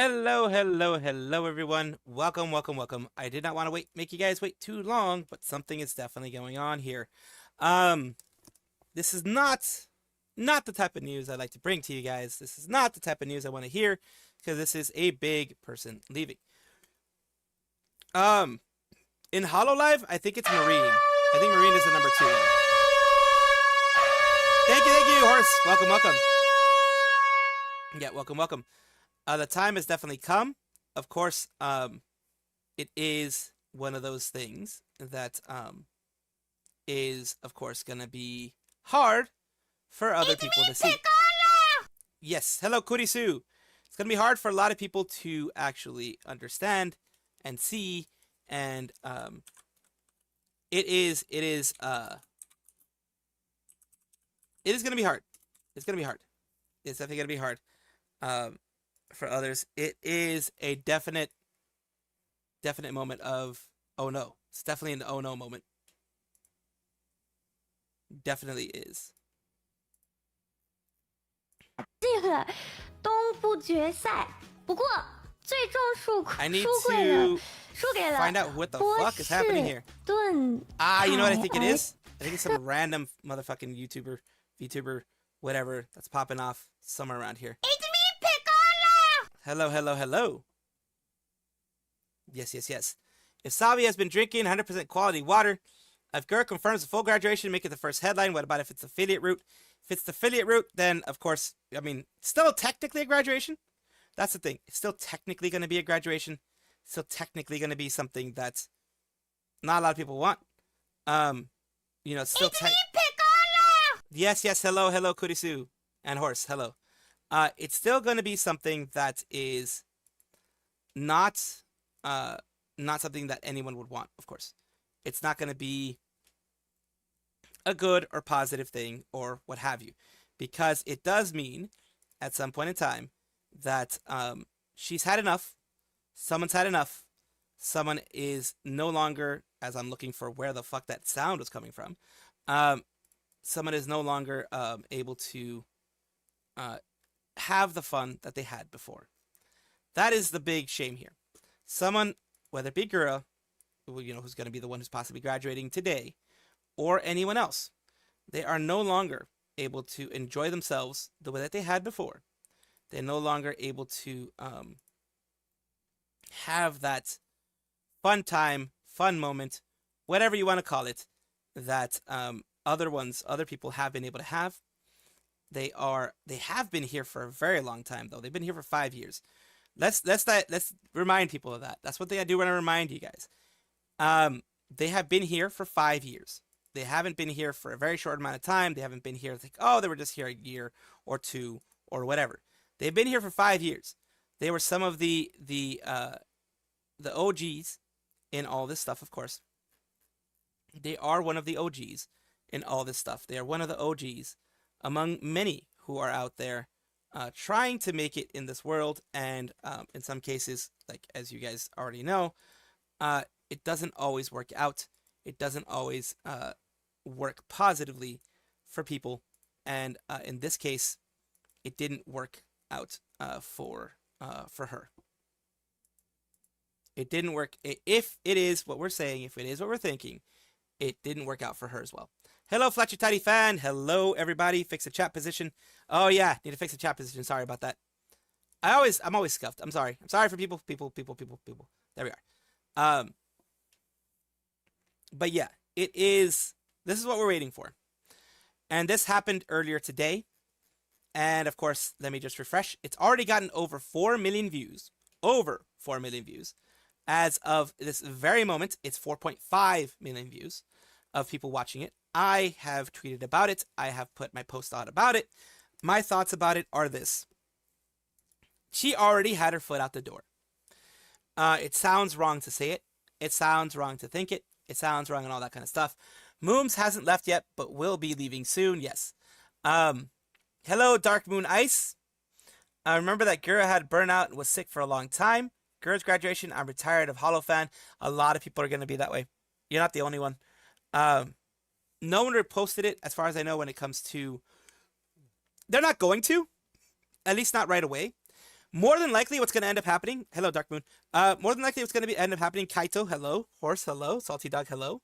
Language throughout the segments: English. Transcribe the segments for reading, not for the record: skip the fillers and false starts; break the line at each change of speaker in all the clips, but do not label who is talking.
Hello, hello, hello, everyone. Welcome, welcome, welcome. I did not want to make you guys wait too long, but something is definitely going on here. Um, this is not the type of news I like to bring to you guys. This is not the type of news I want to hear because this is a big person leaving. Um, in Hololive, I think it's Marine. I think Marine is the number two one. Thank you, horse. Welcome, welcome. Yeah, welcome, welcome. The time has definitely come. Of course, it is one of those things that is, of course, gonna be hard for other people to see. Yes, hello, Kurisu. It's gonna be hard for a lot of people to actually understand and see, and it is gonna be hard. It's gonna be hard. It's definitely gonna be hard. For others, it is a definite moment of oh no. It's definitely an oh no moment. Definitely is.
进了东部决赛，不过最终输
I need
输给了
find out what the fuck is happening here.
顿
You know what I think it is? I think it's some random motherfucking YouTuber, VTuber, whatever that's popping off somewhere around here.
It's me, Piccolo!
Hello, hello, hello. Yes, yes, yes. If Savi has been drinking 100% quality water, if Gura confirms the full graduation, make it the first headline. What about if it's affiliate route? If it's the affiliate route, then of course, I mean, still technically a graduation. That's the thing. It's still technically going to be a graduation. Still technically going to be something that not a lot of people want. You know, still
It's me, Piccolo!
Yes, yes. Hello, hello, Kurisu and horse. Hello. It's still going to be something that is not something that anyone would want. Of course, it's not going to be a good or positive thing or what have you, because it does mean at some point in time that she's had enough. Someone's had enough. Someone is no longer, as I'm looking for where the fuck that sound was coming from. Someone is no longer able to have the fun that they had before. That is the big shame here. Someone, whether it be Gura, you know, who's going to be the one who's possibly graduating today, or anyone else, they are no longer able to enjoy themselves the way that they had before. They're no longer able to have that fun time, fun moment, whatever you want to call it, that other people have been able to have. They have been here for a very long time though. They've been here for 5 years. Let's remind people of that. That's one thing I do want to remind you guys. They have been here for 5 years. They haven't been here for a very short amount of time. They haven't been here like, oh, they were just here a year or two or whatever. They've been here for 5 years. They were some of the OGs in all this stuff, of course. They are one of the OGs in all this stuff. They are one of the OGs among many who are out there trying to make it in this world. And in some cases, like as you guys already know, it doesn't always work out. It doesn't always work positively for people. And in this case, it didn't work out for her. It didn't work. If it is what we're saying, if it is what we're thinking, it didn't work out for her as well. Hello, Fletcher Tidy fan. Hello, everybody. Fix the chat position. Oh yeah, need to fix the chat position. Sorry about that. I'm always scuffed. I'm sorry. I'm sorry for people. There we are. But yeah, it is. This is what we're waiting for, and this happened earlier today. And of course, let me just refresh. It's already gotten over 4 million views. Over 4 million views. As of this very moment, it's 4.5 million views of people watching it. I have tweeted about it. I have put my post out about it. My thoughts about it are this. She already had her foot out the door. It sounds wrong to say it. It sounds wrong to think it. It sounds wrong and all that kind of stuff. Mooms hasn't left yet, but will be leaving soon. Yes. Hello, Dark Moon Ice. I remember that Gura had burnout and was sick for a long time. Gura's graduation, I'm retired of Holo fan. A lot of people are going to be that way. You're not the only one. No one reposted it, as far as I know, when it comes to... They're not going to. At least not right away. More than likely, what's going to end up happening. Hello, Dark Moon. More than likely, what's going to end up happening. Kaito, hello. Horse, hello. Salty Dog, hello.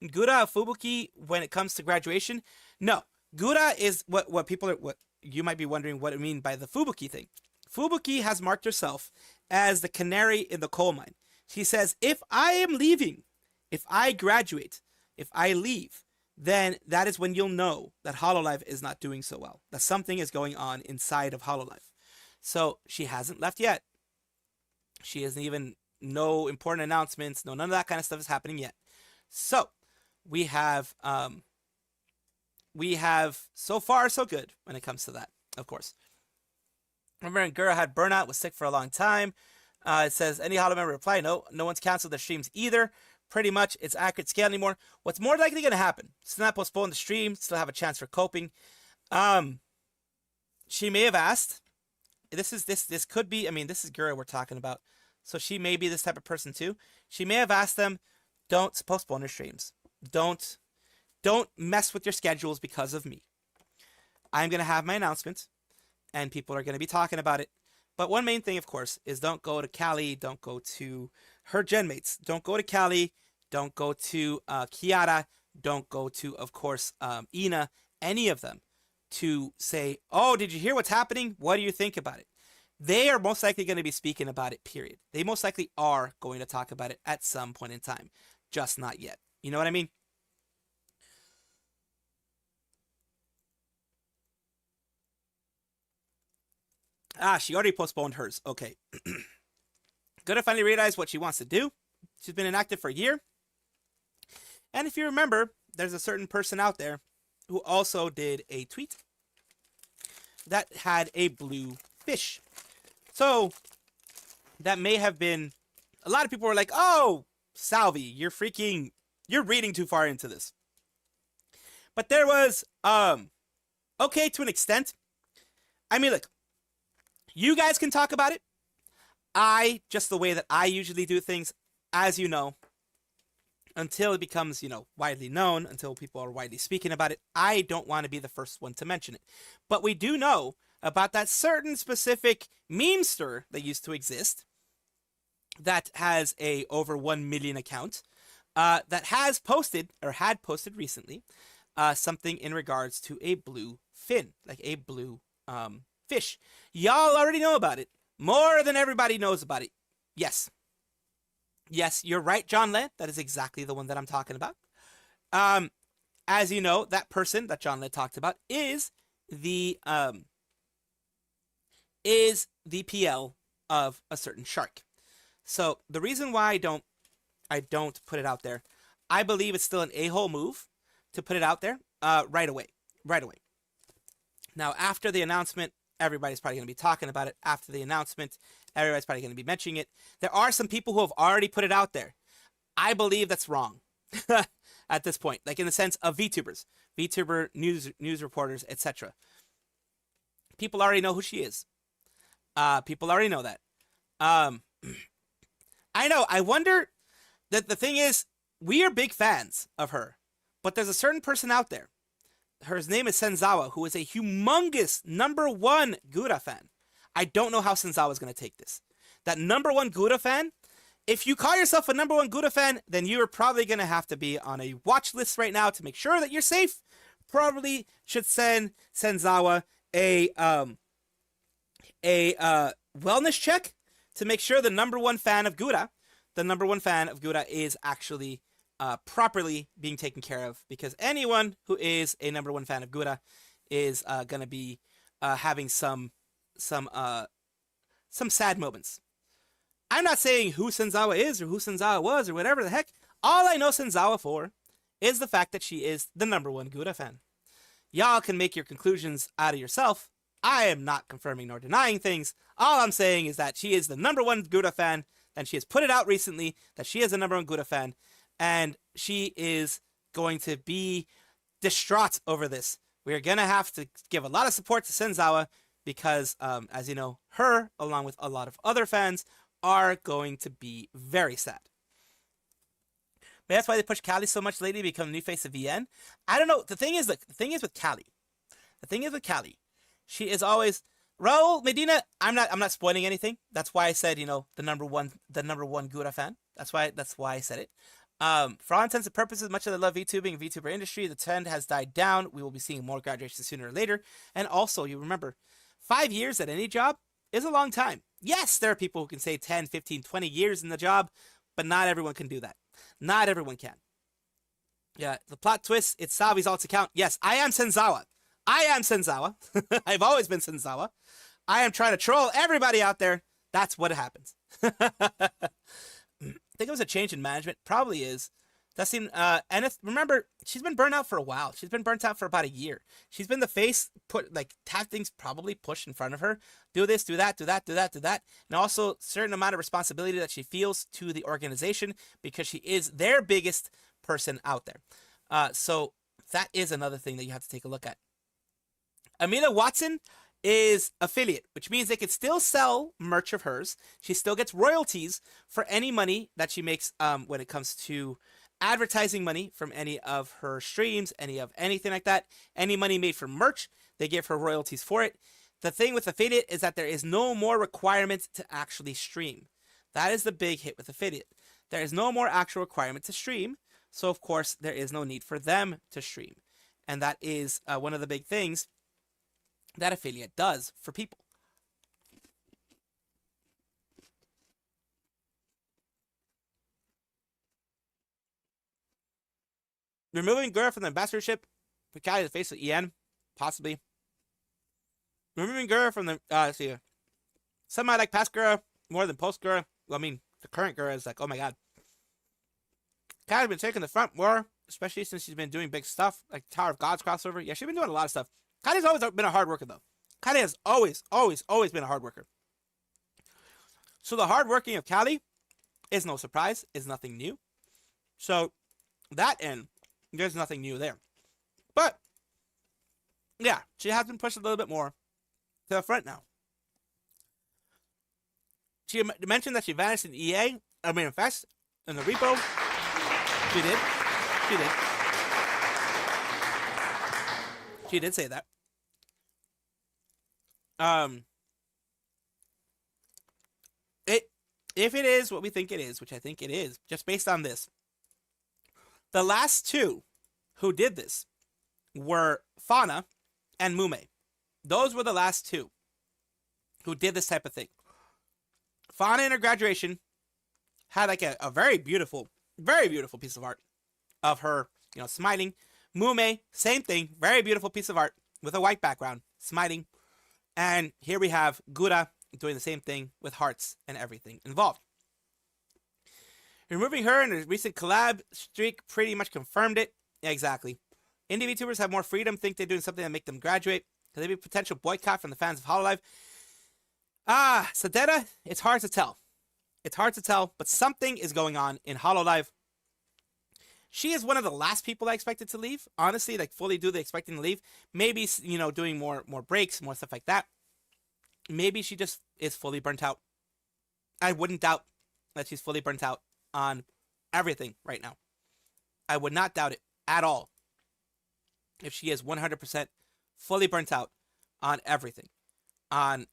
Gura Fubuki, when it comes to graduation, no. Gura is what people are. What you might be wondering what I mean by the Fubuki thing. Fubuki has marked herself as the canary in the coal mine. She says, if I am leaving, if I graduate, if I leave, then that is when you'll know that Hololive is not doing so well. That something is going on inside of Hololive. So she hasn't left yet. She hasn't even, no important announcements, none of that kind of stuff is happening yet. So we have so far so good when it comes to that, of course. Remember, Gura had burnout, was sick for a long time. It says, any Hollow member reply, no one's canceled their streams either. Pretty much, it's accurate scale anymore. What's more likely going to happen? Still not postpone the stream, still have a chance for coping. She may have asked, this could be, I mean, this is Gura we're talking about. So she may be this type of person too. She may have asked them, don't postpone your streams. Don't mess with your schedules because of me. I'm going to have my announcement, and people are going to be talking about it. But one main thing, of course, is don't go to Callie, don't go to her genmates. Don't go to Callie, don't go to Kiara, don't go to, of course, Ina, any of them, to say, oh, did you hear what's happening? What do you think about it? They are most likely going to be speaking about it, period. They most likely are going to talk about it at some point in time, just not yet. You know what I mean? She already postponed hers. Okay. Gonna finally realize what she wants to do. She's been inactive for a year. And if you remember, there's a certain person out there who also did a tweet that had a blue fish. So that may have been, a lot of people were like, oh, Salvi, you're reading too far into this. But there was, okay, to an extent. I mean, look, you guys can talk about it. Just the way that I usually do things, as you know, until it becomes, widely known, until people are widely speaking about it, I don't want to be the first one to mention it. But we do know about that certain specific memester that used to exist that has a over 1 million account that has posted, or had posted recently, something in regards to a blue fin, like a blue fish. Y'all already know about it. More than everybody knows about it. Yes, you're right, John Led. That is exactly the one that I'm talking about. As you know, that person that John Led talked about is the PL of a certain shark. So the reason why I don't put it out there, I believe it's still an a-hole move to put it out there right away. Now, after the announcement, everybody's probably going to be talking about it. After the announcement, everybody's probably going to be mentioning it. There are some people who have already put it out there. I believe that's wrong at this point, like in the sense of VTubers, VTuber news reporters, etc. People already know who she is. People already know that. I know. I wonder that the thing is, we are big fans of her, but there's a certain person out there. Her name is Senzawa, who is a humongous #1 Gura fan. I don't know how Senzawa is going to take this. That #1 Gura fan, if you call yourself a #1 Gura fan, then you're probably going to have to be on a watch list right now to make sure that you're safe. Probably should send Senzawa a wellness check to make sure the #1 fan of Gura, is actually properly being taken care of, because anyone who is a #1 fan of Gura is going to be having some sad moments. I'm not saying who Senzawa is or who Senzawa was or whatever the heck. All I know Senzawa for is the fact that she is the #1 Gura fan. Y'all can make your conclusions out of yourself. I am not confirming nor denying things. All I'm saying is that she is the #1 Gura fan, and she has put it out recently that she is a #1 Gura fan, and she is going to be distraught over this. We are going to have to give a lot of support to Senzawa because, as you know, her, along with a lot of other fans, are going to be very sad. But that's why they push Callie so much lately to become the new face of VN. I don't know. The thing is with Callie, she is always, Raul Medina, I'm not spoiling anything. That's why I said, the number one Gura fan. That's why I said it. For all intents and purposes, much of the love VTubing and VTuber industry, the trend has died down. We will be seeing more graduations sooner or later. And also, you remember, 5 years at any job is a long time. Yes, there are people who can say 10, 15, 20 years in the job, but not everyone can do that. Not everyone can. Yeah, the plot twist, it's Savi's alt account. Yes, I am Senzawa. I've always been Senzawa. I am trying to troll everybody out there. That's what happens. Think it was a change in management. Probably is. That seemed, and remember, she's been burnt out for a while. She's been burnt out for about a year. She's been the face, have things probably pushed in front of her. Do this, do that, do that, do that, do that. And also, certain amount of responsibility that she feels to the organization because she is their biggest person out there. So that is another thing that you have to take a look at. Amina Watson is affiliate, which means they could still sell merch of hers. She still gets royalties for any money that she makes when it comes to advertising money from any of her streams, anything like that. Any money made from merch, they give her royalties for it. The thing with affiliate is that there is no more requirement to actually stream. That is the big hit with affiliate. There is no more actual requirement to stream, so of course there is no need for them to stream. And that is one of the big things that affiliate does for people. Removing Gura from the ambassadorship, Kali the face of EN, possibly. Removing Gura from the let's see. Some might like past Gura more than post Gura. Well, I mean, the current Gura is like, oh my god. Kali's been taking the front more, especially since she's been doing big stuff like Tower of Gods crossover. Yeah, she's been doing a lot of stuff. Kali's always been a hard worker, though. Kali has always been a hard worker. So the hard working of Kali is no surprise, is nothing new. So that end, there's nothing new there. But yeah, she has been pushed a little bit more to the front now. She mentioned that she vanished in in Fest, in the repo. She did. She did say that. If it is what we think it is, which I think it is, just based on this, the last two who did this were Fauna and Mume. Those were the last two who did this type of thing. Fauna in her graduation had like a very beautiful piece of art of her, smiling. Mume, same thing, very beautiful piece of art with a white background, smiling. And here we have Gura doing the same thing with hearts and everything involved. Removing her in a recent collab streak pretty much confirmed it. Yeah, exactly. Indie VTubers have more freedom, think they're doing something that make them graduate. Could there be a potential boycott from the fans of Hololive? Sadeta, it's hard to tell. But something is going on in Hololive. She is one of the last people I expected to leave. Honestly, fully do the expecting to leave. Maybe, doing more breaks, more stuff like that. Maybe she just is fully burnt out. I wouldn't doubt that she's fully burnt out on everything right now. I would not doubt it at all if she is 100% fully burnt out on everything. On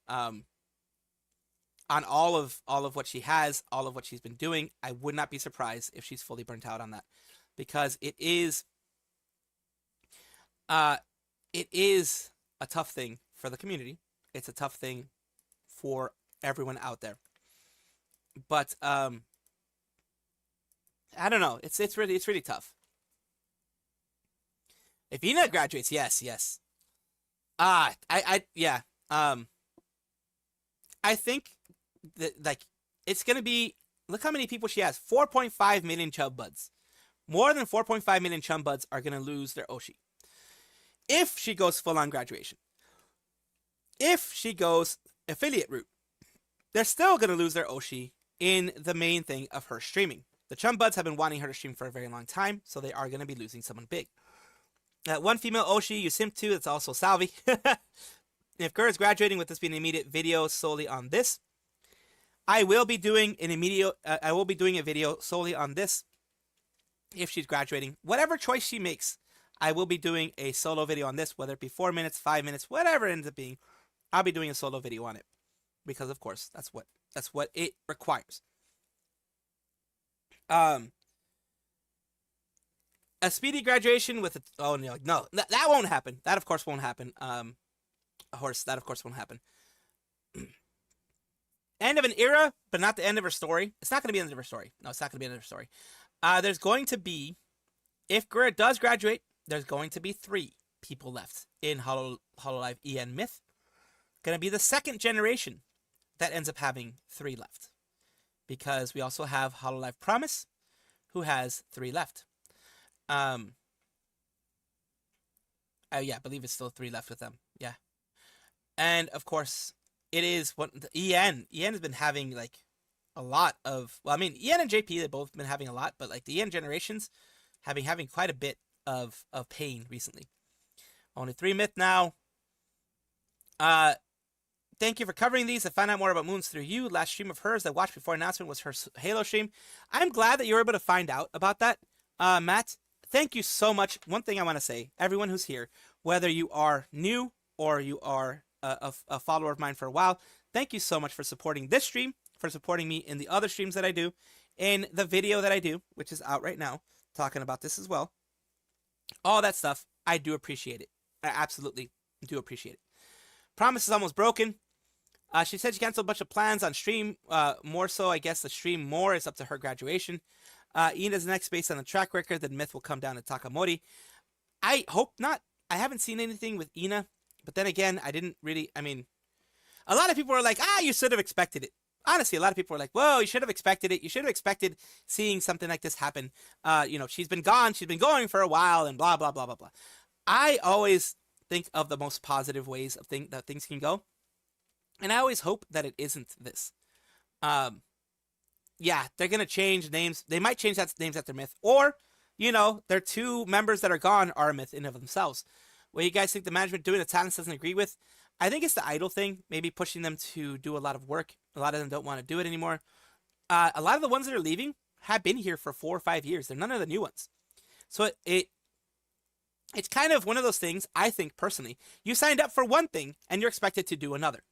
all of what she has, all of what she's been doing. I would not be surprised if she's fully burnt out on that. Because it is a tough thing for the community. It's a tough thing for everyone out there. But I don't know. It's really tough. If Ina graduates, yes. I think that it's gonna be. Look how many people she has. 4.5 million chub buds. More than 4.5 million chum buds are going to lose their Oshi. If she goes full-on graduation. If she goes affiliate route. They're still going to lose their Oshi in the main thing of her streaming. The chum buds have been wanting her to stream for a very long time, so they are going to be losing someone big. One female Oshi you simp to, that's also Salvi. If Gura is graduating, with this being an immediate video solely on this, I will be doing a video solely on this. If she's graduating, whatever choice she makes, I will be doing a solo video on this, whether it be 4 minutes, 5 minutes, whatever it ends up being. I'll be doing a solo video on it because, of course, that's what it requires. A speedy graduation with no, that won't happen. That of course won't happen. A horse, that of course won't happen. End of an era, but not the end of her story. It's not going to be the end of her story. No, it's not going to be the end of her story. There's going to be, if Gura does graduate, there's going to be 3 people left in Hololive EN Myth. Going to be the second generation that ends up having 3 left. Because we also have Hololive Promise, who has 3 left. Yeah, I believe it's still 3 left with them. Yeah. And of course, it is what the EN has been having like a lot of, well, I mean, EN and JP, they've both been having a lot, but like the EN generations having quite a bit of pain recently. Only 3 myth now. Thank you for covering these. I found out more about Moons through you. Last stream of hers I watched before announcement was her Halo stream. I'm glad that you were able to find out about that, Matt. Thank you so much. One thing I want to say, everyone who's here, whether you are new or you are a follower of mine for a while, thank you so much for supporting this stream, for supporting me in the other streams that I do, in the video that I do, which is out right now, talking about this as well. All that stuff, I do appreciate it. I absolutely do appreciate it. Promise is almost broken. She said she canceled a bunch of plans on stream. More so, I guess the stream more is up to her graduation. Ina's next based on the track record. The myth will come down to Takamori. I hope not. I haven't seen anything with Ina. But then again, I didn't really, I mean, a lot of people are like, you should have expected it. Honestly, a lot of people are like, whoa, you should have expected it. You should have expected seeing something like this happen. She's been gone. She's been going for a while and blah, blah, blah, blah, blah. I always think of the most positive ways of that things can go. And I always hope that it isn't this. Yeah, they're going to change names. They might change names after myth. Or, their 2 members that are gone are a myth in and of themselves. What you guys think the management doing the talents doesn't agree with? I think it's the idol thing, maybe pushing them to do a lot of work. A lot of them don't want to do it anymore. A lot of the ones that are leaving have been here for 4 or 5 years. They're none of the new ones. So it's kind of one of those things, I think personally, you signed up for one thing and you're expected to do another.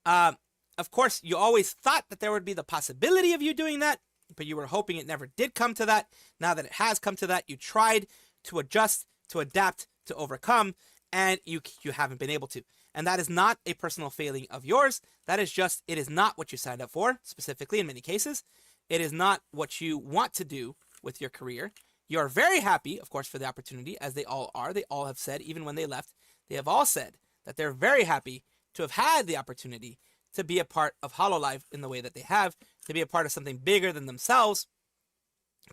Of course, you always thought that there would be the possibility of you doing that, but you were hoping it never did come to that. Now that it has come to that, you tried to adjust, to adapt, to overcome, and you haven't been able to. And that is not a personal failing of yours. That is just, it is not what you signed up for, specifically in many cases. It is not what you want to do with your career. You are very happy, of course, for the opportunity, as they all are. They all have said, even when they left, they have all said that they're very happy to have had the opportunity to be a part of Hololive in the way that they have, to be a part of something bigger than themselves,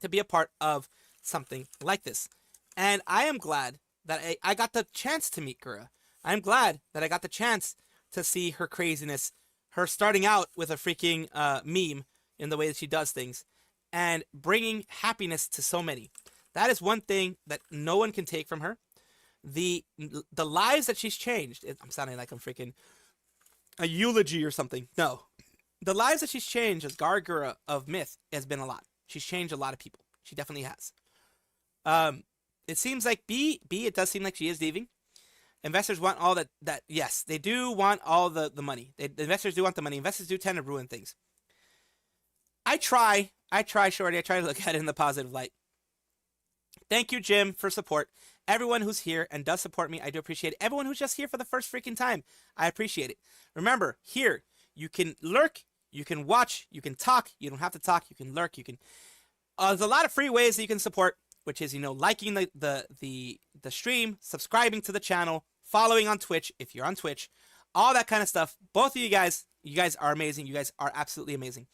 to be a part of something like this. And I am glad that I got the chance to meet Gura. I'm glad that I got the chance to see her craziness, her starting out with a freaking meme in the way that she does things, and bringing happiness to so many. That is one thing that no one can take from her. The lives that she's changed. I'm sounding like I'm freaking a eulogy or something. No. The lives that she's changed as Gura of Myth has been a lot. She's changed a lot of people. She definitely has. It seems like it does seem like she is leaving. Investors want all that yes, they do want all the money. The investors do want the money. Investors do tend to ruin things. I try, Shorty. I try to look at it in the positive light. Thank you, Jim, for support. Everyone who's here and does support me, I do appreciate it. Everyone who's just here for the first freaking time, I appreciate it. Remember, here, you can lurk, you can watch, you can talk. You don't have to talk. You can lurk. You can. There's a lot of free ways that you can support, which is, liking the stream, subscribing to the channel, following on Twitch if you're on Twitch, all that kind of stuff. Both of you guys are amazing. You guys are absolutely amazing.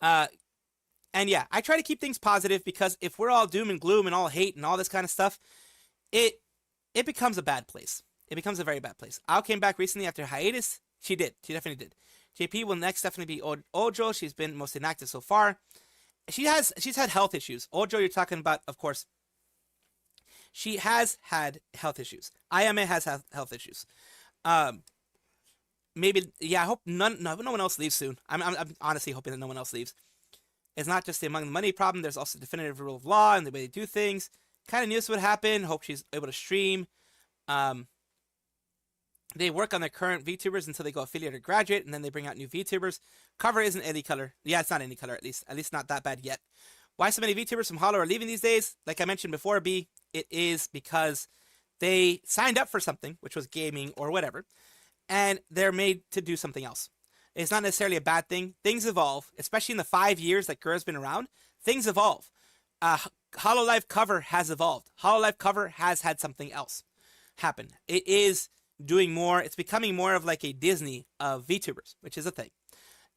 And yeah, I try to keep things positive, because if we're all doom and gloom and all hate and all this kind of stuff, it becomes a bad place. It becomes a very bad place. Ao came back recently after hiatus. She did. She definitely did. JP will next definitely be Ojo. She's been most inactive so far. She's had health issues. Ojo, you're talking about, of course. She has had health issues. Ayame has had health issues. Maybe, yeah, I hope no one else leaves soon. I'm honestly hoping that no one else leaves. It's not just the among the money problem. There's also definitive rule of law and the way they do things. Kind of knew this would happen. Hope she's able to stream. They work on their current VTubers until they go affiliate or graduate, and then they bring out new VTubers. Cover isn't any color. Yeah, it's not any color, at least not that bad yet. Why so many VTubers from Holo are leaving these days? Like I mentioned before, B, it is because they signed up for something, which was gaming or whatever, and they're made to do something else. It's not necessarily a bad thing. Things evolve, especially in the 5 years that Gura's been around. Things evolve. Hololive cover has evolved. Hololive cover has had something else happen. It is doing more. It's becoming more of like a Disney of VTubers, which is a thing.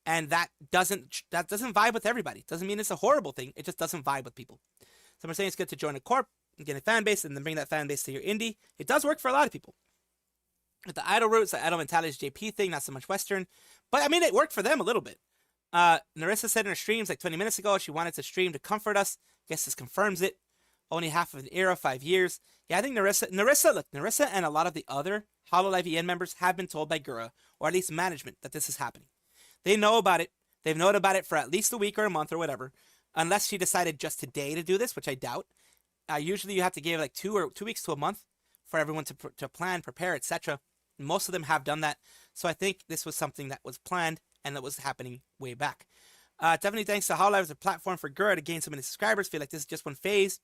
And that doesn't vibe with everybody. Doesn't mean it's a horrible thing. It just doesn't vibe with people. So I'm saying it's good to join a corp and get a fan base and then bring that fan base to your indie. It does work for a lot of people. With the idol roots, the idol mentality is JP thing, not so much Western. But I mean, it worked for them a little bit. Narissa said in her streams like 20 minutes ago, she wanted to stream to comfort us. Guess this confirms it. Only half of an era, 5 years. Yeah, I think Narissa and a lot of the other Hololive EN members have been told by Gura, or at least management, that this is happening. They know about it. They've known about it for at least a week or a month or whatever. Unless she decided just today to do this, which I doubt. Usually you have to give like 2 weeks to a month for everyone to plan, prepare, etc. Most of them have done that. So I think this was something that was planned and that was happening way back. Definitely thanks to Hololive as a platform for Gura to gain so many subscribers. Feel like this is just one phase.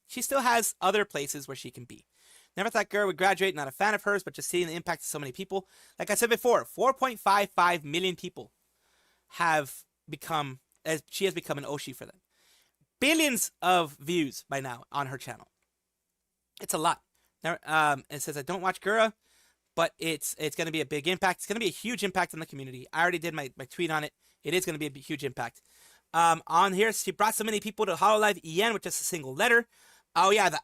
She still has other places where she can be. Never thought Gura would graduate, not a fan of hers, but just seeing the impact of so many people. Like I said before, 4.55 million people have become, as she has become an Oshi for them. Billions of views by now on her channel. It's a lot. Now, it says I don't watch Gura, but it's going to be a big impact. It's going to be a huge impact on the community. I already did my tweet on it. It is going to be a huge impact. On here, she brought so many people to Hololive EN with just a single letter. Oh yeah, the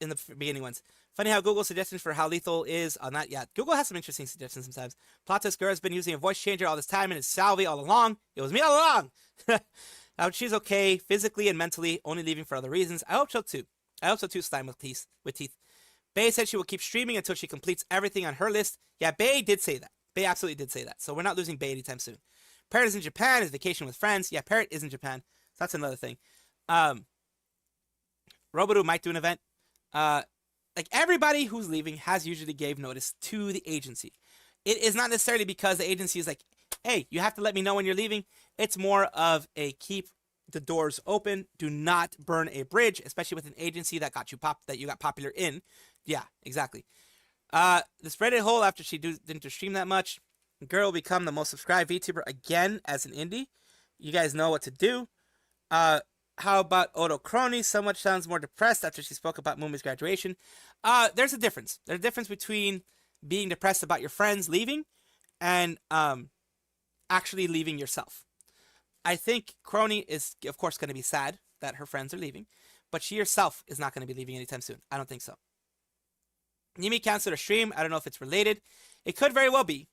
in the beginning ones. Funny how Google suggestions for how lethal is on that. Yeah, Google has some interesting suggestions sometimes. Plot twist, Gura's been using a voice changer all this time and it's Salvi all along. It was me all along. She's okay physically and mentally, only leaving for other reasons. I hope so too. Slime with teeth. Bae said she will keep streaming until she completes everything on her list. Yeah, Bae did say that. Bae absolutely did say that. So we're not losing Bae anytime soon. Parrot is in Japan, is vacation with friends. Yeah, Parrot is in Japan. So that's another thing. Robodo might do an event. Like everybody who's leaving has usually gave notice to the agency. It is not necessarily because the agency is like, hey, you have to let me know when you're leaving. It's more of a keep the doors open. Do not burn a bridge, especially with an agency that got you got popular in. Yeah, exactly. The Reddit hole after she didn't stream that much. Girl will become the most subscribed VTuber again as an indie. You guys know what to do. How about Odo Crony? Someone sounds more depressed after she spoke about Mumi's graduation. There's a difference. There's a difference between being depressed about your friends leaving and actually leaving yourself. I think Crony is, of course, going to be sad that her friends are leaving, but she herself is not going to be leaving anytime soon. I don't think so. Nimi canceled her stream. I don't know if it's related. It could very well be.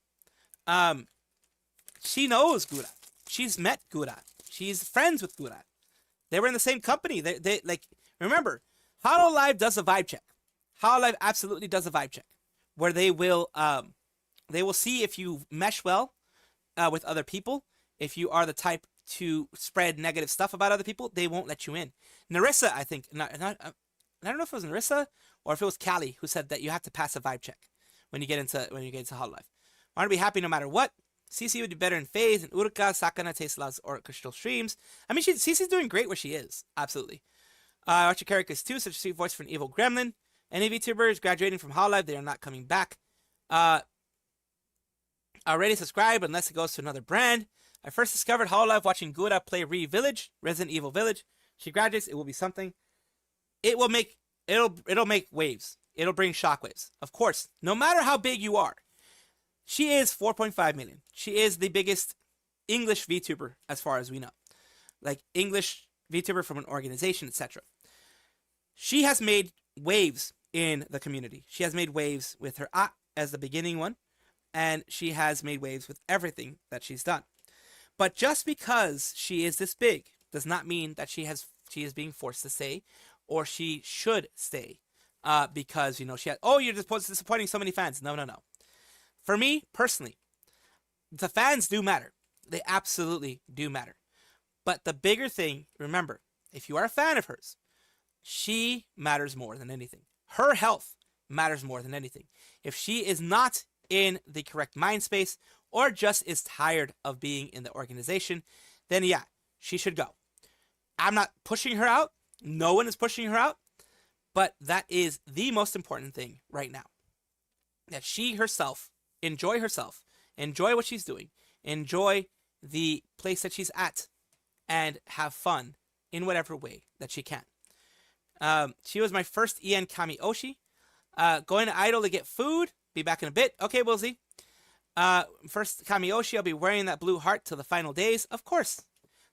She knows Gura. She's met Gura. She's friends with Gura. They were in the same company. They like, remember, Hololive does a vibe check. Hololive absolutely does a vibe check where they will see if you mesh well with other people. If you are the type to spread negative stuff about other people, they won't let you in. Narissa, I think, I don't know if it was Narissa or if it was Callie who said that you have to pass a vibe check when you get into Hololive. I want to be happy no matter what. CC would do better in FaZe, and Uruka, Sakana takes a lot of orchestral streams. I mean, CC's doing great where she is. Absolutely. Archer characters too, such a sweet voice for an evil gremlin. Any VTubers graduating from Hololive, they are not coming back. Already subscribed, unless it goes to another brand. I first discovered Hololive watching Gura play Resident Evil Village. She graduates, it will be something. It'll make waves. It'll bring shockwaves. Of course, no matter how big you are. She is 4.5 million. She is the biggest English VTuber as far as we know. Like English VTuber from an organization, etc. She has made waves in the community. She has made waves with her as the beginning one. And she has made waves with everything that she's done. But just because she is this big does not mean that she is being forced to stay or she should stay. Because, you're disappointing so many fans. No. For me, personally, the fans do matter. They absolutely do matter. But the bigger thing, remember, if you are a fan of hers, she matters more than anything. Her health matters more than anything. If she is not in the correct mind space or just is tired of being in the organization, then yeah, she should go. I'm not pushing her out. No one is pushing her out. But that is the most important thing right now. That she herself, enjoy what she's doing, enjoy the place that she's at, and have fun in whatever way that she can. She was my first EN Kami Oshi. Going to Idol to get food. Be back in a bit. Okay, we'll see. First Kami Oshi, I'll be wearing that blue heart till the final days. Of course.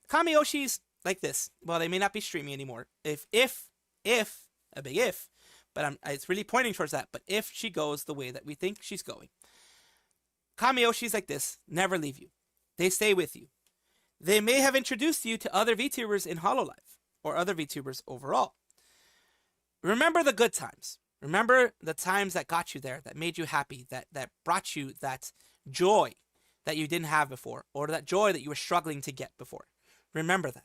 Kami Oshis like this. Well, they may not be streaming anymore. If, a big if, but it's really pointing towards that. But if she goes the way that we think she's going. Kami Oshis like this never leave you. They stay with you. They may have introduced you to other VTubers in Hololive or other VTubers overall. Remember the good times. Remember the times that got you there, that made you happy, that brought you that joy that you didn't have before, or that joy that you were struggling to get before. Remember that.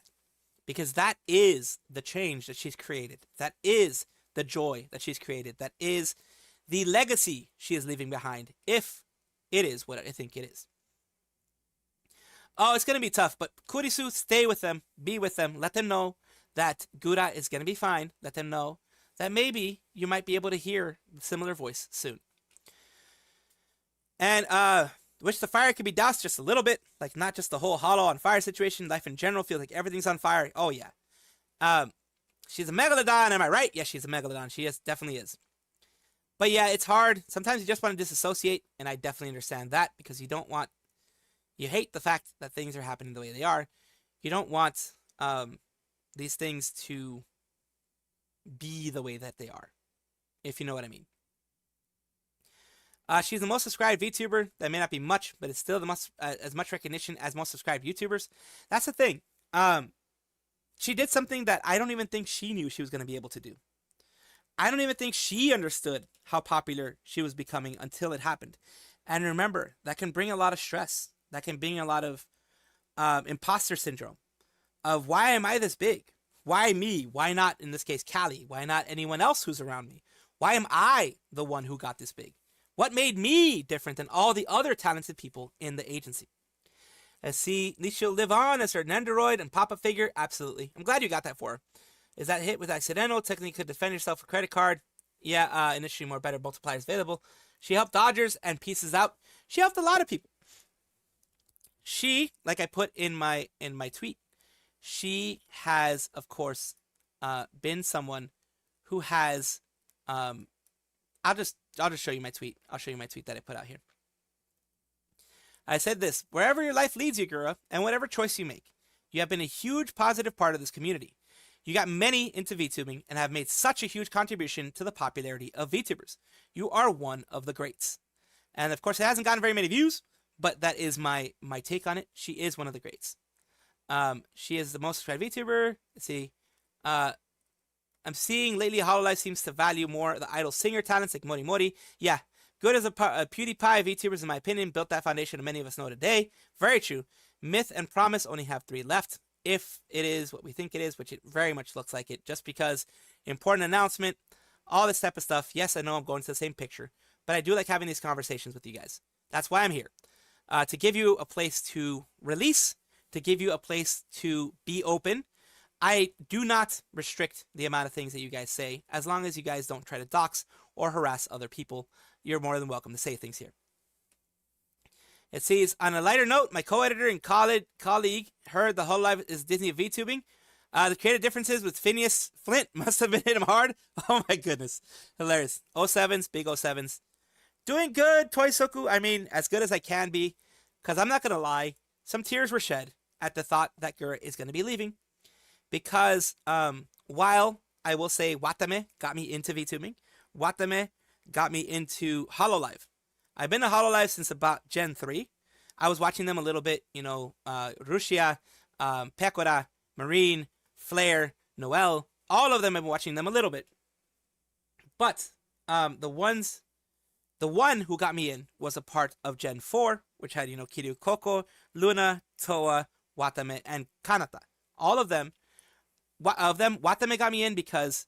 Because that is the change that she's created. That is the joy that she's created. That is the legacy she is leaving behind, if it is what I think it is. Oh, it's going to be tough, but Kurisu, stay with them, be with them, let them know that Gura is going to be fine. Let them know that maybe you might be able to hear a similar voice soon. And wish the fire could be doused just a little bit, like not just the whole hollow on fire situation. Life in general feels like everything's on fire. Oh yeah. She's a megalodon, am I right? Yes, she's a megalodon. She definitely is. But yeah, it's hard. Sometimes you just want to disassociate, and I definitely understand that, because you hate the fact that things are happening the way they are. You don't want these things to be the way that they are, if you know what I mean. She's the most subscribed VTuber. That may not be much, but it's still as much recognition as most subscribed YouTubers. That's the thing. She did something that I don't even think she knew she was going to be able to do. I don't even think she understood how popular she was becoming until it happened. And remember, that can bring a lot of stress. That can bring a lot of imposter syndrome of, why am I this big? Why me? Why not, in this case, Callie? Why not anyone else who's around me? Why am I the one who got this big? What made me different than all the other talented people in the agency? Let's see, at least she'll live on as her Nendoroid and pop-up figure. Absolutely. I'm glad you got that for her. Is that hit with accidental? Technically could defend yourself with credit card. Yeah, initially more better multipliers available. She helped Dodgers and pieces out. She helped a lot of people. She, like I put in my tweet, she has, of course, been someone who has, I'll just show you my tweet. I'll show you my tweet that I put out here. I said this: wherever your life leads you, Gura, and whatever choice you make, you have been a huge positive part of this community. You got many into VTubing and have made such a huge contribution to the popularity of VTubers. You are one of the greats. And of course, it hasn't gotten very many views, but that is my take on it. She is one of the greats. She is the most subscribed VTuber. Let's see. I'm seeing lately Hololive seems to value more the idol singer talents like Mori Mori. Yeah, good as a PewDiePie. VTubers, in my opinion, built that foundation many of us know today. Very true. Myth and Promise only have 3 left. If it is what we think it is, which it very much looks like it, just because important announcement, all this type of stuff. Yes, I know I'm going to the same picture, but I do like having these conversations with you guys. That's why I'm here. To give you a place to release, to give you a place to be open. I do not restrict the amount of things that you guys say, as long as you guys don't try to dox or harass other people. You're more than welcome to say things here. It says, on a lighter note, my co-editor and colleague heard the Hololive is Disney of VTubing. The creative differences with Phineas Flint must have been hit him hard. Oh my goodness. Hilarious. 07s, big 07s. Doing good, Toysoku. I mean, as good as I can be. Because I'm not going to lie, some tears were shed at the thought that Gura is going to be leaving. Because while I will say Watame got me into VTubing, Watame got me into Hololive. I've been to Hololive since about Gen 3. I was watching them a little bit, Rushia, Pecora, Marine, Flare, Noel, all of them I've been watching them a little bit. But the one who got me in was a part of Gen 4, which had, Kiryu Koko, Luna, Toa, Watame, and Kanata. All of them, Watame got me in because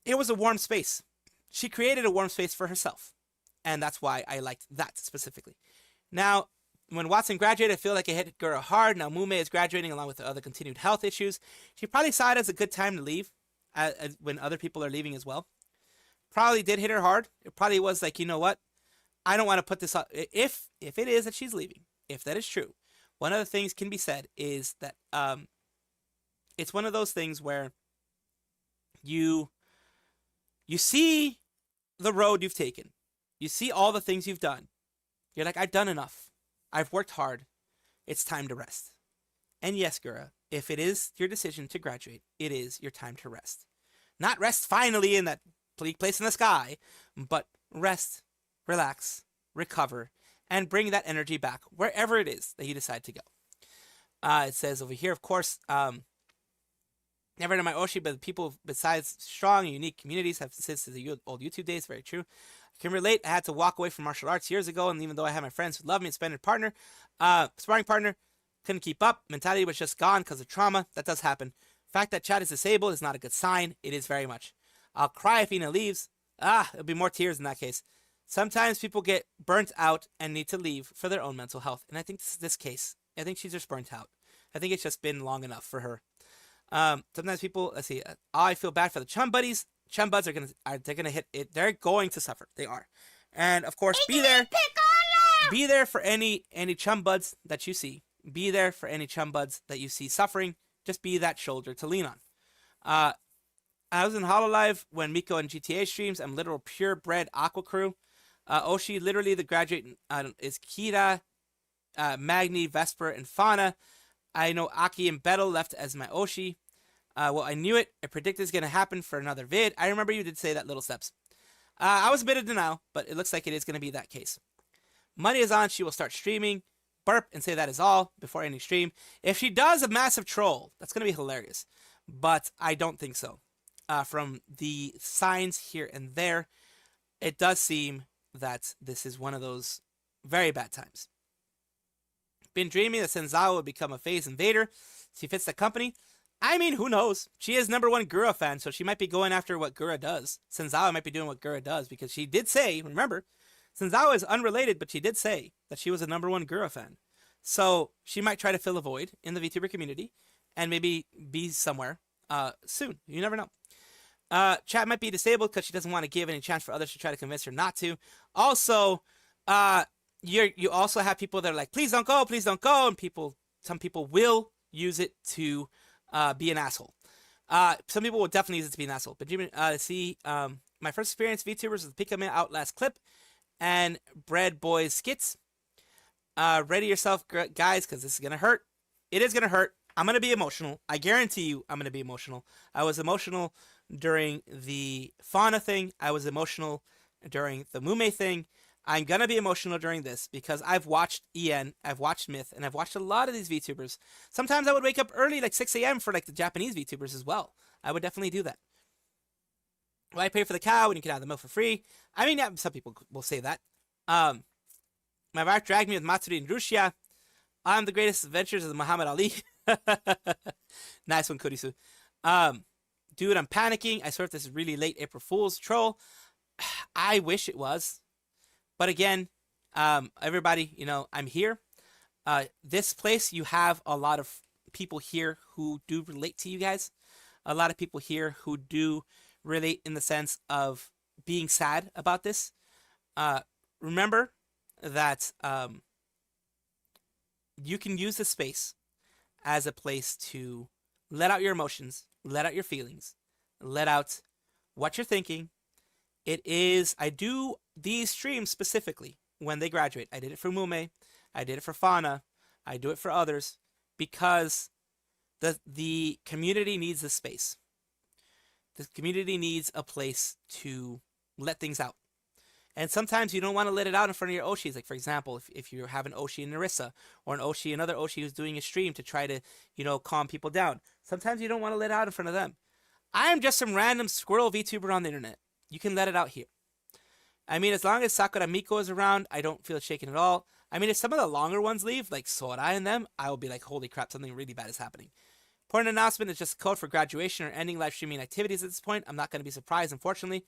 it was a warm space. She created a warm space for herself. and that's why I liked that specifically. Now, when Watson graduated, I feel like it hit Gura hard. Now Mume is graduating along with the other continued health issues. She probably saw it as a good time to leave when other people are leaving as well. Probably did hit her hard. It probably was like, you know what? I don't want to put this up. If it is that she's leaving, if that is true, one of the things can be said is that it's one of those things where you see the road you've taken. You see all the things you've done. You're like, I've done enough. I've worked hard. It's time to rest. And yes, Gura, if it is your decision to graduate, it is your time to rest. Not rest finally in that place in the sky, but rest, relax, recover, and bring that energy back wherever it is that you decide to go. It says over here, of course, never in my Oshi, but people besides strong and unique communities have since the old YouTube days. Very true. I can relate. I had to walk away from martial arts years ago, and even though I had my friends who loved me and sparring partner, couldn't keep up. Mentality was just gone because of trauma. That does happen. The fact that chat is disabled is not a good sign. It is very much. I'll cry if Ina leaves. It'll be more tears in that case. Sometimes people get burnt out and need to leave for their own mental health, and I think this is this case. I think she's just burnt out. I think it's just been long enough for her. Sometimes people, let's see. I feel bad for the chum buddies. Chum buds they're gonna hit it. They're going to suffer. They are, and of course, be there. Be there for any chum buds that you see. Be there for any chum buds that you see suffering. Just be that shoulder to lean on. I was in Hololive when Miko and GTA streams. I'm literal purebred aqua crew. Oshi, literally the graduate is Kira, Magni, Vesper, and Fauna. I know Aki and Bettel left as my Oshi. Well, I knew it. I predicted it's going to happen for another vid. I remember you did say that, Little Steps. I was a bit of denial, but it looks like it is going to be that case. Money is on. She will start streaming. Burp and say that is all before any stream. If she does a massive troll, that's going to be hilarious. But I don't think so. From the signs here and there, it does seem that this is one of those very bad times. Been dreaming that Senzawa would become a phase invader. She fits the company. I mean, who knows? She is #1 Gura fan, so she might be going after what Gura does. Senzawa might be doing what Gura does, because she did say, remember, Senzawa is unrelated, but she did say that she was a #1 Gura fan. So she might try to fill a void in the VTuber community and maybe be somewhere soon. You never know. Chat might be disabled because she doesn't want to give any chance for others to try to convince her not to. Also, you also have people that are like, please don't go, and some people will use it to be an asshole. Some people will definitely use it to be an asshole. But my first experience VTubers was the Pika Man Outlast clip and Bread Boys skits. Ready yourself, guys, because this is gonna hurt. It is gonna hurt. I'm gonna be emotional. I guarantee you, I'm gonna be emotional. I was emotional during the Fauna thing. I was emotional during the Mume thing. I'm gonna be emotional during this because I've watched EN, I've watched Myth, and I've watched a lot of these VTubers. Sometimes I would wake up early, like 6 a.m. for like the Japanese VTubers as well. I would definitely do that. Why pay for the cow when you can have the milk for free? I mean, yeah, some people will say that. My wife dragged me with Matsuri and Russia. I'm the greatest adventures of the Muhammad Ali. Nice one, Kurisu. Dude, I'm panicking. I swear if this is really late April Fool's troll. I wish it was. But again, everybody, I'm here. This place, you have a lot of people here who do relate to you guys. A lot of people here who do relate in the sense of being sad about this. Remember that you can use this space as a place to let out your emotions, let out your feelings, let out what you're thinking. I do these streams specifically when they graduate. I did it for Mume. I did it for Fauna. I do it for others because the community needs this space. The community needs a place to let things out. And sometimes you don't want to let it out in front of your Oshis. Like, for example, if you have an Oshi and Narissa, or another Oshi who's doing a stream to try to, calm people down. Sometimes you don't want to let it out in front of them. I am just some random squirrel VTuber on the internet. You can let it out here. I mean, as long as Sakura Miko is around, I don't feel shaken at all. I mean, if some of the longer ones leave, like Sora and them, I will be like, holy crap, something really bad is happening. Important announcement is just a code for graduation or ending live streaming activities at this point. I'm not going to be surprised, unfortunately.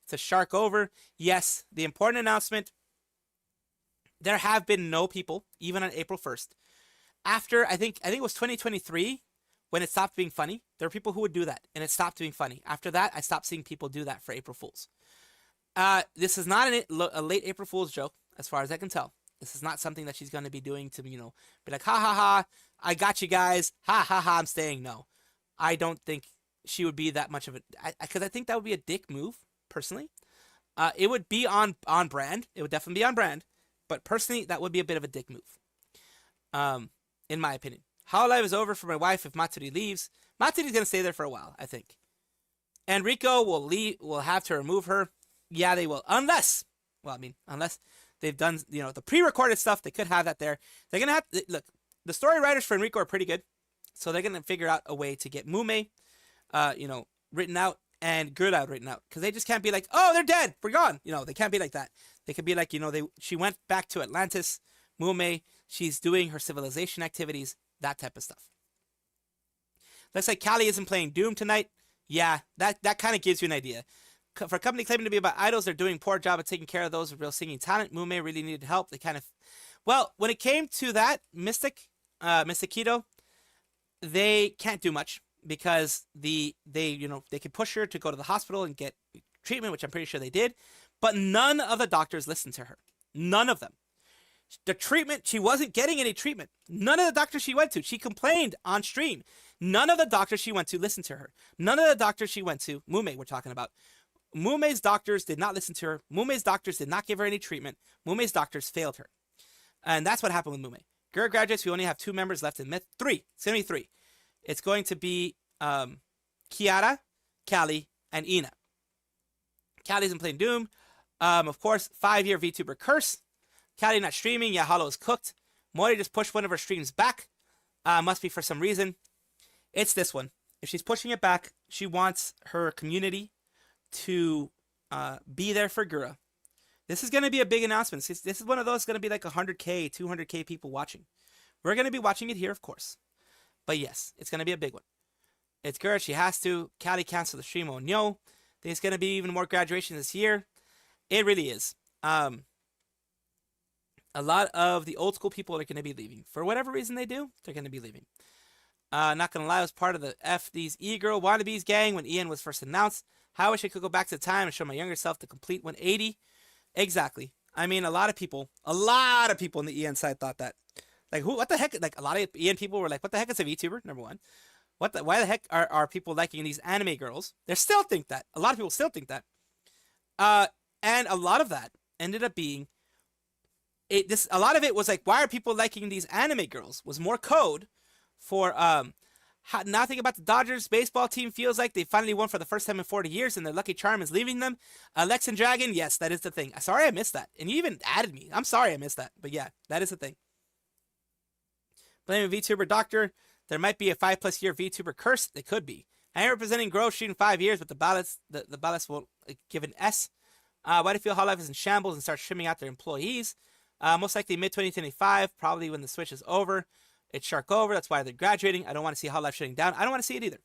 to shark over. Yes, the important announcement. There have been no people, even on April 1st. After I think it was 2023 when it stopped being funny. There were people who would do that, and it stopped being funny. After that, I stopped seeing people do that for April Fools. This is not a late April Fool's joke, as far as I can tell. This is not something that she's going to be doing to, be like, ha ha ha, I got you guys, ha ha ha, I'm staying. No, I don't think she would be that much of a, because I think that would be a dick move, personally. It would be on brand. It would definitely be on brand. But personally, that would be a bit of a dick move. In my opinion. Hololive is over for my wife if Matsuri leaves. Matsuri's going to stay there for a while, I think. And Rico will have to remove her. Yeah, they will. Unless they've done, the pre-recorded stuff, they could have that there. They're going to have, look, the story writers for Enrico are pretty good. So they're going to figure out a way to get Mume, written out and Gura written out. Because they just can't be like, oh, they're dead, we're gone. They can't be like that. They could be like, she went back to Atlantis, Mume, she's doing her civilization activities, that type of stuff. Looks like Callie isn't playing Doom tonight. Yeah, that kind of gives you an idea. For a company claiming to be about idols, they're doing a poor job of taking care of those with real singing talent. Mume really needed help. They kind of, well, when it came to that, Mystikito, they can't do much because they could push her to go to the hospital and get treatment, which I'm pretty sure they did, but none of the doctors listened to her. None of them. The treatment, she wasn't getting any treatment. None of the doctors she went to, she complained on stream. None of the doctors she went to listened to her. None of the doctors she went to, Mume we're talking about, Mume's doctors did not listen to her. Mume's doctors did not give her any treatment. Mume's doctors failed her. And that's what happened with Mume. Gura graduates, we only have 2 members left in Myth. 3. It's going to be 3. It's going to be Kiara, Callie, and Ina. Callie's in playing Doom. Of course, 5-year VTuber curse. Callie not streaming. Yeah, Hollow is cooked. Mori just pushed one of her streams back. Must be for some reason. It's this one. If she's pushing it back, she wants her community to be there for Gura. This is going to be a big announcement. This is one of those going to be like 100K, 200K people watching. We're going to be watching it here, of course. But yes, it's going to be a big one. It's Gura. She has to. Callie cancel the stream. Oh no. There's going to be even more graduation this year. It really is. A lot of the old school people are going to be leaving. For whatever reason they do, they're going to be leaving. Not going to lie, I was part of the F these E-Girl Wannabes gang when Ian was first announced. How I wish I could go back to the time and show my younger self the complete 180. Exactly. I mean, a lot of people in the Ian side thought that. Like, what the heck? Like, a lot of Ian people were like, what the heck is a VTuber? Number one. Why the heck are people liking these anime girls? They still think that. A lot of people still think that. And a lot of that ended up being, a lot of it was like, why are people liking these anime girls? Was more code for, nothing about the Dodgers baseball team feels like they finally won for the first time in 40 years and their lucky charm is leaving them. Lex and Dragon, yes, that is the thing. Sorry I missed that. And you even added me. I'm sorry I missed that. But yeah, that is the thing. Blaming VTuber Doctor. There might be a 5+ year VTuber curse. They could be. I am representing Grove Street in 5 years, but the ballots will give an S. Why do you feel Hololive is in shambles and start trimming out their employees? Most likely mid-2025, probably when the Switch is over. It's Shark over. That's why they're graduating. I don't want to see Hololive shutting down. I don't want to see it either.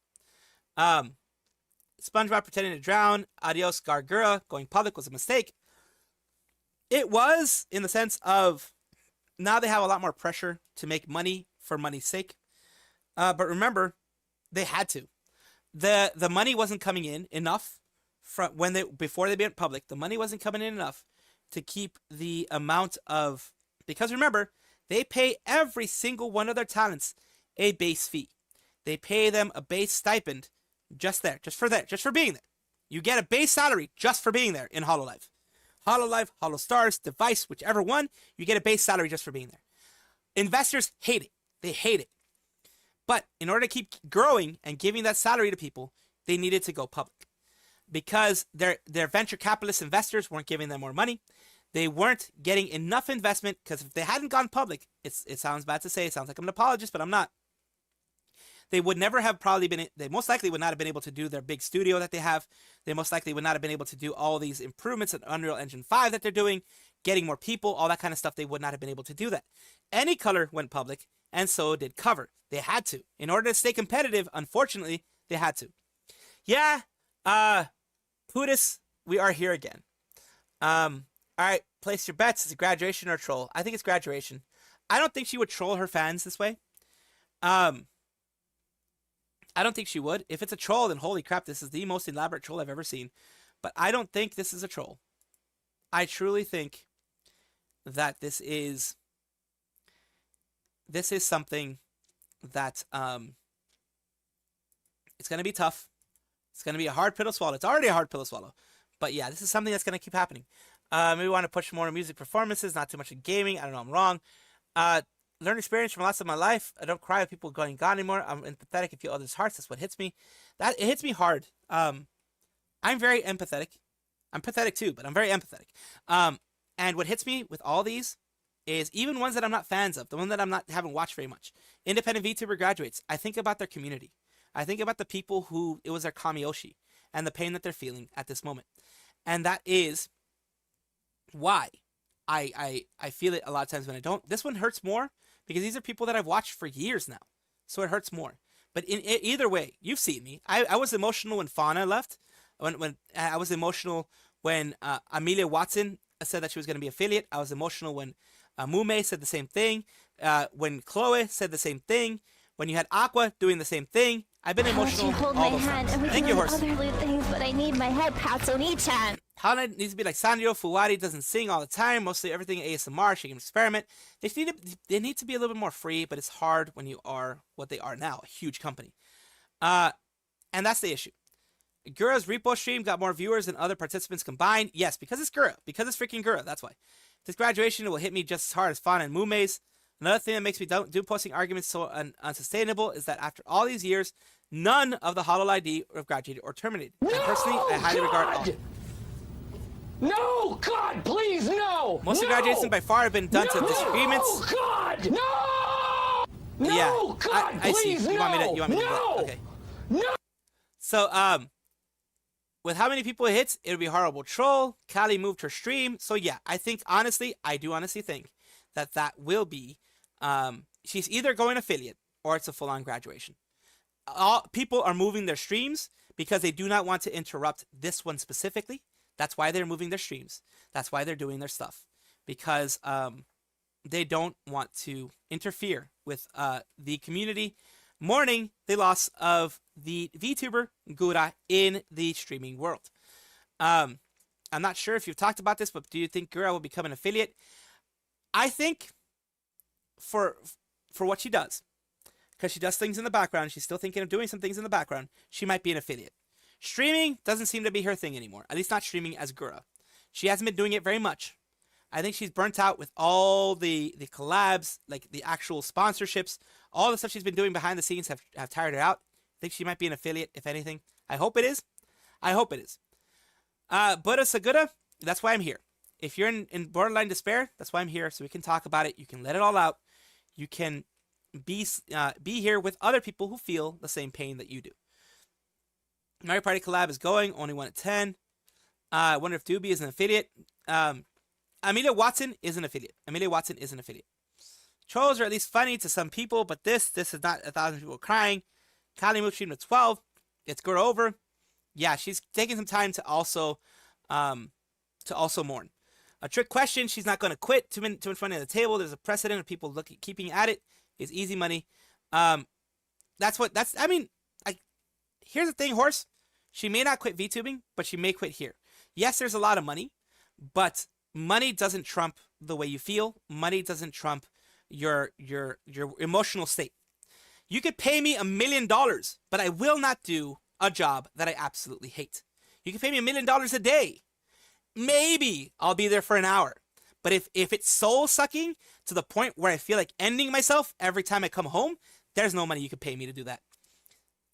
SpongeBob pretending to drown. Adios Gargura. Going public was a mistake. It was, in the sense of, now they have a lot more pressure to make money for money's sake. But remember, they had to. The money wasn't coming in enough before they went public. The money wasn't coming in enough to keep the amount of, because remember, they pay every single one of their talents a base fee. They pay them a base stipend just for being there. You get a base salary just for being there in Hololive. Hololive, Holostars, Device, whichever one, you get a base salary just for being there. Investors hate it. They hate it. But in order to keep growing and giving that salary to people, they needed to go public. Because their venture capitalist investors weren't giving them more money. They weren't getting enough investment, because if they hadn't gone public, it sounds bad to say, it sounds like I'm an apologist, but I'm not. They would never have they most likely would not have been able to do their big studio that they have. They most likely would not have been able to do all these improvements in Unreal Engine 5 that they're doing, getting more people, all that kind of stuff. They would not have been able to do that. Any Color went public, and so did Cover. They had to. In order to stay competitive, unfortunately, they had to. Yeah, Pudis we are here again. All right, place your bets. Is it graduation or troll? I think it's graduation. I don't think she would troll her fans this way. I don't think she would. If it's a troll, then holy crap, this is the most elaborate troll I've ever seen. But I don't think this is a troll. I truly think that this is something that it's going to be tough. It's going to be a hard pill to swallow. It's already a hard pill to swallow. But yeah, this is something that's going to keep happening. Maybe want to push more music performances, not too much in gaming. I don't know, I'm wrong. Learn experience from lots of my life. I don't cry with people going gone anymore. I'm empathetic and feel others' hearts. That's what hits me. It hits me hard. I'm very empathetic. I'm pathetic too, but I'm very empathetic. And what hits me with all these is even ones that I'm not fans of, the one that haven't watched very much. Independent VTuber graduates. I think about their community. I think about the people who it was their kamioshi and the pain that they're feeling at this moment. And that is why I feel it a lot of times when I don't. This one hurts more because these are people that I've watched for years now. So it hurts more. But in either way, you've seen me. I was emotional when Fauna left. When I was emotional when Amelia Watson said that she was going to be affiliate. I was emotional when Mume said the same thing. When Chloe said the same thing. When you had Aqua doing the same thing. I've been emotional
hold
all
my
those
hand.
times.
And we
Thank
can
you,
do
Horse.
other lewd things, but I need my head pat on each hand.
Hana needs to be like Sanrio. Fuwari doesn't sing all the time. Mostly everything ASMR. She can experiment. They need to be a little bit more free, but it's hard when you are what they are now, a huge company. And that's the issue. Gura's repo stream got more viewers than other participants combined. Yes, because it's Gura. Because it's freaking Gura. That's why. This graduation will hit me just as hard as Fauna and Mume's. Another thing that makes me do posting arguments so unsustainable is that after all these years, none of the Hololive have graduated or terminated.
No,
And personally, I highly regard all.
No, God, please, no!
Most of the graduations by far have been done to disagreements.
No, God! No! No,
Yeah,
God,
I see.
please,
You want me to?
no!
You want me to?
No!
Okay.
No!
So with how many people it hits, it would be a horrible troll. Callie moved her stream, so yeah, I do honestly think that will be. She's either going affiliate or it's a full-on graduation. All people are moving their streams because they do not want to interrupt this one specifically. That's why they're moving their streams. That's why they're doing their stuff because they don't want to interfere with the community mourning the loss of the VTuber Gura in the streaming world. I'm not sure if you've talked about this, but do you think Gura will become an affiliate? I think for what she does, because she does things in the background, she's still thinking of doing some things in the background, she might be an affiliate. Streaming doesn't seem to be her thing anymore, at least not streaming as Gura. She hasn't been doing it very much. I think she's burnt out with all the collabs, like the actual sponsorships, all the stuff she's been doing behind the scenes have tired her out. I think she might be an affiliate, if anything. I hope it is. Buddha Sagura, that's why I'm here. If you're in borderline despair, that's why I'm here, so we can talk about it. You can let it all out. You can be here with other people who feel the same pain that you do. Mario Party collab is going, only 1 at 10. I wonder if Doobie is an affiliate. Amelia Watson is an affiliate. Trolls are at least funny to some people, but this is not 1,000 people crying. Kylie moved stream to 12. It's Gura over. Yeah, she's taking some time to also mourn. A trick question: she's not going to quit. Too much money on the table. There's a precedent of people keeping at it. Is easy money. I mean, here's the thing, Horse. She may not quit VTubing, but she may quit here. Yes, there's a lot of money, but money doesn't trump the way you feel. Money doesn't trump your emotional state. You could pay me $1 million, but I will not do a job that I absolutely hate. You can pay me $1 million a day. Maybe I'll be there for an hour. But if it's soul sucking to the point where I feel like ending myself every time I come home, there's no money you could pay me to do that.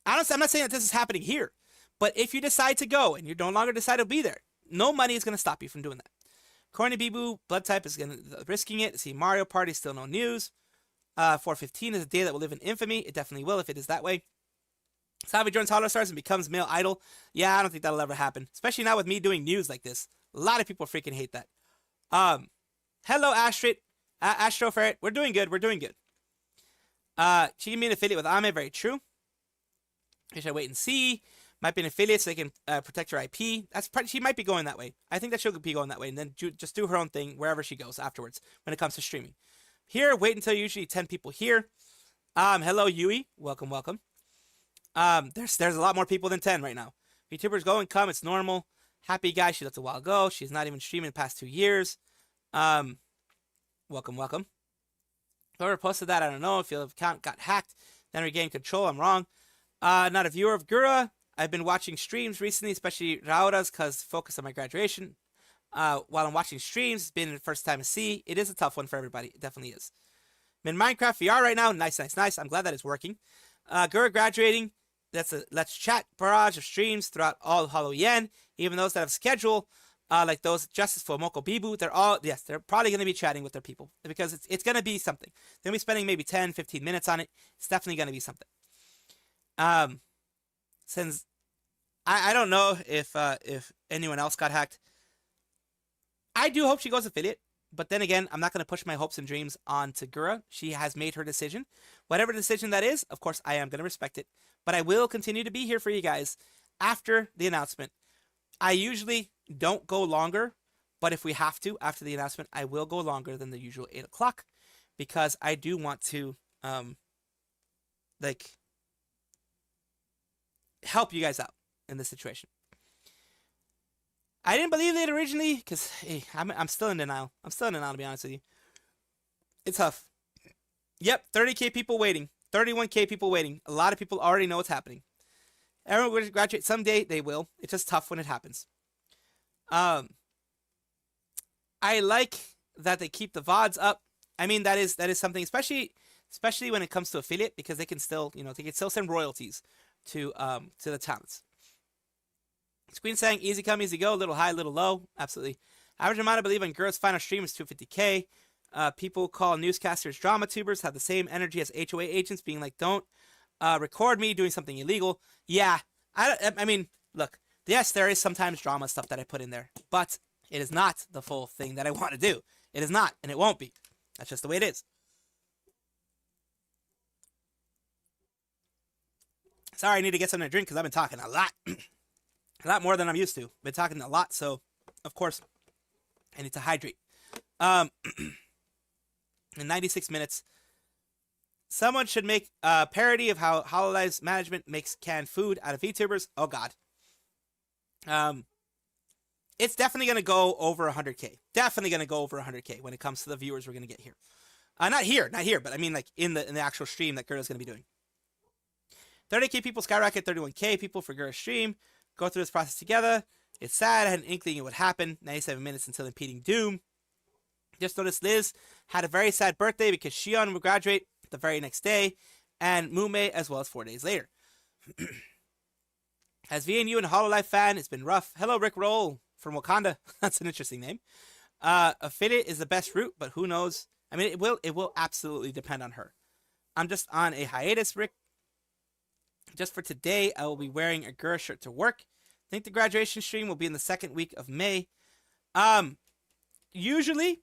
Honestly, I'm not saying that this is happening here, but if you decide to go and you no longer decide to be there, no money is going to stop you from doing that. Corny Bibu, blood type is risking it. See, Mario Party, still no news. 415 is a day that will live in infamy. It definitely will if it is that way. Savi joins Hollow Stars and becomes male idol. Yeah, I don't think that'll ever happen. Especially not with me doing news like this. A lot of people freaking hate that. Hello, Astro Ferret. We're doing good. She can be an affiliate with Ame. Very true. I should wait and see. Might be an affiliate so they can protect her IP. She might be going that way. I think that she'll be going that way, and then just do her own thing wherever she goes afterwards when it comes to streaming. Here, wait until usually 10 people here. Hello Yui, welcome. There's a lot more people than 10 right now. VTubers go and come, it's normal. Happy guy, she left a while ago. She's not even streaming the past 2 years. Welcome. Whoever posted that, I don't know if your account got hacked, then regained control. I'm wrong. Not a viewer of Gura. I've been watching streams recently, especially Raura's, because focus on my graduation. While I'm watching streams, it's been the first time to see. It is a tough one for everybody. It definitely is. I'm in Minecraft VR right now. Nice. I'm glad that it's working. Gura graduating. That's a Let's Chat barrage of streams throughout all of Halloween. Even those that have scheduled, like those Justice for Moko Bibu, they're probably going to be chatting with their people because it's going to be something. They're going to be spending maybe 10, 15 minutes on it. It's definitely going to be something. Since I don't know if anyone else got hacked. I do hope she goes affiliate, but then again, I'm not going to push my hopes and dreams onto Gura. She has made her decision. Whatever decision that is, of course, I am going to respect it. But I will continue to be here for you guys after the announcement. I usually don't go longer, but if we have to, after the announcement, I will go longer than the usual 8 o'clock because I do want to, help you guys out in this situation. I didn't believe it originally because hey, I'm still in denial. To be honest with you. It's tough. Yep, 30K people waiting. 31K people waiting. A lot of people already know what's happening. Everyone will graduate someday. They will. It's just tough when it happens. I like that they keep the VODs up. I mean, that is something, especially when it comes to affiliate, because they can still, they can still send royalties to the talents. Screen saying easy come, easy go, little high, little low. Absolutely. Average amount, I believe, on Gura's final stream is 250K. People call newscasters drama tubers, have the same energy as HOA agents, being like, don't record me doing something illegal. Yeah, I mean, look, yes, there is sometimes drama stuff that I put in there, but it is not the full thing that I want to do. It is not, and it won't be. That's just the way it is. Sorry, I need to get something to drink because I've been talking a lot. A lot more than I'm used to. Been talking a lot, so, of course, I need to hydrate. In 96 minutes, someone should make a parody of how Hololive's management makes canned food out of VTubers. Oh, God. It's definitely going to go over 100K. Definitely going to go over 100K when it comes to the viewers we're going to get here. Not here, but I mean like in the actual stream that Gura's going to be doing. 30K people skyrocket, 31K people for Gura's stream. Go through this process together. It's sad. I had an inkling it would happen. 97 minutes until impeding doom. Just noticed Liz had a very sad birthday because Shion would graduate the very next day, and Mume as well as 4 days later. As VNU and Hololive fan, it's been rough. Hello, Rick Roll from Wakanda. That's an interesting name. Affiliate is the best route, but who knows? I mean, it will absolutely depend on her. I'm just on a hiatus, Rick. Just for today, I will be wearing a Gura shirt to work. I think the graduation stream will be in the second week of May. Usually,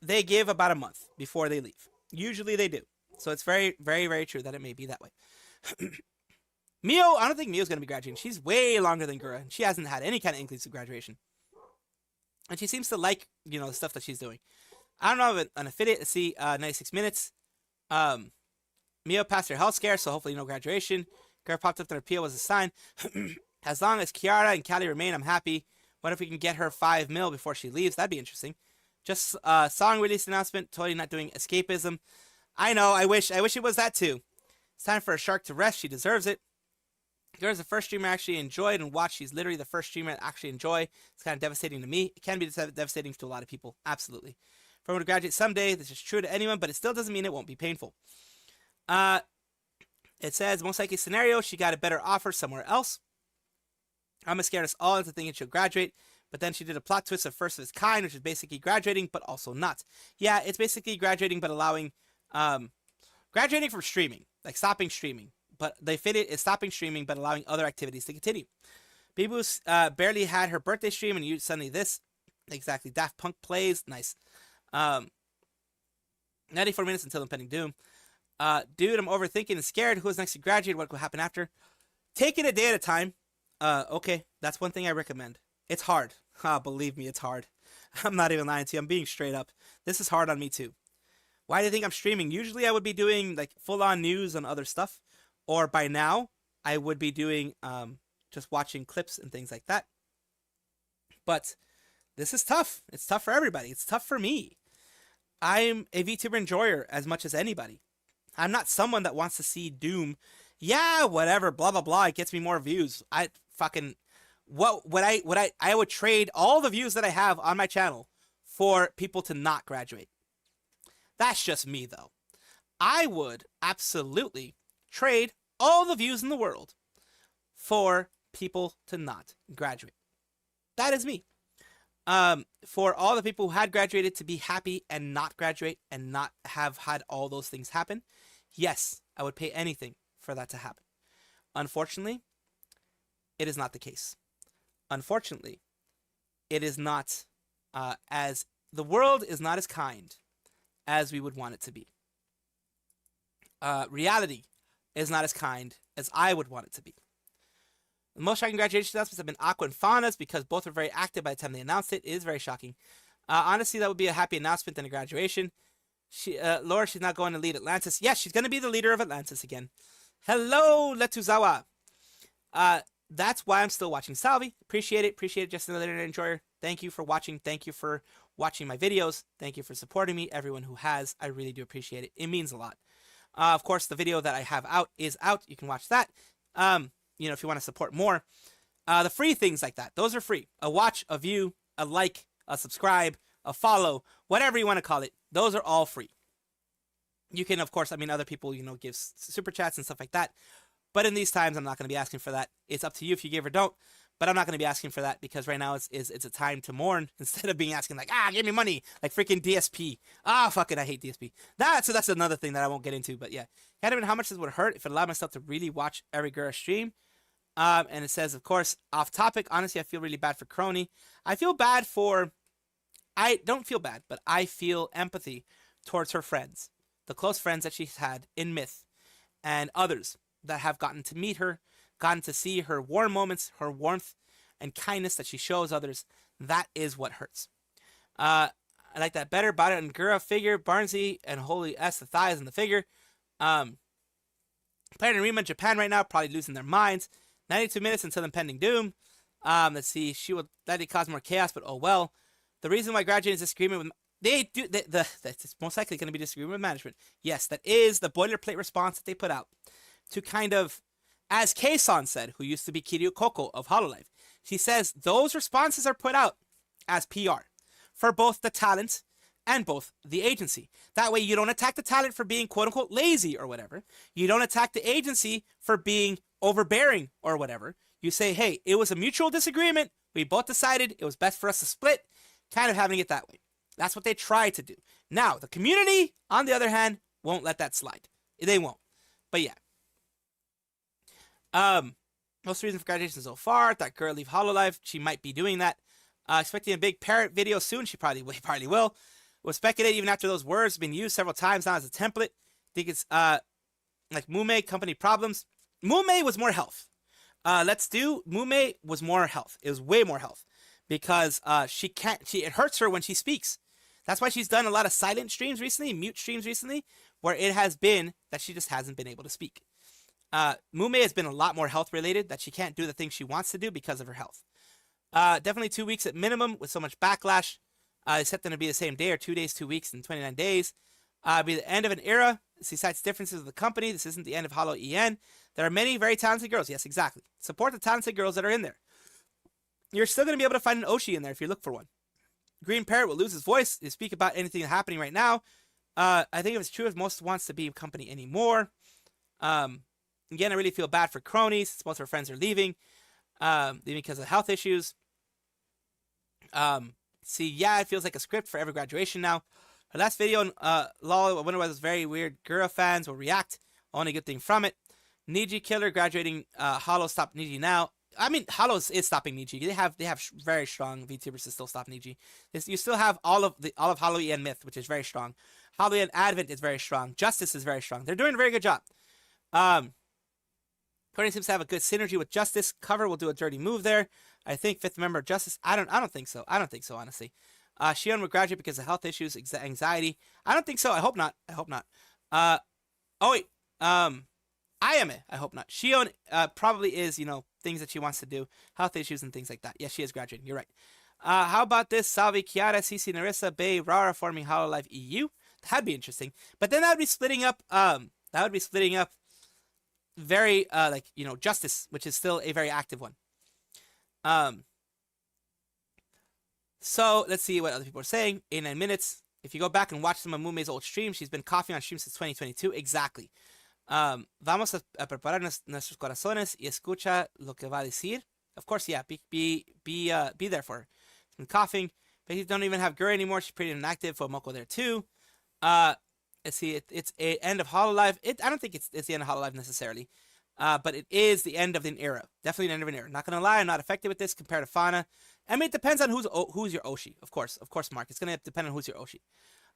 they give about a month before they leave. Usually they do. So it's very, very, very true that it may be that way. Mio, I don't think Mio's going to be graduating. She's way longer than Gura. And she hasn't had any kind of inklings of graduation. And she seems to like, the stuff that she's doing. I don't know if an affiliate. Let's see, 96 minutes. Mio passed her health scare, so hopefully no graduation. Gura popped up that her appeal was a sign. As long as Kiara and Callie remain, I'm happy. What if we can get her 5 mil before she leaves? That'd be interesting. Just song release announcement. Totally not doing escapism. I know. I wish it was that too. It's time for a shark to rest. She deserves it. Gura's the first streamer I actually enjoyed and watched. She's literally the first streamer I actually enjoy. It's kind of devastating to me. It can be devastating to a lot of people. Absolutely. If I were to graduate someday, this is true to anyone, but it still doesn't mean it won't be painful. It says, most likely scenario, she got a better offer somewhere else. I'm scared us all into thinking she'll graduate, but then she did a plot twist of first of its kind, which is basically graduating, but also not. Yeah, it's basically graduating, but allowing, graduating from streaming, like stopping streaming. But the affiliate is stopping streaming, but allowing other activities to continue. Bibu's barely had her birthday stream, and you suddenly this. Exactly. Daft Punk plays. Nice. 94 minutes until impending doom. Dude, I'm overthinking and scared. Who is next to graduate? What will happen after? Take it a day at a time. Okay, that's one thing I recommend. It's hard. Believe me, it's hard. I'm not even lying to you. I'm being straight up. This is hard on me too. Why do you think I'm streaming? Usually I would be doing like full-on news and other stuff, or by now I would be doing just watching clips and things like that. But this is tough. It's tough for everybody. It's tough for me. I'm a VTuber enjoyer as much as anybody. I'm not someone that wants to see doom. Yeah, whatever, blah blah blah. It gets me more views. I fucking I would trade all the views that I have on my channel for people to not graduate. That's just me though. I would absolutely trade all the views in the world for people to not graduate. That is me. For all the people who had graduated to be happy and not graduate and not have had all those things happen, yes, I would pay anything for that to happen. Unfortunately, it is not the case. Unfortunately, it is not as the world is not as kind as we would want it to be. Reality is not as kind as I would want it to be. The most shocking graduation announcements have been Aqua and Fauna's because both were very active by the time they announced it. It is very shocking. Honestly, that would be a happy announcement than a graduation. Laura, she's not going to lead Atlantis. Yes, she's going to be the leader of Atlantis again. Hello, Letuzawa. That's why I'm still watching Salvi. Appreciate it. Appreciate it. Just another internet enjoyer. Thank you for watching. Thank you for watching my videos. Thank you for supporting me. Everyone who has, I really do appreciate it. It means a lot. Of course, the video that I have out is out. You can watch that. If you want to support more. The free things like that, those are free. A watch, a view, a like, a subscribe, a follow, whatever you want to call it. Those are all free. You can, of course, other people, give super chats and stuff like that. But in these times, I'm not going to be asking for that. It's up to you if you give or don't. But I'm not going to be asking for that because right now it's a time to mourn instead of being asking like, give me money, like freaking DSP. Fuck it, I hate DSP. So that's another thing that I won't get into. But yeah, kind of how much this would hurt if it allowed myself to really watch every Gura stream. And it says, of course, off topic. Honestly, I feel really bad for Crony. I don't feel bad, but I feel empathy towards her friends, the close friends that she's had in Myth, and others that have gotten to meet her, gotten to see her warm moments, her warmth and kindness that she shows others. That is what hurts. I like that better. Bought it in Gura figure, Barnsey, and Holy S, the thighs and the figure. Playing in Rima in Japan right now, probably losing their minds. 92 minutes until impending doom. Let's see. She will likely cause more chaos, but oh well. The reason why graduating is disagreement with that's most likely going to be disagreement with management. Yes, that is the boilerplate response that they put out to kind of, as Kayson said, who used to be Kiryu Koko of Hololive. She says those responses are put out as PR for both the talent and both the agency. That way you don't attack the talent for being quote unquote lazy or whatever. You don't attack the agency for being overbearing or whatever. You say, hey, it was a mutual disagreement. We both decided it was best for us to split, kind of having it that way. That's what they try to do. Now, the community, on the other hand, won't let that slide. They won't. But yeah. Most reason for graduation so far, that girl leave Hololive. She might be doing that. Expecting a big parrot video soon. She probably will. Was speculated even after those words have been used several times now as a template. Think it's like Mume company problems. Mume was more health. Mume was more health. It was way more health because it hurts her when she speaks. That's why she's done a lot of silent streams recently, mute streams recently, where it has been that she just hasn't been able to speak. Mume has been a lot more health related, that she can't do the things she wants to do because of her health. Definitely 2 weeks at minimum with so much backlash. It's set them to be the same day or 2 days, 2 weeks, and 29 days. Be the end of an era. Besides differences of the company, this isn't the end of Holo EN. There are many very talented girls. Yes, exactly. Support the talented girls that are in there. You're still going to be able to find an Oshi in there if you look for one. Green Parrot will lose his voice to speak about anything happening right now. I think if it's true, if most wants to be a company anymore. Again, I really feel bad for cronies. Most of her friends are leaving because of health issues. Yeah, it feels like a script for every graduation now. Her last video, lol, I wonder why those very weird Gura fans will react. Only good thing from it. Niji Killer graduating. Holo stop Niji now. I mean, Holo is stopping Niji. They have very strong VTubers to still stop Niji. You still have all of Holo and Myth, which is very strong. Holo and Advent is very strong. Justice is very strong. They're doing a very good job. Courtney seems to have a good synergy with Justice. Cover will do a dirty move there. I think fifth member of Justice. I don't think so. I don't think so, honestly. Shion will graduate because of health issues, anxiety. I don't think so. I hope not. I hope not. Oh wait. Ayame. I hope not. Shion probably is, things that she wants to do, health issues and things like that. Yes, she is graduating. You're right. How about this? Salvi, Kiara, Cici, Narissa, Bay, Rara forming Hololive EU. That'd be interesting. But then that would be splitting up. Very Justice, which is still a very active one. So let's see what other people are saying. 89 minutes. If you go back and watch some of Mume's old streams, she's been coughing on stream since 2022. Exactly. Vamos a preparar nuestros corazones y escucha lo que va a decir. Of course, yeah. Be there for her. She's been coughing. But don't even have Gura anymore. She's pretty inactive. Fomoko there too. Let's see. It's a end of Hololive. I don't think it's the end of Hololive necessarily. But it is the end of an era. Definitely the end of an era. Not gonna lie, I'm not affected with this compared to Fauna. I mean, it depends on who's your Oshi. Of course, Mark. It's gonna depend on who's your Oshi.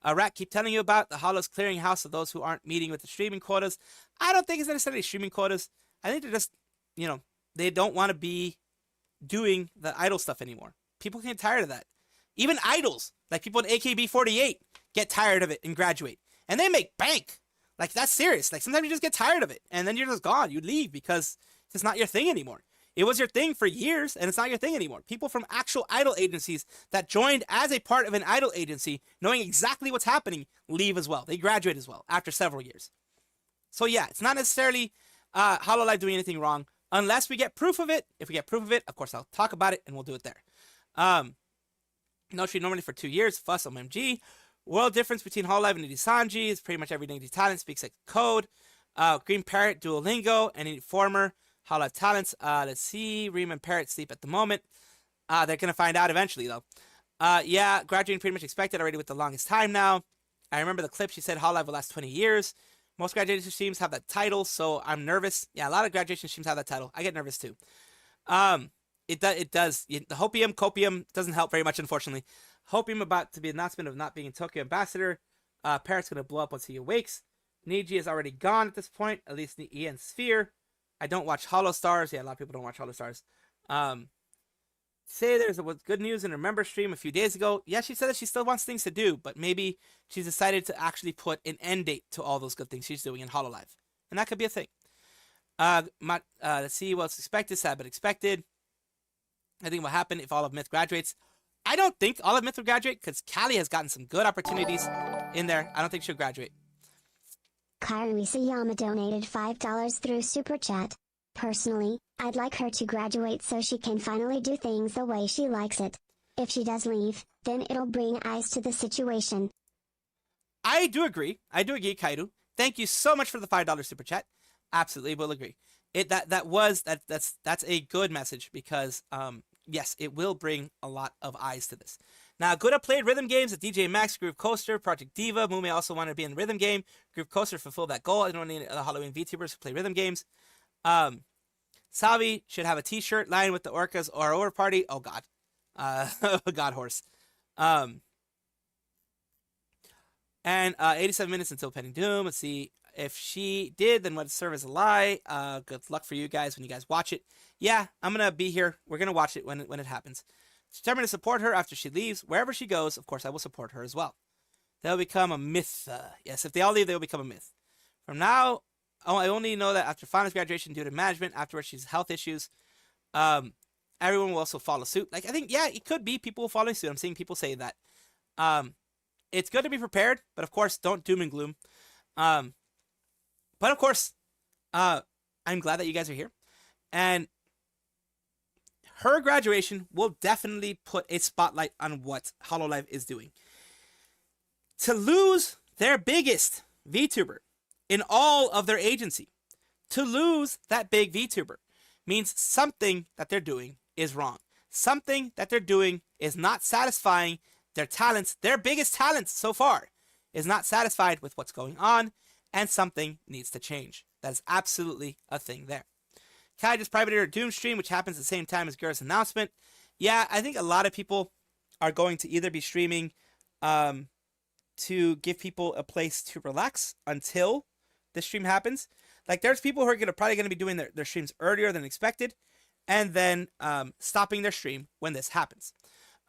Rat, keep telling you about the Hollow's clearinghouse of those who aren't meeting with the streaming quotas. I don't think it's necessarily streaming quotas. I think they're just, they don't want to be doing the idol stuff anymore. People get tired of that. Even idols, like people in AKB48, get tired of it and graduate. And they make bank. Like, that's serious. Like, sometimes you just get tired of it. And then you're just gone. You leave because it's not your thing anymore. It was your thing for years, and it's not your thing anymore. People from actual idol agencies that joined as a part of an idol agency, knowing exactly what's happening, leave as well. They graduate as well after several years. So, yeah, it's not necessarily Hololive doing anything wrong, unless we get proof of it. If we get proof of it, of course, I'll talk about it, and we'll do it there. No stream normally for 2 years. Fuss, OMG. World difference between Hololive and Nidisanji is pretty much every Nidhi talent speaks like code. Green Parrot, Duolingo, any former Hololive talents. Let's see. Reem and Parrot sleep at the moment. They're going to find out eventually, though. Yeah, graduating pretty much expected already with the longest time now. I remember the clip. She said Hololive will last 20 years. Most graduation streams have that title, so I'm nervous. Yeah, a lot of graduation streams have that title. I get nervous, too. It does. The copium doesn't help very much, unfortunately. Hopium about to be announcement of not being a Tokyo ambassador. Parrot's going to blow up once he awakes. Niji is already gone at this point, at least the and Sphere. I don't watch Hollow Stars. Yeah, a lot of people don't watch Hollow Stars. Say there's a good news in her member stream a few days ago. Yeah, she said that she still wants things to do, but maybe she's decided to actually put an end date to all those good things she's doing in Hololive. And that could be a thing. Let's see what's expected, sad but expected. I think what happened if all of Myth graduates. I don't think all of Myth will graduate because Callie has gotten some good opportunities in there. I don't think she'll graduate.
Kairisa Yama donated $5 through Super Chat. Personally, I'd like her to graduate so she can finally do things the way she likes it. If she does leave, then it'll bring eyes to the situation.
I do agree, Kairu. Thank you so much for the $5 Super Chat. Absolutely will agree. That's a good message because yes, it will bring a lot of eyes to this. Now, Gura played rhythm games at DJ Max, Groove Coaster, Project Diva. Mume also wanted to be in the rhythm game. Groove Coaster fulfilled that goal. I don't need other Halloween VTubers who play rhythm games. Savi should have a t-shirt lined with the orcas or over party. Oh, God. God horse. And 87 minutes until pending doom. Let's see. If she did, then would serve as a lie. Good luck for you guys when you guys watch it. Yeah, I'm going to be here. We're going to watch it when it happens. Determined to support her after she leaves. Wherever she goes, of course, I will support her as well. They'll become a myth. Yes, if they all leave, they will become a myth. From now, I only know that after Fauna's graduation due to management, afterwards she's health issues. Everyone will also follow suit. Like, I think, yeah, it could be people following suit. I'm seeing people say that. It's good to be prepared, but of course, don't doom and gloom. But of course, I'm glad that you guys are here. And her graduation will definitely put a spotlight on what Hololive is doing. To lose their biggest VTuber in all of their agency, to lose that big VTuber means something that they're doing is wrong. Something that they're doing is not satisfying their talents. Their biggest talents so far is not satisfied with what's going on, and something needs to change. That is absolutely a thing there. Kai just privated her Doom stream, which happens at the same time as Gura's announcement. Yeah, I think a lot of people are going to either be streaming to give people a place to relax until the stream happens. Like, there's people who are probably gonna be doing their streams earlier than expected, and then stopping their stream when this happens.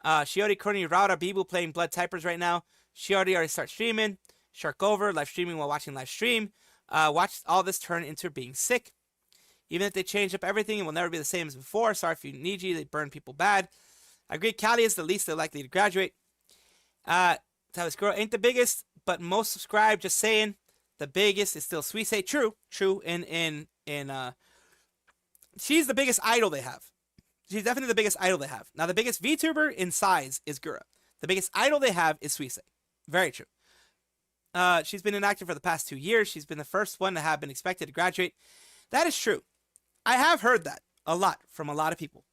Shiori Kurni Rauda Bibu playing Blood Typers right now. Shiori already start streaming. Shark over, live streaming while watching live stream. Watch all this turn into being sick. Even if they change up everything, it will never be the same as before. Sorry for you, Niji. They burn people bad. I agree, Callie is the least they're likely to graduate. Tavis Girl ain't the biggest, but most subscribe. Just saying, the biggest is still Suisse. True. She's the biggest idol they have. She's definitely the biggest idol they have. Now, the biggest VTuber in size is Gura. The biggest idol they have is Suisse. Very true. She's been inactive for the past 2 years. She's been the first one to have been expected to graduate. That is true. I have heard that a lot from a lot of people.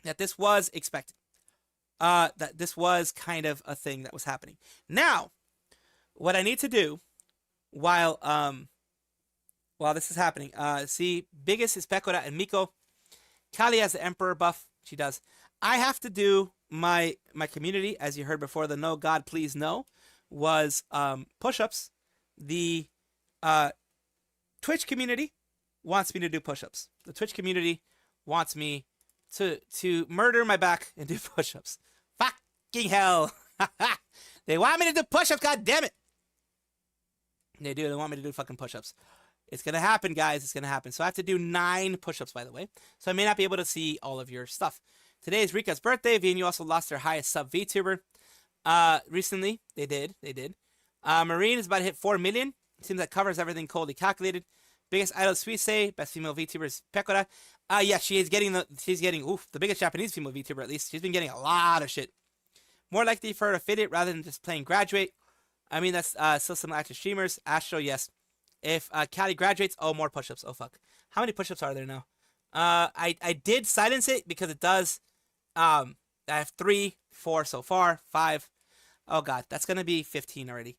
That this was expected. That this was kind of a thing that was happening. Now, what I need to do while this is happening, see, biggest is Pekora and Miko. Kali has the Emperor buff. She does. I have to do my community, as you heard before, the No God Please No was push-ups. The Twitch community wants me to do push-ups. The Twitch community wants me to murder my back and do push-ups. Fucking hell. They want me to do push-ups, god damn it. They do. They want me to do fucking push-ups. It's going to happen, guys. It's going to happen. So I have to do 9 push-ups, by the way. So I may not be able to see all of your stuff. Today is Rika's birthday. VNU also lost their highest sub VTuber. Recently. They did. Marine is about to hit 4 million. Seems that covers everything coldly calculated. Biggest idol Suisse. Best female VTuber is Pekora. Yeah, she's getting the biggest Japanese female VTuber, at least. She's been getting a lot of shit. More likely for her to fit it rather than just playing graduate. I mean, that's still some active streamers. Astro, yes. If Callie graduates, more push-ups. Oh, fuck. How many push-ups are there now? I did silence it because it does. I have 3, 4 so far. 5. Oh, God. That's going to be 15 already.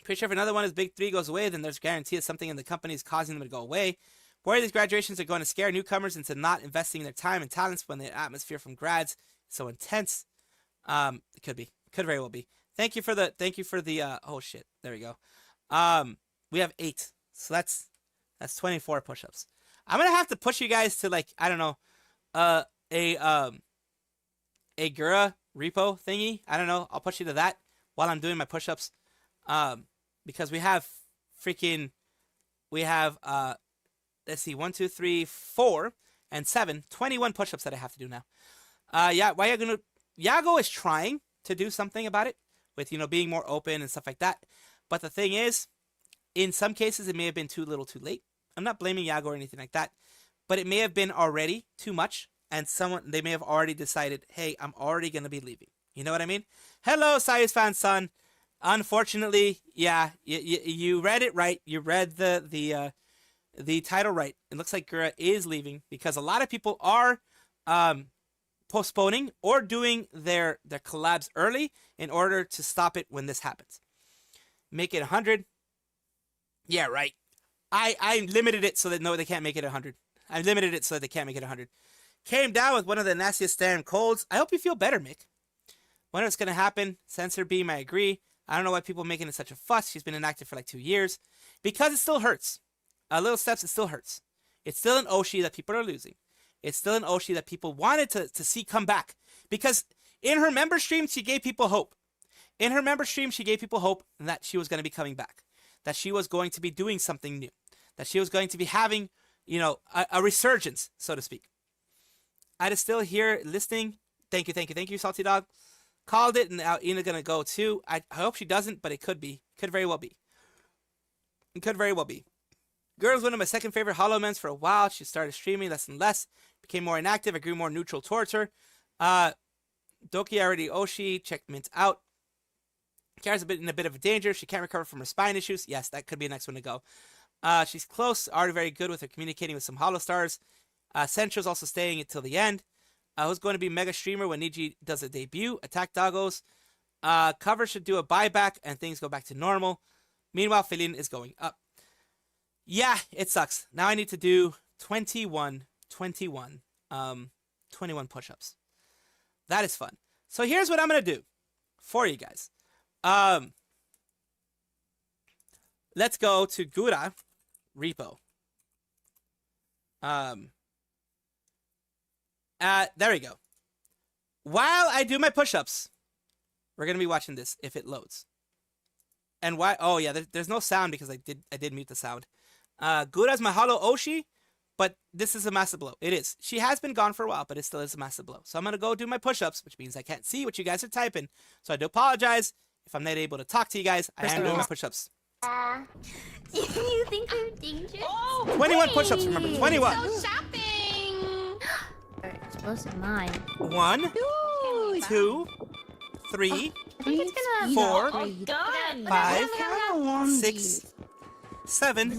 Pretty sure if another one is Big 3 goes away, then there's guarantee that something in the company is causing them to go away. Worry these graduations are going to scare newcomers into not investing their time and talents when the atmosphere from grads is so intense. It could be. Could very well be. Thank you for the oh shit. There we go. We have 8. So that's 24 push-ups. I'm going to have to push you guys to, like, I don't know, a Gura repo thingy. I don't know. I'll push you to that while I'm doing my push-ups. Because we have let's see, 1, 2, 3, 4, and 7, 21 push-ups that I have to do now. Yeah, Yago is trying to do something about it with, being more open and stuff like that. But the thing is, in some cases, it may have been too little too late. I'm not blaming Yago or anything like that, but it may have been already too much, and they may have already decided, hey, I'm already going to be leaving. You know what I mean? Hello, Sayus fan son. Unfortunately, yeah, you read it right. You read the title right. It looks like Gura is leaving because a lot of people are postponing or doing their collabs early in order to stop it when this happens. Make it 100. Yeah, right. I limited it so that no, they can't make it 100. I limited it so that they can't make it 100. Came down with one of the nastiest damn colds. I hope you feel better, Mick. When it's gonna happen? Censor beam, I agree. I don't know why people are making it such a fuss. She's been inactive for like 2 years. Because it still hurts. Little steps, it still hurts. It's still an Oshi that people are losing. It's still an Oshi that people wanted to see come back. Because in her member stream, she gave people hope. In her member stream, she gave people hope that she was going to be coming back. That she was going to be doing something new. That she was going to be having, a resurgence, so to speak. I is still here listening. Thank you, Salty Dog. Called it, and now Ina's going to go too. I hope she doesn't, but it could be. Could very well be. It could very well be. Girl's one of my second favorite Holomans for a while. She started streaming less and less. Became more inactive. I grew more neutral towards her. Doki already Oshi. Checked Mint out. Kara's in a bit of a danger. She can't recover from her spine issues. Yes, that could be the next one to go. She's close. Already very good with her communicating with some Holo Stars. Central's also staying until the end. Who's going to be mega streamer when Niji does a debut? Attack Doggos. Cover should do a buyback and things go back to normal. Meanwhile, Filin is going up. Yeah, it sucks. Now I need to do 21 push-ups. That is fun. So here's what I'm going to do for you guys. let's go to Gura repo. There we go. While I do my push-ups, we're gonna be watching this if it loads. And why? Oh yeah, there's no sound because I did mute the sound. Gura's Mahalo Oshi, but this is a massive blow. It is. She has been gone for a while, but it still is a massive blow. So I'm gonna go do my push-ups, which means I can't see what you guys are typing. So I do apologize if I'm not able to talk to you guys. I am doing my push-ups.
You think I'm dangerous?
21 push-ups, remember, 21.
Go shopping! Explosive mine.
1, 2, 3,
I think it's gonna
4,
Oh,
God.
5, 6, 7, 8,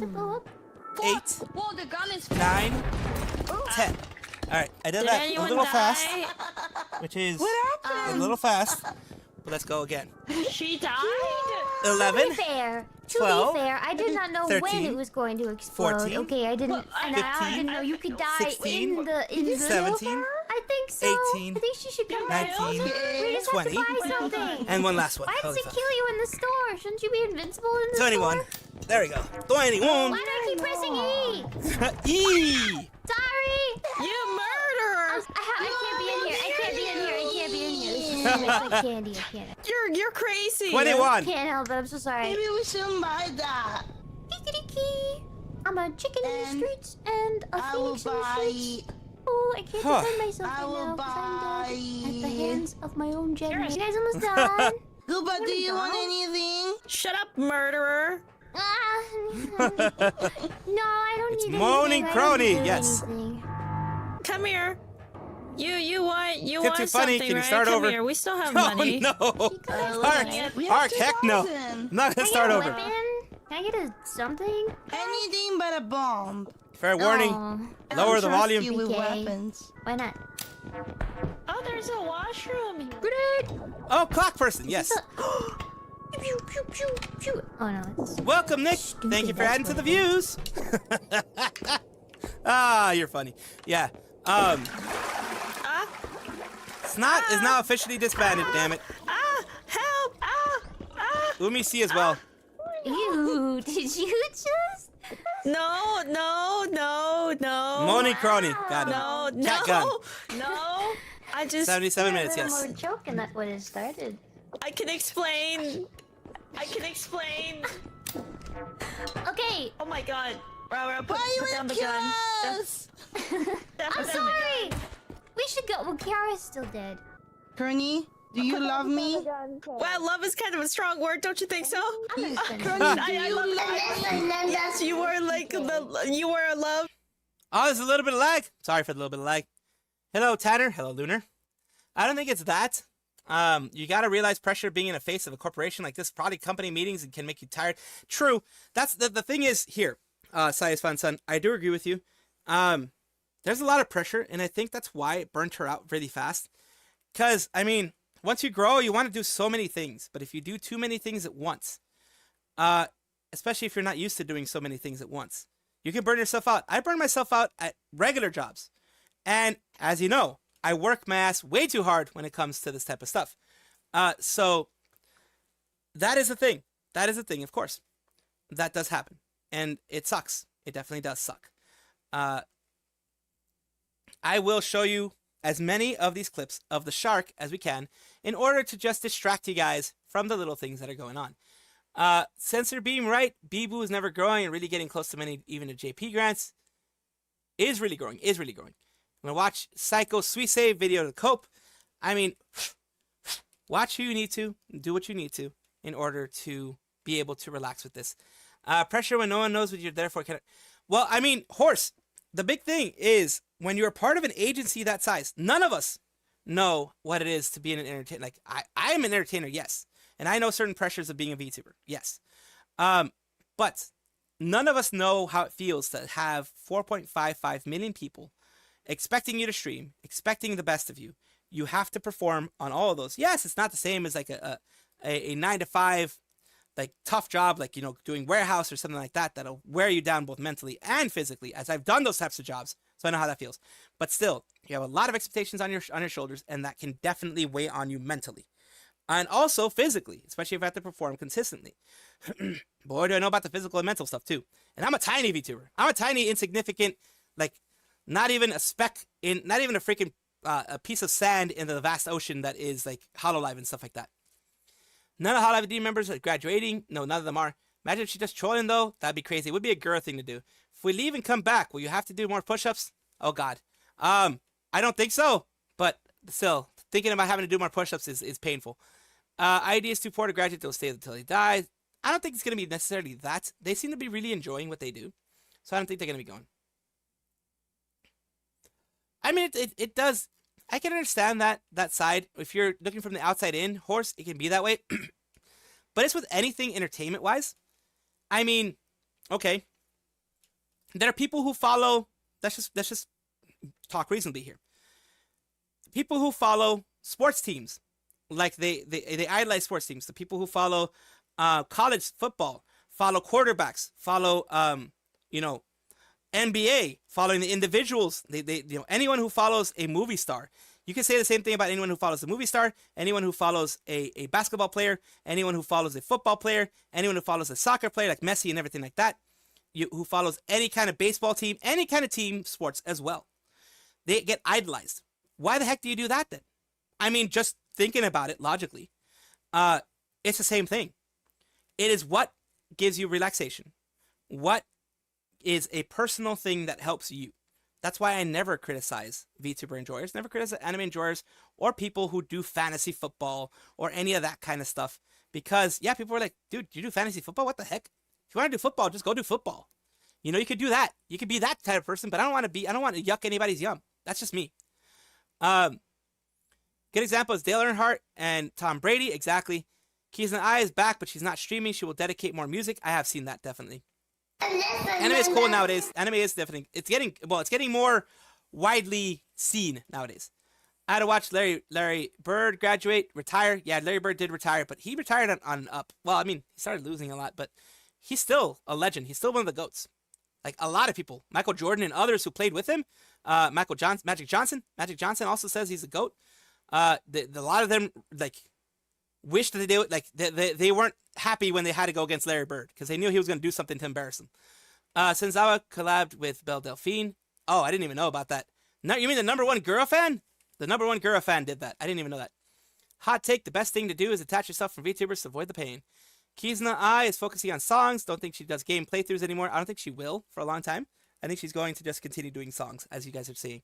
Whoa, the gun is
9, 10. Alright, I did that a little fast, which is a little fast. But let's go again.
She died?
11,
To be fair,
12,
I did not know when
13,
it was going to explode.
14,
Okay, I didn't. And I
15,
didn't know you could die
16,
in the
17,
I think so.
18,
I think she should come back.
19,
We just
20,
have to buy something.
and one last one.
Why does
Holy
it
fuck.
kill you in the store? Shouldn't you be invincible in the
21.
store?
There we go. 21.
Why do I keep pressing E?
E.
Sorry.
You murderer!
I can't be in here. I can't be in here. I can't be in here. This is like candy. I can't.
You're crazy.
21.
Can't help it. I'm so sorry.
Maybe we shouldn't buy that.
Kiki. I'm a chicken in the
And
streets and a
I will
phoenix in the streets.
buy.
Oh, I can't defend myself
I
right
will
now because I'm dead at the
buy.
hands of my own general. You guys almost done?
Gooba, do
we
you
go.
want anything?
Shut up, murderer.
Ah, no, I don't
It's
need
moaning
anything. I don't
crony,
need
yes.
anything.
Come here. You want
Get
want
too funny,
something,
can you
right?
start
Come
over?
here. We still have
Oh
money.
no.
We have
Hark, heck no.
2,000.
I'm not gonna
Can
start
I get a
over.
weapon? Can I get a something?
Anything but a bomb.
Fair warning.
Oh,
I
Lower
don't
the
trust
volume.
You with
Okay.
weapons.
why not?
Oh, there's a washroom here.
Oh, clock person, yes.
Pew, pew, pew, pew. Oh no, it's
Welcome, Nick. Thank you for
that's
adding to
what
the
it
views. Ah, you're funny. Yeah. Snot is now officially disbanded, damn it.
Help!
Umi C as well.
Ew, did you just?
No.
Moaning crony. Got it.
No.
Cat gun.
No. I just
77 minutes, yes.
We're joking. That's what it started.
I can explain.
Okay,
Oh my god. Rara, put
Why you
down the
kill
gun.
us?
I'm sorry. We should go. Well, Kiara's still dead.
Kearney, do you love me?
Well, love is kind of a strong word, don't you think so?
Kearney, do
I
you
love
love me?
Yes, you were like you were a love.
Oh, there's a little bit of lag. Sorry for the little bit of lag. Hello, Tanner. Hello, Lunar. I don't think it's that. You gotta realize pressure being in the face of a corporation like this, probably company meetings, and can make you tired. True. That's the thing is here. Saya's fun son. I do agree with you. There's a lot of pressure, and I think that's why it burnt her out really fast. Cause I mean, once you grow, you want to do so many things, but if you do too many things at once, especially if you're not used to doing so many things at once, you can burn yourself out. I burn myself out at regular jobs, and as you know, I work my ass way too hard when it comes to this type of stuff. So that is a thing. That is a thing, of course. That does happen. And it sucks. It definitely does suck. I will show you as many of these clips of the shark as we can in order to just distract you guys from the little things that are going on. Sensor Beam, right? Bibu is never growing and really getting close to many, even the JP grants. Is really growing. I'm going to watch Psycho Sweet Save video to cope. I mean, watch who you need to, do what you need to in order to be able to relax with this. Pressure when no one knows what you're there for. Well, I mean, Horse, the big thing is when you're part of an agency that size, none of us know what it is to be an entertainer. Like, I am an entertainer, yes. And I know certain pressures of being a VTuber, yes. But none of us know how it feels to have 4.55 million people expecting you to stream, expecting the best of you. You have to perform on all of those. Yes, it's not the same as like a 9-to-5 like tough job, like, you know, doing warehouse or something like that, that'll wear you down both mentally and physically, as I've done those types of jobs, so I know how that feels. But still, you have a lot of expectations on your shoulders, and that can definitely weigh on you mentally. And also physically, especially if I have to perform consistently. Boy, do I know about the physical and mental stuff too. And I'm a tiny VTuber. I'm a tiny, insignificant, like, not even a speck in, not even a freaking a piece of sand in the vast ocean that is like Hololive and stuff like that. None of Hololive team members are graduating. No, none of them are. Imagine if she just trolling though. That'd be crazy. It would be a girl thing to do. If we leave and come back, will you have to do more push-ups? Oh God. I don't think so. But still, thinking about having to do more push-ups is painful. ID is too poor to graduate. They'll stay until he dies. I don't think it's going to be necessarily that. They seem to be really enjoying what they do. So I don't think they're going to be going. I mean, it does. I can understand that side. If you're looking from the outside in, horse, it can be that way. But it's with anything entertainment-wise. I mean, okay. There are people who follow. Let's just talk reasonably here. People who follow sports teams, like they idolize sports teams. The people who follow college football, follow quarterbacks, follow NBA, following the individuals. They anyone who follows a movie star. You can say the same thing about anyone who follows a movie star, anyone who follows a basketball player, anyone who follows a football player, anyone who follows a soccer player like Messi and everything like that. Who follows any kind of baseball team, any kind of team sports as well. They get idolized. Why the heck do you do that then? I mean, just thinking about it logically, it's the same thing. It is what gives you relaxation. What is a personal thing that helps you. That's why I never criticize VTuber enjoyers, never criticize anime enjoyers, or people who do fantasy football or any of that kind of stuff. Because, yeah, people are like, dude, you do fantasy football? What the heck? If you want to do football, just go do football. You could do that. You could be that type of person, but I don't want to yuck anybody's yum. That's just me. Good example is Dale Earnhardt and Tom Brady. Exactly. Keys and I is back, but she's not streaming. She will dedicate more music. I have seen that, definitely. Anime is cool nowadays. Anime is definitely, it's getting more widely seen nowadays. I had to watch Larry Bird retire. Yeah, Larry Bird did retire, but he retired on up. Well, I mean, he started losing a lot, but he's still a legend. He's still one of the GOATs. Like a lot of people, Michael Jordan and others who played with him. Magic Johnson also says he's a GOAT. A lot of them wish that they would, they weren't happy when they had to go against Larry Bird because they knew he was going to do something to embarrass him. Senzawa collabed with Belle Delphine. Oh, I didn't even know about that. No, you mean the number one Gura fan? The number one Gura fan did that. I didn't even know that. Hot take: the best thing to do is attach yourself from VTubers to avoid the pain. Kizna I is focusing on songs. Don't think she does game playthroughs anymore. I don't think she will for a long time. I think she's going to just continue doing songs, as you guys are seeing.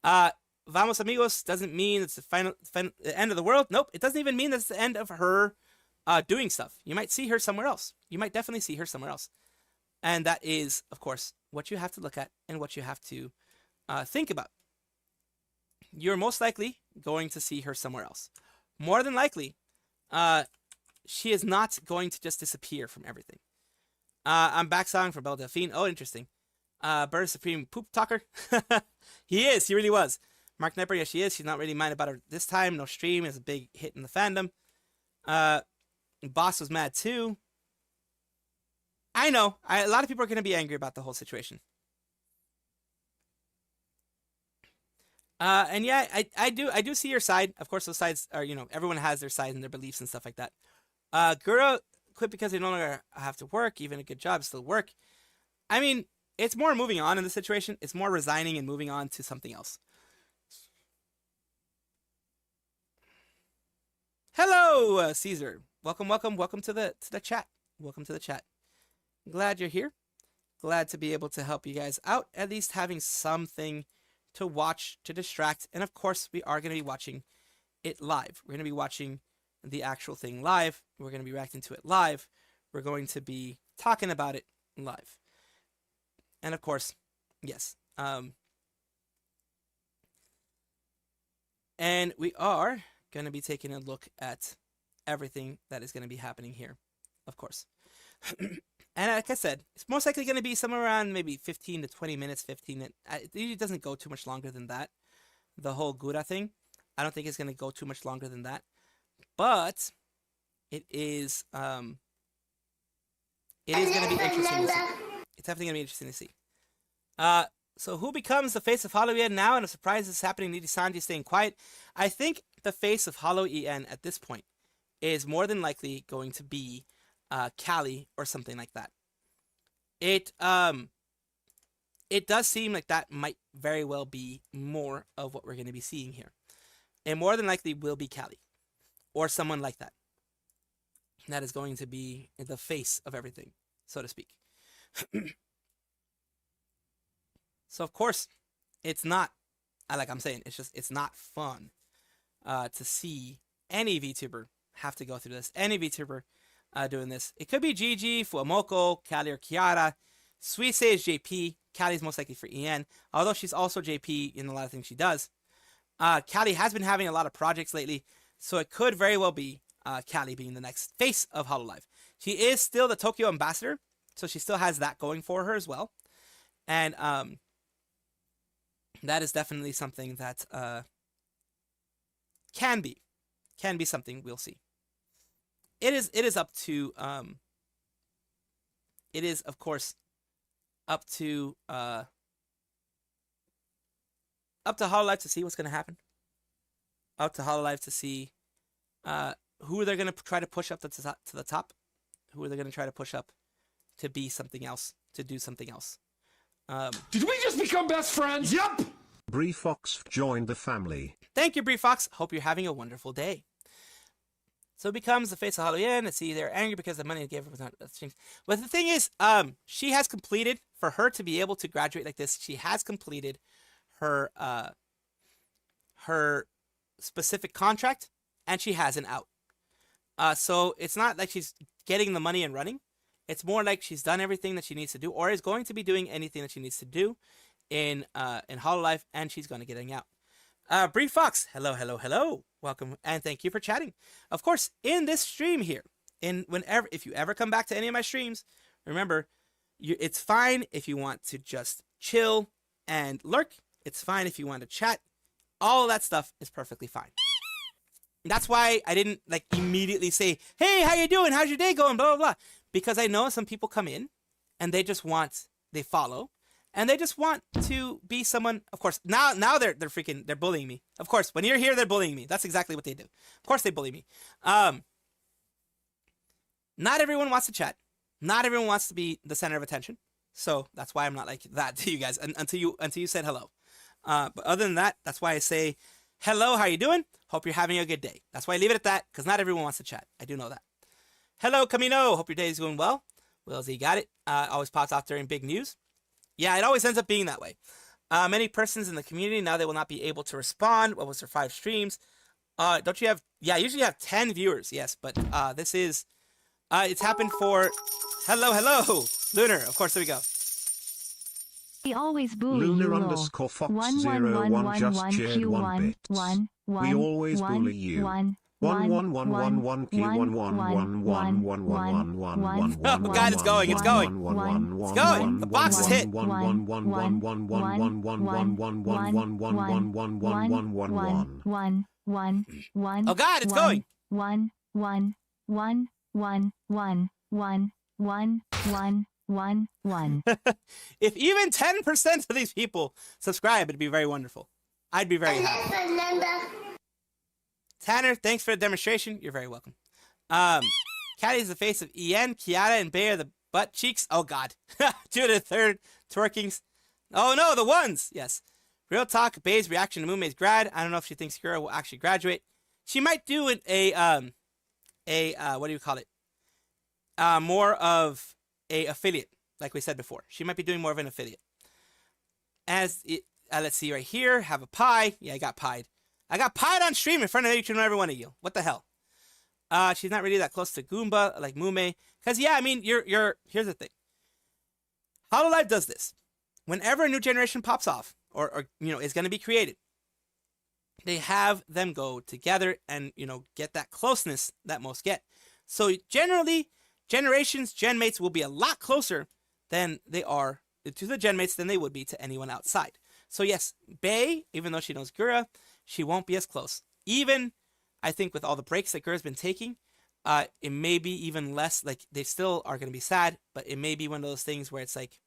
Vamos Amigos doesn't mean it's the end of the world. Nope, it doesn't even mean that's the end of her doing stuff. You might see her somewhere else. You might definitely see her somewhere else. And that is, of course, what you have to look at and what you have to think about. You're most likely going to see her somewhere else. More than likely, she is not going to just disappear from everything. I'm back song for Belle Delphine. Oh, interesting. Bird Supreme Poop Talker. He is. He really was. Mark Knepper, yes, she is. She's not really mad about her this time. No stream is a big hit in the fandom. Boss was mad too. I know. A lot of people are going to be angry about the whole situation. And yeah, I do see your side. Of course, those sides are, everyone has their side and their beliefs and stuff like that. Gura quit because they no longer have to work. Even a good job still work. I mean, it's more moving on in the situation. It's more resigning and moving on to something else. Hello, Caesar. Welcome to the chat. Welcome to the chat. Glad you're here. Glad to be able to help you guys out. At least having something to watch, to distract. And of course, we are going to be watching it live. We're going to be watching the actual thing live. We're going to be reacting to it live. We're going to be talking about it live. And of course, yes. And we are going to be taking a look at everything that is going to be happening here, of course. And like I said, it's most likely going to be somewhere around maybe 15 to 20 minutes, 15. It usually doesn't go too much longer than that. The whole Gura thing, I don't think it's going to go too much longer than that. But it is going to be interesting to see. It's definitely going to be interesting to see. So who becomes the face of Hollow EN now? And a surprise is happening. Nidhi Sanji staying quiet. I think the face of Hollow EN at this point is more than likely going to be Callie or something like that. It does seem like that might very well be more of what we're going to be seeing here. It more than likely will be Callie or someone like that. That is going to be the face of everything, so to speak. So of course, it's not, like I'm saying, it's not fun to see any VTuber have to go through this. Any VTuber doing this. It could be Gigi, Fuamoko, Callie, or Kiara. Suisse is JP. Callie's most likely for EN, although she's also JP in a lot of things she does. Callie has been having a lot of projects lately, so it could very well be Callie being the next face of Hololive. She is still the Tokyo ambassador, so she still has that going for her as well. And that is definitely something that can be something we'll see. It is up to it is of course up to Hololive to see what's going to happen. Up to Hololive to see who they're going to try to push up to the top. Who are they going to try to push up to be something else, to do something else.
Did we just become best friends? Yup!
Bree Fox joined the family.
Thank you, Bree Fox. Hope you're having a wonderful day. So it becomes the face of Halloween. Let's see, they're angry because the money they gave her was not. But the thing is, she has completed, for her to be able to graduate like this, she has completed her her specific contract, and she has an out. So it's not like she's getting the money and running. It's more like she's done everything that she needs to do, or is going to be doing anything that she needs to do in Hololive, and she's going to get an out. Bree Fox, hello. Welcome, and thank you for chatting. Of course, in this stream here, if you ever come back to any of my streams, remember, it's fine if you want to just chill and lurk. It's fine if you want to chat. All of that stuff is perfectly fine. That's why I didn't immediately say, "Hey, how you doing? How's your day going?" Blah blah blah, because I know some people come in and they follow. And they just want to be someone. Of course, now they're bullying me. Of course, when you're here, they're bullying me. That's exactly what they do. Of course, they bully me. Not everyone wants to chat. Not everyone wants to be the center of attention. So that's why I'm not like that to you guys until you said hello. But other than that, that's why I say hello. How you doing? Hope you're having a good day. That's why I leave it at that, because not everyone wants to chat. I do know that. Hello, Camino. Hope your day is going well. Will Z got it. Always pops off during big news. Yeah, it always ends up being that way. Many persons in the community, now they will not be able to respond. What was their 5 streams? Don't you have... Yeah, usually you have 10 viewers, yes. But this is... it's happened for... Hello. Lunar, of course, there we go.
We always bully
Lunar
you.
underscore Fox 01 just shared 1 bit. We always bully you. 1111
Oh God, it's going. It's going. The box is hit. Oh God, it's going. If even 10% of these people subscribe, it'd be very wonderful. I'd be very happy. Tanner, thanks for the demonstration. You're very welcome. Caddy's the face of EN, Kiara, and Bay are the butt cheeks. Oh, God. 2 to the 3rd, twerkings. Oh, no, the ones. Yes. Real talk, Bay's reaction to Mume's grad. I don't know if she thinks Gura will actually graduate. She might do what do you call it? More of a affiliate, like we said before. She might be doing more of an affiliate. Let's see right here. Have a pie. Yeah, I got pied. I got pied on stream in front of each and every one of you. What the hell? She's not really that close to Goomba like Mume. Because, yeah, I mean, here's the thing. Hololive does this. Whenever a new generation pops off, or is going to be created, they have them go together and, get that closeness that most get. So, generally, genmates will be a lot closer than they are to the genmates than they would be to anyone outside. So, yes, Bay, even though she knows Gura, she won't be as close. Even, I think, with all the breaks that Gura's been taking, it may be even less. Like, they still are going to be sad, but it may be one of those things where it's like,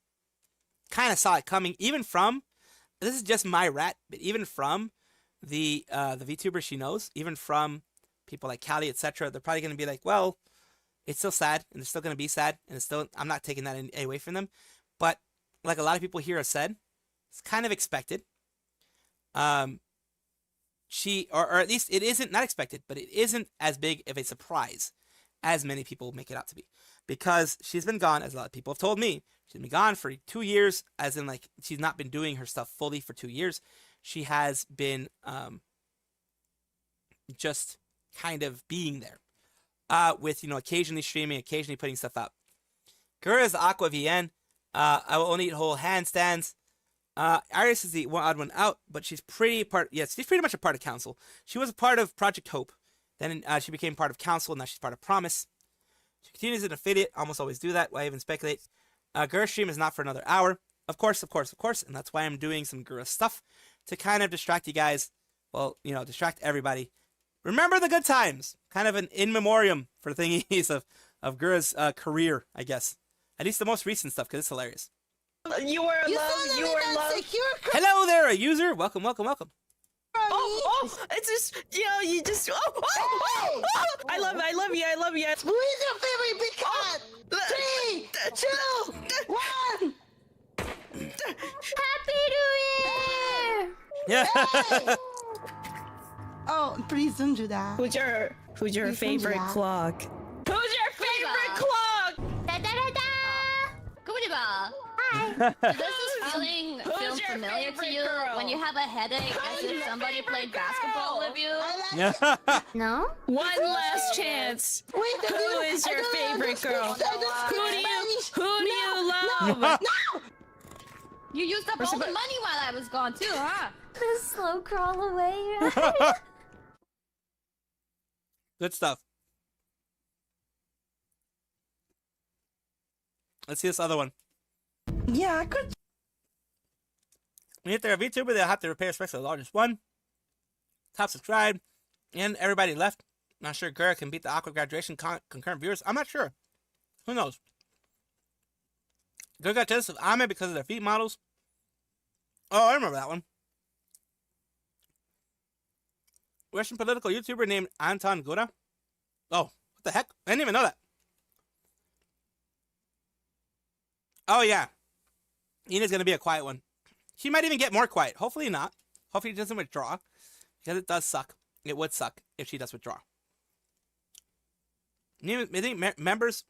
kind of saw it coming. Even from, this is just my rat, but even from the VTuber she knows, even from people like Callie, etc., they're probably going to be like, well, it's still sad, and they're still going to be sad, and it's still, I'm not taking that away from them. But like a lot of people here have said, it's kind of expected. She, or at least it isn't, not expected, but it isn't as big of a surprise as many people make it out to be. Because she's been gone, as a lot of people have told me, she's been gone for 2 years, as in like, she's not been doing her stuff fully for 2 years. She has been, just kind of being there. With, you know, occasionally streaming, occasionally putting stuff up. Gura's Aqua VN. I will only eat whole handstands. Iris is the odd one out, but she's pretty much a part of Council. She was a part of Project Hope. Then she became part of Council, now she's part of Promise. She continues as an affiliate, almost always do that, why even speculate. Gura's stream is not for another hour. Of course, and that's why I'm doing some Gura stuff to kind of distract you guys. Well, you know, distract everybody. Remember the good times. Kind of an in memoriam for thingies of Gura's career, I guess. At least the most recent stuff, because it's hilarious.
You are loved. You are loved.
Hello there, a user. Welcome.
Oh, it's just, you know, you just, I love you.
Who is your favorite big cat? 3, 2, 1.
Happy New Year!
Yeah.
Oh, please don't do that.
Who's your
Please don't do
favorite
that.
clock? Who's your favorite clock?
Da da da da!
Gura,
Hi.
does this feeling feel
Who's your
familiar to
favorite
you
girl?
when you have a headache as if somebody played basketball with you?
Yeah.
No?
One last chance. Who is your favorite girl? Who do you love?
You used up all the money while I was gone too, huh?
Slow crawl away.
Good stuff. Let's see this other one.
Yeah, I could.
When you hit their VTuber, they'll have to repair specs of the largest one. Top subscribe. And everybody left. Not sure Gura can beat the Aqua graduation concurrent viewers. I'm not sure. Who knows? Gura got jealous of Ame because of their feet models. Oh, I remember that one. Russian political YouTuber named Anton Gura. Oh, what the heck? I didn't even know that. Oh, yeah. Ina's going to be a quiet one. She might even get more quiet. Hopefully not. Hopefully she doesn't withdraw. Because it does suck. It would suck if she does withdraw. I think members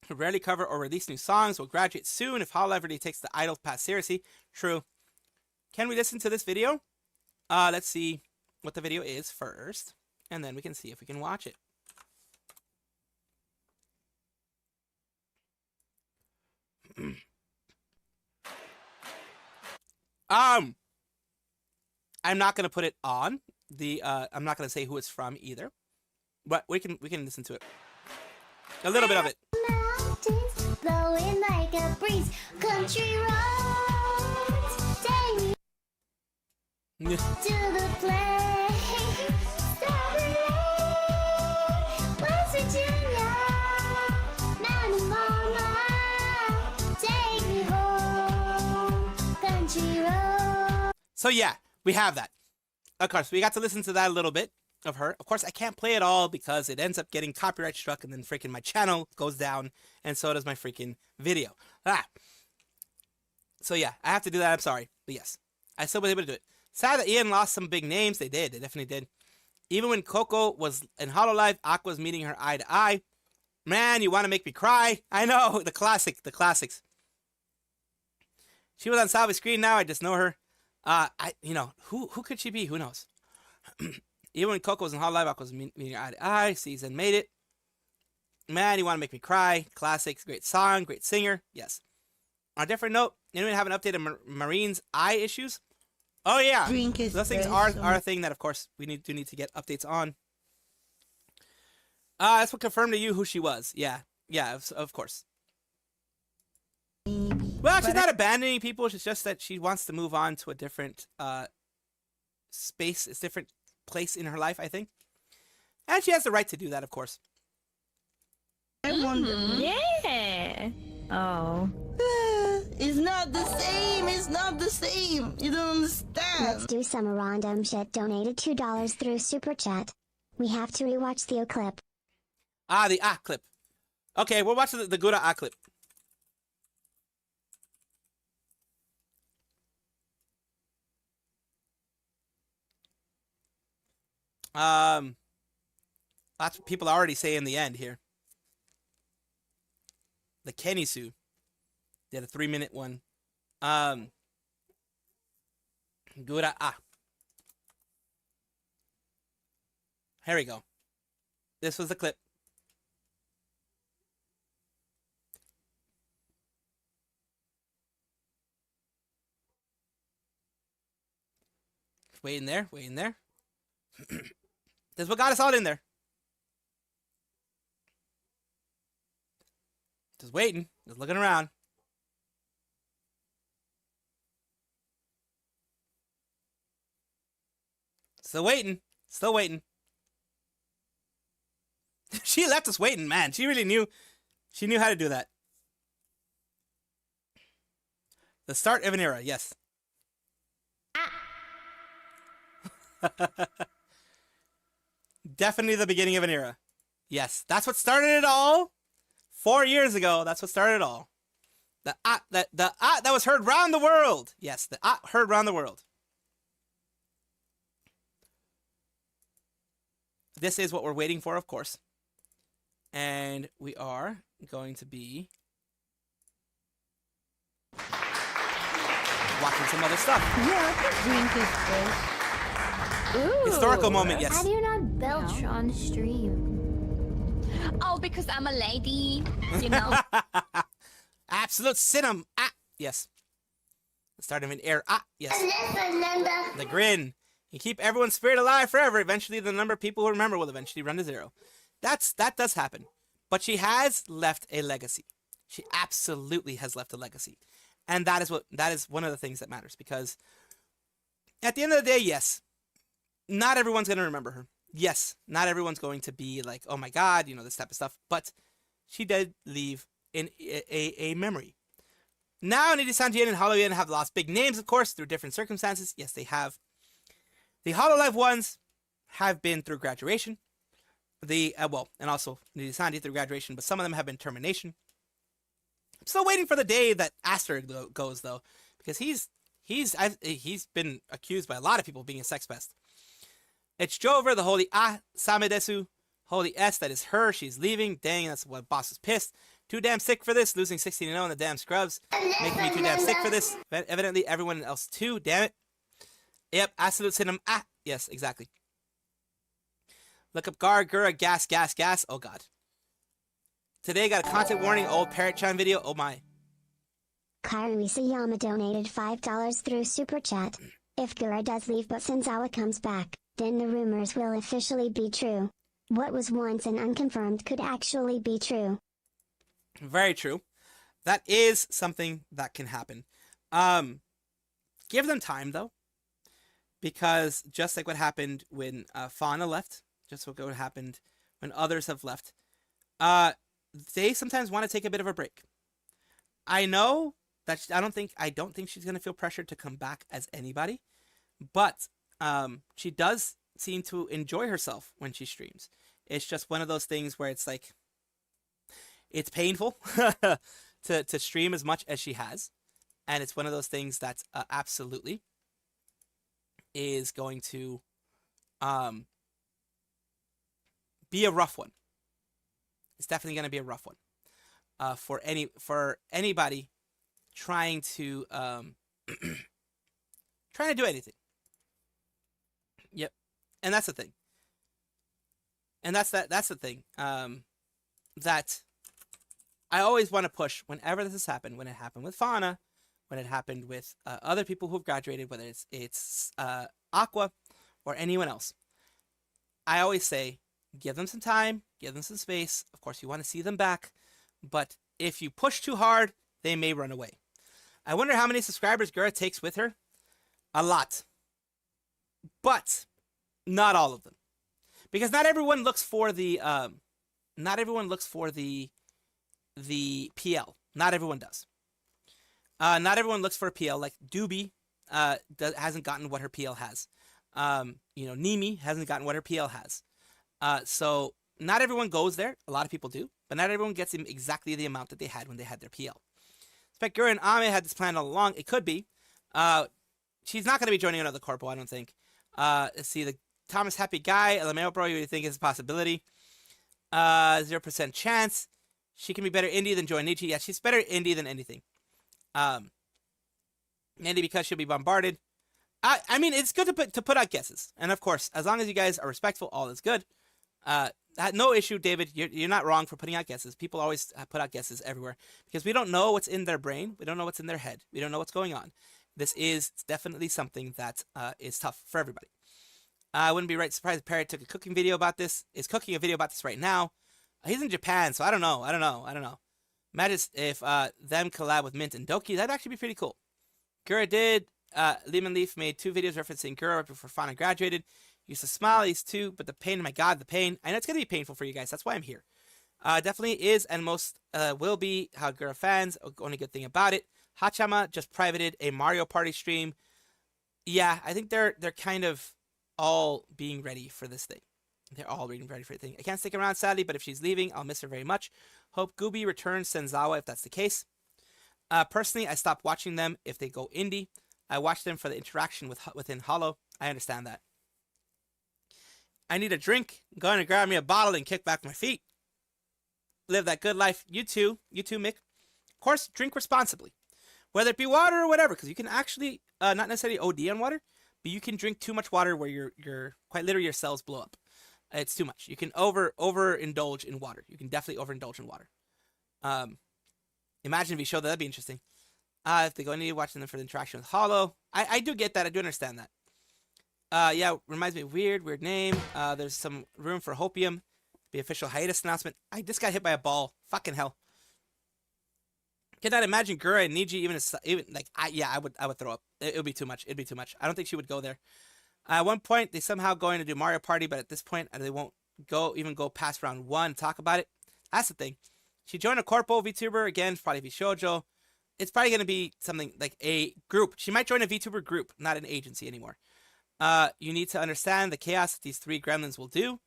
who rarely cover or release new songs will graduate soon if Hololive really takes the idol path seriously. True. Can we listen to this video? Let's see what the video is first. And then we can see if we can watch it. I'm not gonna put it on the I'm not gonna say who it's from either, but we can listen to it, a little bit of it.
Mountains blowing like a breeze. Country roads take me to the place. West Virginia, Mountain Mama, take me home. Country road.
So yeah, we have that. Of course, we got to listen to that a little bit of her. Of course, I can't play it all because it ends up getting copyright struck, and then freaking my channel goes down, and so does my freaking video. So yeah, I have to do that. I'm sorry, but yes, I still was able to do it. Sad that Ian lost some big names. They did. They definitely did. Even when Coco was in Hololive, Aqua's meeting her eye to eye. Man, you want to make me cry? I know, the classics. She was on Salvy's screen now. I just know her. Who could she be? Who knows? Even when Coco was in Hololive, Aqua's meeting her eye to eye. Season made it. Man, you want to make me cry? Classics. Great song. Great singer. Yes. On a different note, anyone have an update on Marine's eye issues? Oh yeah, those things are a thing that, of course, we do need to get updates on. That's what confirmed to you who she was. Yeah, of course. Well, she's not abandoning people. It's just that she wants to move on to a different space, a different place in her life, I think. And she has the right to do that, of course.
I wonder.
Yeah. Oh.
It's not the same. It's not the same. You don't understand.
Let's do some random shit. Donated $2 through Super Chat. We have to rewatch the clip.
Ah, the clip. Okay, we'll watch the Gura clip. Lots of people already say in the end here. The Kenisu did a 3-minute one. Gura Here we go. This was the clip. Wait in there. Wait in there. This is what got us all in there. Just waiting. Just looking around. Still waiting. Still waiting. She left us waiting, man. She really knew. She knew how to do that. The start of an era, yes. Definitely the beginning of an era. Yes, that's what started it all. 4 years ago, that's what started it all. That was heard round the world. Yes, the heard round the world. This is what we're waiting for, of course. And we are going to be watching some other stuff.
Yeah, I could drink this first. Ooh.
Historical moment, yes.
How do you not belch on stream?
Oh, because I'm a lady, you know.
Absolute cinema. Yes. The start of an era. Yes. The grin. You keep everyone's spirit alive forever. Eventually, the number of people who remember will eventually run to zero. That does happen. But she has left a legacy. She absolutely has left a legacy. And that is one of the things that matters, because at the end of the day, yes, not everyone's going to remember her. Yes, not everyone's going to be like, oh my God, you know, this type of stuff. But she did leave in a memory. Now, Nidisanjian and Hololive have lost big names, of course, through different circumstances. Yes, they have. The Hololive ones have been through graduation. And also Nidisanji through graduation, but some of them have been termination. I'm still waiting for the day that Aster goes, though, because he's been accused by a lot of people of being a sex pest. It's Jover, the holy Samedesu, holy S, that is her. She's leaving. Dang, that's why boss is pissed. Too damn sick for this. Losing 16-0 in the damn scrubs. Making me too damn sick for this. Evidently, everyone else too. Damn it. Yep, absolute cinema. Yes, exactly. Look up Gura, gas. Oh, God. Today, got a content warning. Old Parrot-chan video. Oh, my.
Kairi Sayama donated $5 through Super Chat. If Gura does leave but Senzawa comes back, then the rumors will officially be true. What was once an unconfirmed could actually be true.
Very true. That is something that can happen. Give them time, though. Because just like what happened when Fauna left, just like what happened when others have left, they sometimes want to take a bit of a break. I know that I don't think she's gonna feel pressured to come back as anybody, but she does seem to enjoy herself when she streams. It's just one of those things where it's like, it's painful to stream as much as she has, and it's one of those things that absolutely is going to be a rough one. It's definitely going to be a rough one for anybody trying to do anything. Yep, and that's the thing. And that's the thing that I always want to push whenever this has happened. When it happened with Fauna, when it happened with other people who've graduated, whether it's Aqua or anyone else, I always say, give them some time, give them some space. Of course, you want to see them back, but if you push too hard, they may run away. I wonder how many subscribers Gura takes with her. A lot, but not all of them, because not everyone looks for the PL. Not everyone does. Not everyone looks for a PL. Like Doobie hasn't gotten what her PL has. Nimi hasn't gotten what her PL has. So not everyone goes there. A lot of people do, but not everyone gets exactly the amount that they had when they had their PL. Expect Gura and Ame had this plan all along. It could be. She's not going to be joining another corpo, I don't think. Let's see, the Thomas Happy Guy, LMAO Bro, you think is a possibility. 0% chance. She can be better indie than join Nietzsche. Yeah, she's better indie than anything. Mainly because she'll be bombarded. I mean, it's good to put out guesses. And of course, as long as you guys are respectful, all is good. No issue, David. You're not wrong for putting out guesses. People always put out guesses everywhere because we don't know what's in their brain. We don't know what's in their head. We don't know what's going on. This is definitely something that is tough for everybody. I wouldn't be surprised if Perry took a cooking video about this. Is cooking a video about this right now. He's in Japan, so I don't know. Imagine if them collab with Mint and Doki. That'd actually be pretty cool. Gura did. Lehman Leaf made 2 videos referencing Gura right before Fauna graduated. Used to smile, these 2, but the pain, my God, the pain. I know it's going to be painful for you guys. That's why I'm here. Definitely is and most will be how Gura fans. Only good thing about it. Hachama just privated a Mario Party stream. Yeah, I think they're kind of all being ready for this thing. They're all being ready for the thing. I can't stick around, sadly, but if she's leaving, I'll miss her very much. Hope Gooby returns Senzawa if that's the case. Personally, I stopped watching them if they go indie. I watch them for the interaction within Holo. I understand that. I need a drink. I'm going to grab me a bottle and kick back my feet. Live that good life. You too, Mick. Of course, drink responsibly. Whether it be water or whatever, because you can actually, not necessarily OD on water, but you can drink too much water where your quite literally your cells blow up. It's too much. You can overindulge in water. You can definitely overindulge in water. Imagine if you showed that, that'd be interesting. If they go into watching them for the interaction with Holo. I do get that. I do understand that. Yeah, reminds me of weird name. There's some room for Hopium. The official hiatus announcement. I just got hit by a ball. Fucking hell. Cannot imagine Gura and Niji I would throw up. It would be too much. It'd be too much. I don't think she would go there. At one point, they somehow going to do Mario Party, but at this point, they won't even go past round 1 and talk about it. That's the thing. She joined a corpo VTuber again, probably VShojo. It's probably going to be something like a group. She might join a VTuber group, not an agency anymore. You need to understand the chaos that these 3 gremlins will do.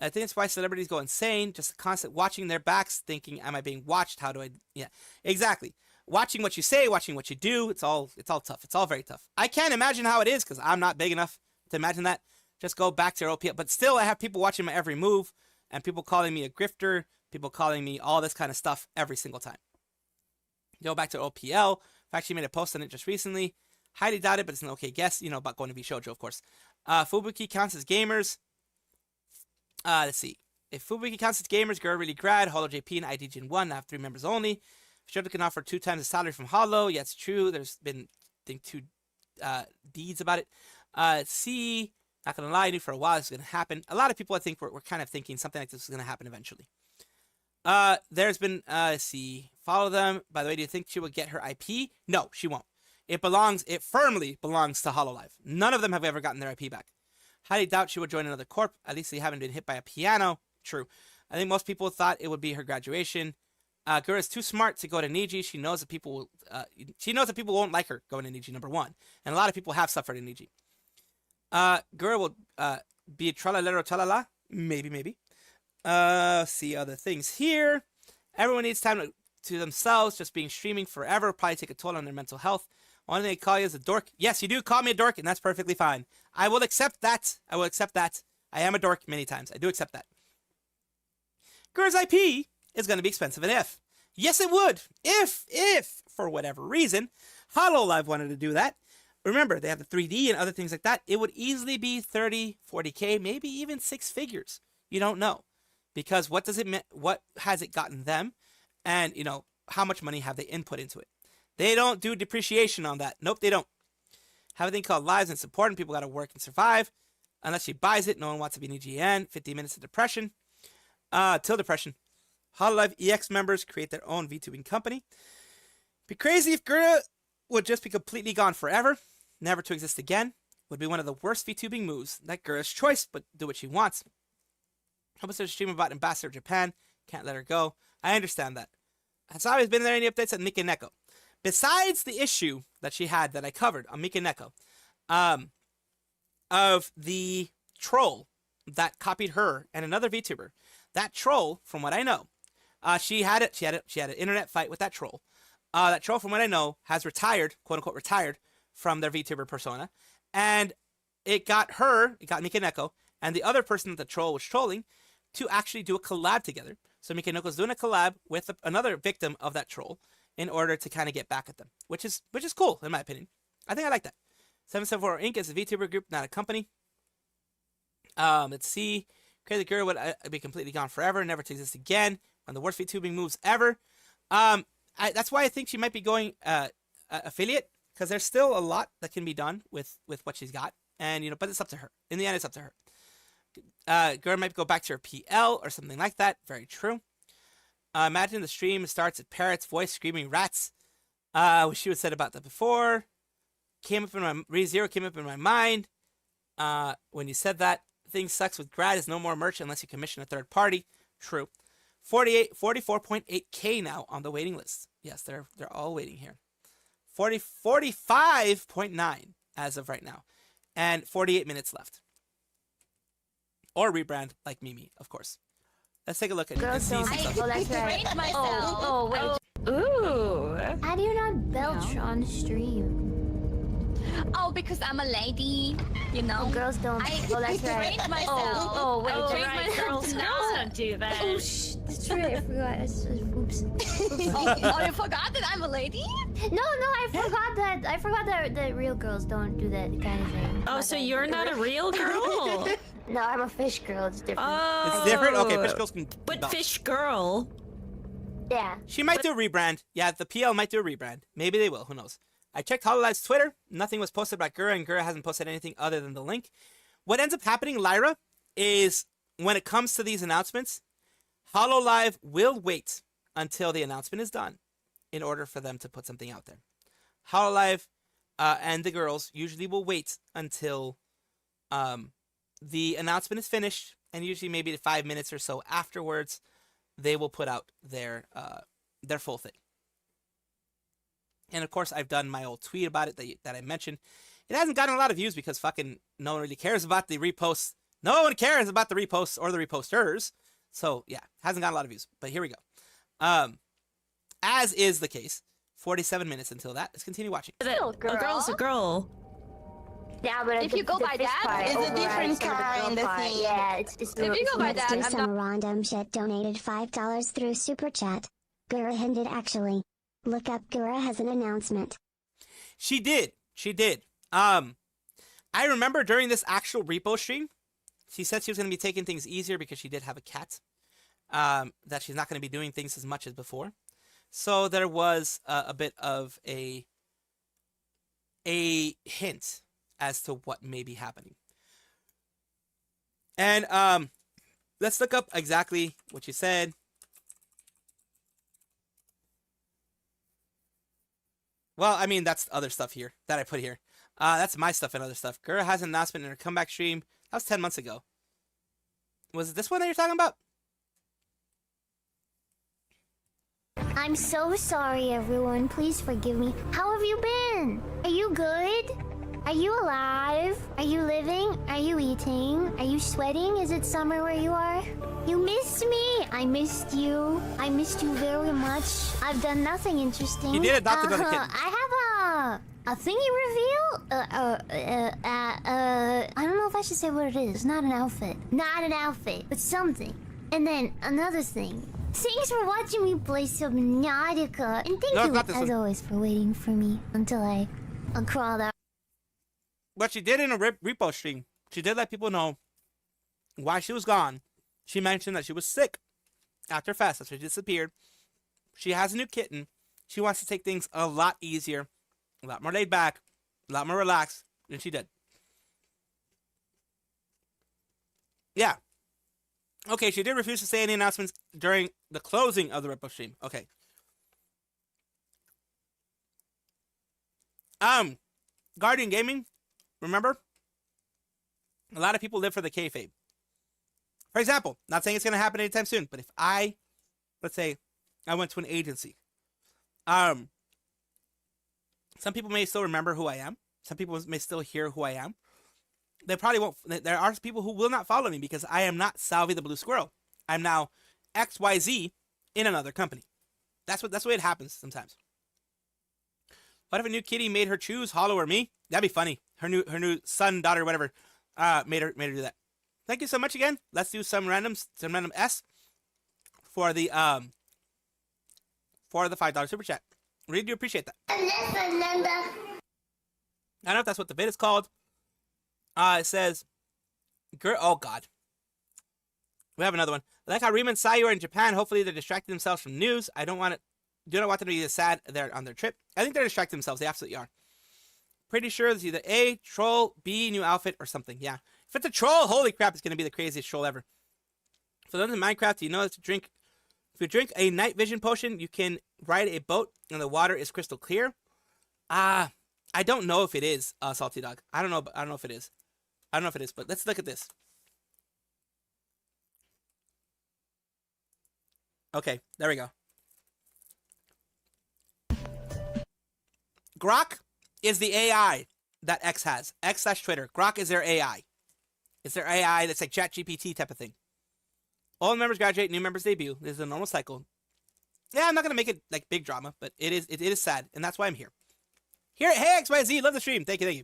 I think it's why celebrities go insane. Just constant watching their backs, thinking, "Am I being watched? How do I?" Yeah, exactly. Watching what you say, watching what you do. It's all tough. It's all very tough. I can't imagine how it is because I'm not big enough to imagine that. Just go back to your OPL. But still, I have people watching my every move, and people calling me a grifter, people calling me all this kind of stuff every single time. Go back to OPL. In fact, she made a post on it just recently. Highly doubt it, but it's an okay guess. About going to VShojo, of course. Fubuki counts as gamers. Let's see. If Fubuki counts as gamers, Gura really grad, Holo JP, and ID Gen 1 have 3 members only. Shoto can offer 2 times the salary from Holo. Yeah, it's true. There's been, I think, 2 deeds about it. C, not going to lie, I knew for a while this was going to happen. A lot of people, I think, were kind of thinking something like this was going to happen eventually. There's been, let's see, follow them. By the way, do you think she will get her IP? No, she won't. It firmly belongs to Hololive. None of them have ever gotten their IP back. Highly doubt she would join another corp. At least they haven't been hit by a piano. True. I think most people thought it would be her graduation. Gura is too smart to go to Niji. She knows that people won't like her going to Niji, number 1. And a lot of people have suffered in Niji. Gura will be a tralalero tralala. Maybe. See other things here. Everyone needs time to themselves. Just being streaming forever probably take a toll on their mental health. Only thing I call you is a dork. Yes, you do call me a dork, and that's perfectly fine. I will accept that. I am a dork many times. I do accept that. Gura's IP is going to be expensive AF. Yes, it would. If, for whatever reason, Hololive wanted to do that. Remember, they have the 3D and other things like that. It would easily be 30, 40K, maybe even 6 figures. You don't know. Because what has it gotten them? And, how much money have they input into it? They don't do depreciation on that. Nope, they don't. Have a thing called lives and support, and people got to work and survive. Unless she buys it, no one wants to be an EGN. 50 minutes of depression. Till depression. Hololive EX members create their own VTubing company. Be crazy if Gura would just be completely gone forever, never to exist again. Would be one of the worst VTubing moves. That Gura's choice, but do what she wants. How about stream about Ambassador Japan? Can't let her go. I understand that. Has always been there any updates on Mika Neko? Besides the issue that she had that I covered on Mika Neko, of the troll that copied her and another VTuber. That troll, from what I know, she had an internet fight with that troll. That troll, from what I know, has retired, quote unquote, retired from their VTuber persona, and it got Mikaneko and the other person that the troll was trolling to actually do a collab together. So Mikaneko's doing a collab with another victim of that troll in order to kind of get back at them, which is cool in my opinion. I think I like that. 774 Inc. is a VTuber group, not a company. Let's see. Crazy Gura would be completely gone forever, never to exist again. One of the worst VTubing moves ever. That's why I think she might be going affiliate, because there's still a lot that can be done with what she's got, and but it's up to her. In the end, it's up to her. Gura might go back to her PL or something like that. Very true. Imagine the stream starts at Parrot's voice screaming rats. Wish you had said about that before. ReZero came up in my mind when you said that. Thing sucks with grad is no more merch unless you commission a third party. True. 44.8K now on the waiting list. Yes, they're all waiting here. 45.9 as of right now. And 48 minutes left. Or rebrand like Mimi, of course. Let's take a look at
Girls don't. Oh, that's right. Oh, wait.
Ooh.
How do you not belch on stream?
Oh, because I'm a lady,
Girls don't. Oh, that's right.
myself.
Oh, wait.
Oh,
Train
right.
myself
Girls
now.
don't do that.
Oh, that's right. I forgot. Oops.
Oh, you forgot that I'm a lady?
No, I forgot that real girls don't do that kind of thing.
Oh, so you're not a real girl?
No, I'm a fish girl. It's different.
Oh.
It's different? Okay, fish girls can...
But
no.
fish girl.
Yeah.
She might do a rebrand. Yeah, the PL might do a rebrand. Maybe they will. Who knows? I checked Hololive's Twitter. Nothing was posted about Gura, and Gura hasn't posted anything other than the link. What ends up happening, Lyra, is when it comes to these announcements, Hololive will wait until the announcement is done in order for them to put something out there. Hololive and the girls usually will wait until the announcement is finished, and usually maybe 5 minutes or so afterwards, they will put out their full thing. And of course, I've done my old tweet about it that I mentioned. It hasn't gotten a lot of views because fucking no one really cares about the reposts. No one cares about the reposts or the reposters. So yeah, hasn't gotten a lot of views. But here we go. As is the case, 47 minutes until that. Let's continue watching.
A girl's a girl.
Yeah, but
If you go by that,
it's a different kind of thing.
Yeah, it's
If you go by
Let's
that,
do
I'm
some random shit. Donated $5 through Super Chat. Gura hinted actually. Look up, Gura has an announcement.
She did. I remember during this actual repo stream, she said she was going to be taking things easier because she did have a cat. That she's not going to be doing things as much as before. So there was a bit of a hint as to what may be happening. And let's look up exactly what she said. Well, I mean, that's other stuff here that I put here. That's my stuff and other stuff. Gura has an announcement in her comeback stream. That was 10 months ago. Was it this one that you're talking about?
I'm so sorry, everyone. Please forgive me. How have you been? Are you good? Are you alive? Are you living? Are you eating? Are you sweating? Is it summer where you are? You missed me. I missed you. I missed you very much. I've done nothing interesting.
You did adopt another kitten.
I have a thingy reveal. I don't know if I should say what it is. Not an outfit. Not an outfit, but something. And then another thing. Thanks for watching me play Subnautica. And thank you, as always, for waiting for me until I crawled out.
What she did in a repo stream, she did let people know why she was gone. She mentioned that she was sick after fast, so she disappeared. She has a new kitten. She wants to take things a lot easier, a lot more laid back, a lot more relaxed than she did. Yeah. Okay, she did refuse to say any announcements during the closing of the repo stream. Okay. Guardian Gaming, remember? A lot of people live for the kayfabe. For example, not saying it's going to happen anytime soon, but if let's say, I went to an agency, some people may still remember who I am. Some people may still hear who I am. they probably won't. There are people who will not follow me because I am not Salvi the Blue Squirrel. I'm now XYZ in another company. That's the way it happens sometimes. What if a new kitty made her choose Hollow or me? That'd be funny. Her new son, daughter, whatever, made her do that. Thank you so much again. Let's do some random S for the $5 super chat. Really do appreciate that. I don't know if that's what the vid is called. It says, oh God. We have another one. I like how Rima and Sayu are in Japan. Hopefully they're distracting themselves from news. Do not want them to be sad they're on their trip. I think they're distracting themselves. They absolutely are. Pretty sure it's either A, troll, B, new outfit, or something. Yeah. If it's a troll, holy crap, it's going to be the craziest troll ever. For those in Minecraft, you know if you drink a night vision potion, you can ride a boat and the water is crystal clear. I don't know if it is, Salty Dog. I don't know if it is. I don't know if it is, but let's look at this. Okay, there we go. Grok is the AI that X has. X/Twitter. Grok is their AI. It's their AI that's like ChatGPT type of thing. All members graduate, new members debut. This is a normal cycle. Yeah, I'm not gonna make it like big drama, but it is sad, and that's why I'm here. Hey XYZ, love the stream. Thank you.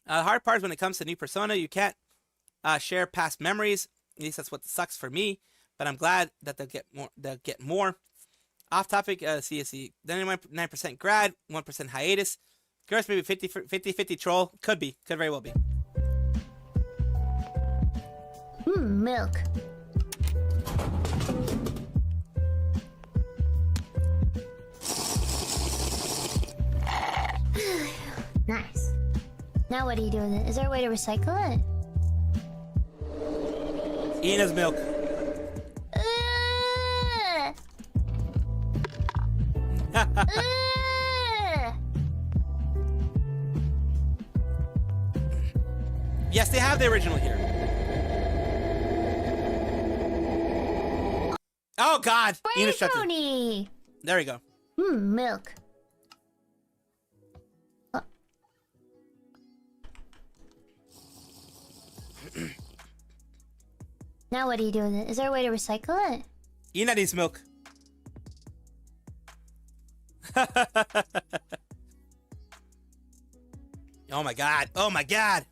The hard part is when it comes to new persona, you can't share past memories. At least that's what sucks for me. But I'm glad that they'll get more. Off topic, CSC. 99% grad, 1% hiatus. Girls maybe 50-50 troll. Could very well be.
Milk. Nice. Now what do you do with it? Is there a way to recycle it?
Ina's milk. Yes, they have the original here. Oh God! Ina shut it. There we go.
Milk. Now what do you do with it? Is there a way to recycle it?
Ina needs milk. Oh my God. Oh my God.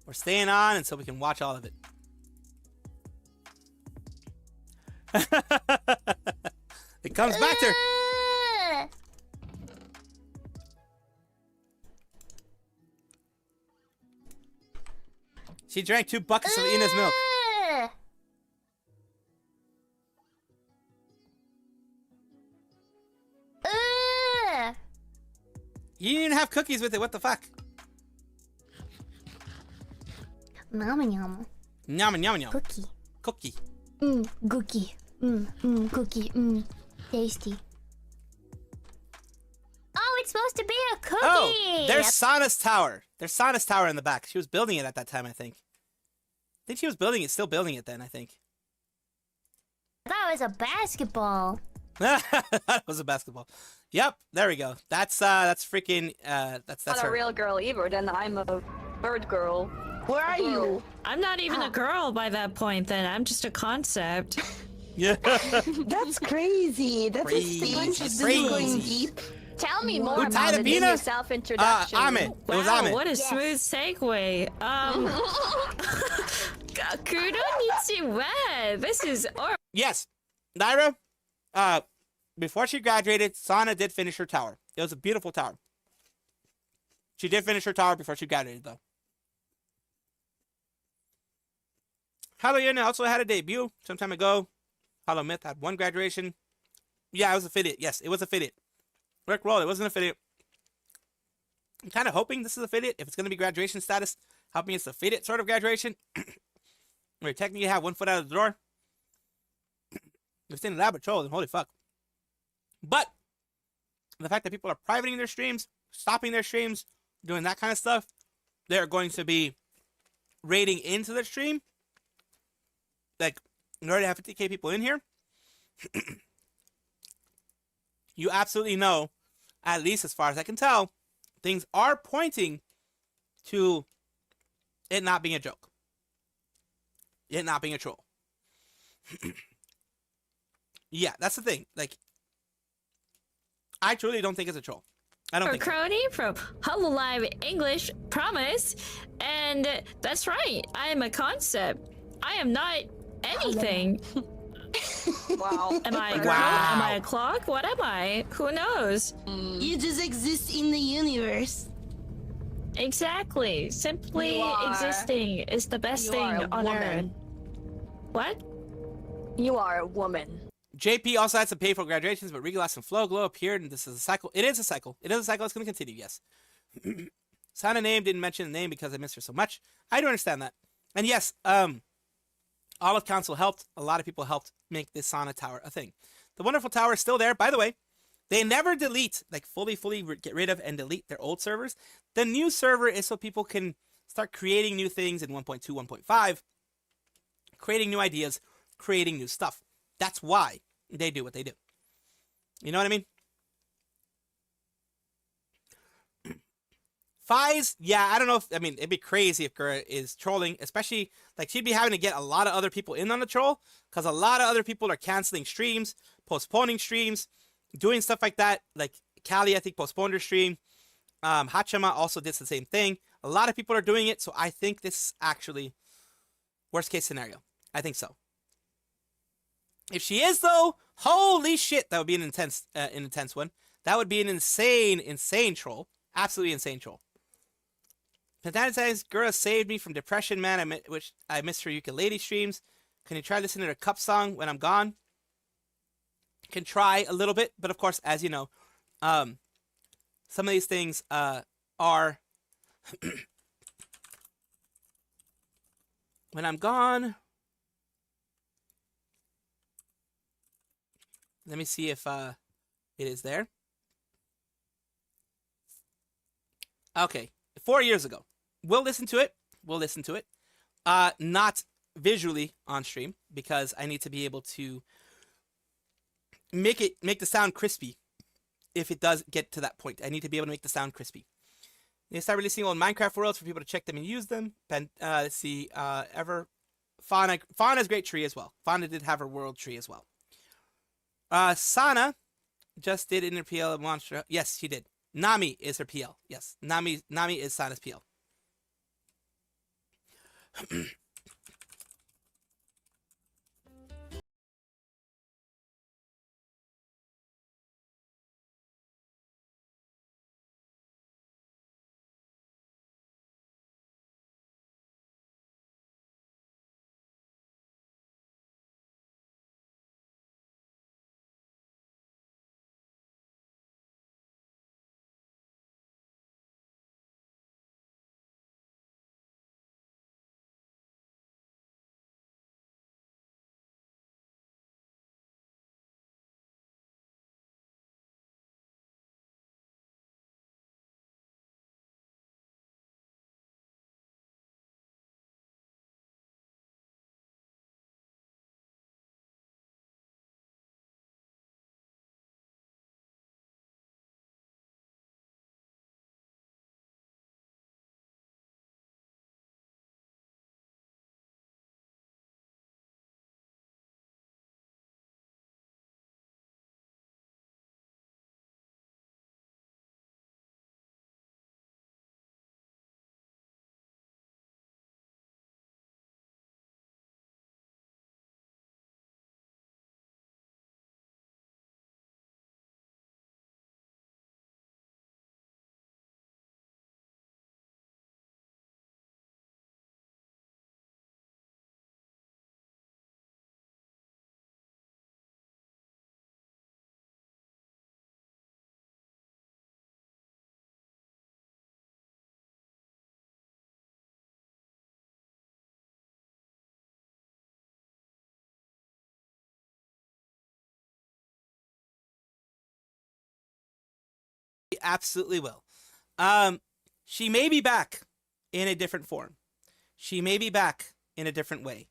We're staying on and so we can watch all of it. It comes back to her. She drank 2 buckets of Ina's milk. You didn't even have cookies with it. What the fuck?
Nom nom.
Nom nom nom.
Cookie.
Cookie.
Cookie. Cookie. Tasty. Oh, it's supposed to be a cookie.
Oh, there's Sana's tower. There's Sana's tower in the back. She was building it at that time, I think. I think she was building it, still building it then, I think.
I thought it was a basketball.
That was a basketball. Yep, there we go. That's freaking that's
Not
her.
a real girl either, then I'm a bird girl.
Where are you?
I'm not even a girl by that point then. I'm just a concept.
Yeah.
That's crazy. That's
Crazy.
a bunch of
Crazy.
going deep.
Tell me more
Who
about
tied
it
a
in
Bina?
your self-introduction.
Ahmed. It was
Wow,
Ahmed.
what a smooth segue. Kudo Nichiwa. This is
Yes. Naira, before she graduated, Sana did finish her tower. It was a beautiful tower. She did finish her tower before she graduated, though. Hello Yuna also had a debut some time ago. Hollow Myth had 1 graduation. Yeah, it was affiliate. Yes, it was affiliate. Rick Roll, it wasn't affiliate. I'm kind of hoping this is affiliate. If it's going to be graduation status, hoping it's affiliate sort of graduation. Where technically you have 1 foot out of the door. If it's in a lab patrol, then holy fuck. But the fact that people are privating their streams, stopping their streams, doing that kind of stuff, they're going to be raiding into their stream. Like, in order to have 50k people in here, you absolutely know, at least as far as I can tell, things are pointing to it not being a joke. It not being a troll. Yeah, that's the thing. Like, I truly don't think it's a troll. I don't think
Crony from Hololive English, promise. And that's right, I am a concept. I am not anything.
Wow.
Am I a girl?
Wow.
Am I a clock? What am I? Who knows?
You just exist in the universe.
Exactly. Simply
You are-
existing is the best
you
thing
are a
on earth.
woman.
What?
You are a woman.
JP also had some painful graduations, but Regalas and Flow Glow appeared, and this is a cycle. It is a cycle. It is a cycle. It's going to continue, yes. Sana name didn't mention the name because I missed her so much. I do understand that. And yes, Olive Council helped. A lot of people helped make this Sana Tower a thing. The wonderful tower is still there. By the way, they never delete, like fully get rid of and delete their old servers. The new server is so people can start creating new things in 1.2, 1.5, creating new ideas, creating new stuff. That's why they do what they do. You know what I mean? Fies, yeah, I don't know if, I mean, it'd be crazy if Gura is trolling, especially, like, she'd be having to get a lot of other people in on the troll, because a lot of other people are canceling streams, postponing streams, doing stuff like that. Like, Callie, I think, postponed her stream. Hachama also did the same thing. A lot of people are doing it, so I think this is actually worst case scenario. I think so. If she is, though, holy shit, that would be an intense one. That would be an insane troll. Absolutely insane troll. Pantana says, Gura saved me from depression, man. I missed her ukulele streams. Can you try listening to her cup song when I'm gone? Can try a little bit, but of course, as you know, some of these things are when I'm gone. Let me see if it is there. Okay, 4 years ago. We'll listen to it. Not visually on stream because I need to be able to make the sound crispy. If it does get to that point, I need to be able to make the sound crispy. They start releasing old Minecraft worlds for people to check them and use them. Let's see, Fauna's great tree as well. Fauna did have her world tree as well. Sana just did in her PL monster. Yes, she did. Nami is her PL. Yes, Nami is Sana's PL. Absolutely will. She may be back in a different form. She may be back in a different way.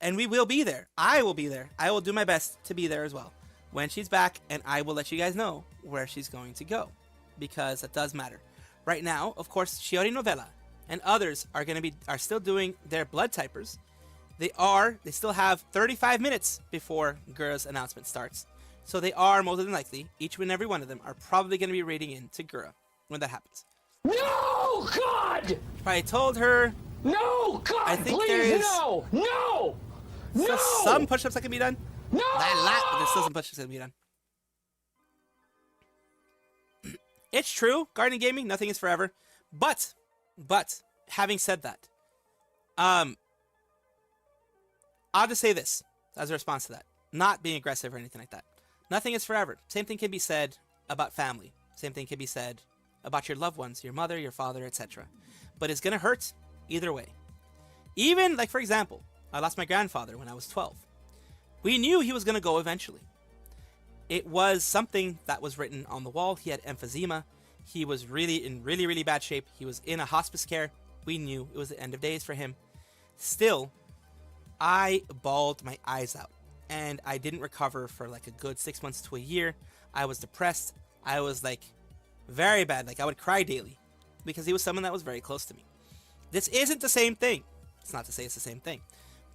And we will be there. I will be there. I will do my best to be there as well when she's back, and I will let you guys know where she's going to go because it does matter. right now, of course, Shiori Novella and others are still doing their blood typers. They still have 35 minutes before Gura's announcement starts. So they are, more than likely, each and every one of them are probably going to be raiding in to Gura when that happens.
No, God!
I told her.
No, God,
I think
please,
there is
no!
still some push-ups that can be done.
No!
Not a lot, but there's still some push-ups that can be done. It's true, gardening gaming, nothing is forever. But, having said that, I'll just say this as a response to that. Not being aggressive or anything like that. Nothing is forever. Same thing can be said about family. Same thing can be said about your loved ones, your mother, your father, etc. But it's going to hurt either way. Even, like, for example, I lost my grandfather when I was 12. We knew he was going to go eventually. It was something that was written on the wall. He had emphysema. He was in really bad shape. He was in a hospice care. We knew it was the end of days for him. Still, I bawled my eyes out. And I didn't recover for like a good 6 months to a year. I was depressed. I was like very bad. Like I would cry daily because he was someone that was very close to me. This isn't the same thing. It's not to say it's the same thing.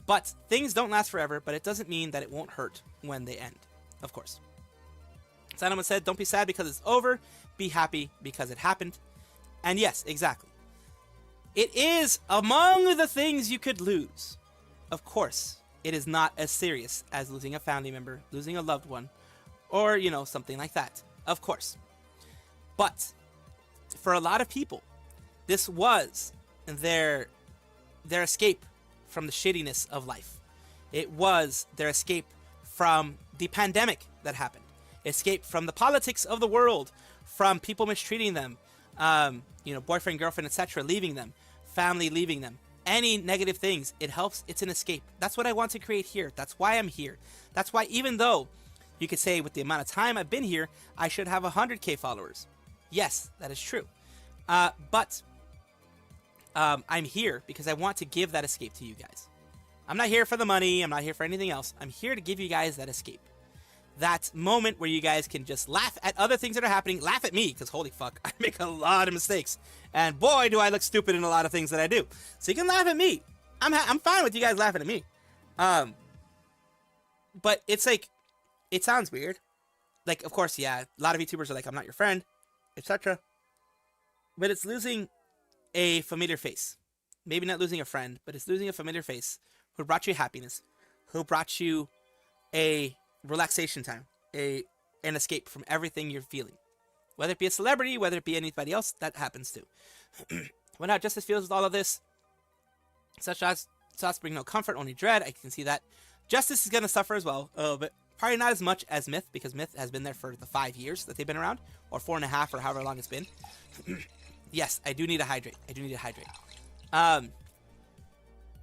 But things don't last forever, but it doesn't mean that it won't hurt when they end. Of course. Sanoma said, don't be sad because it's over. Be happy because it happened. And yes, exactly. It is among the things you could lose. Of course, it is not as serious as losing a family member, losing a loved one, or, you know, something like that. Of course. But for a lot of people, this was their escape from the shittiness of life. It was their escape from the pandemic that happened. Escape from the politics of the world, from people mistreating them, boyfriend, girlfriend, etc., leaving them, family leaving them. Any negative things, it helps. It's an escape. That's what I want to create here. That's why I'm here. That's why, even though you could say with the amount of time I've been here, I should have 100K followers. Yes, that is true. But I'm here because I want to give that escape to you guys. I'm not here for the money. I'm not here for anything else. I'm here to give you guys that escape. That moment where you guys can just laugh at other things that are happening. Laugh at me, because holy fuck, I make a lot of mistakes. And boy, do I look stupid in a lot of things that I do. So you can laugh at me. I'm fine with you guys laughing at me. But it's like, it sounds weird. Like, of course, yeah, a lot of YouTubers are like, I'm not your friend, etc. But it's losing a familiar face. Maybe not losing a friend, but it's losing a familiar face who brought you happiness, who brought you a relaxation time, an escape from everything you're feeling. Whether it be a celebrity, whether it be anybody else, that happens too. When how Justice feels with all of this, such thoughts bring no comfort, only dread. I can see that. Justice is going to suffer as well, but probably not as much as Myth, because Myth has been there for the 5 years that they've been around, or 4.5, or however long it's been. Yes, I do need to hydrate.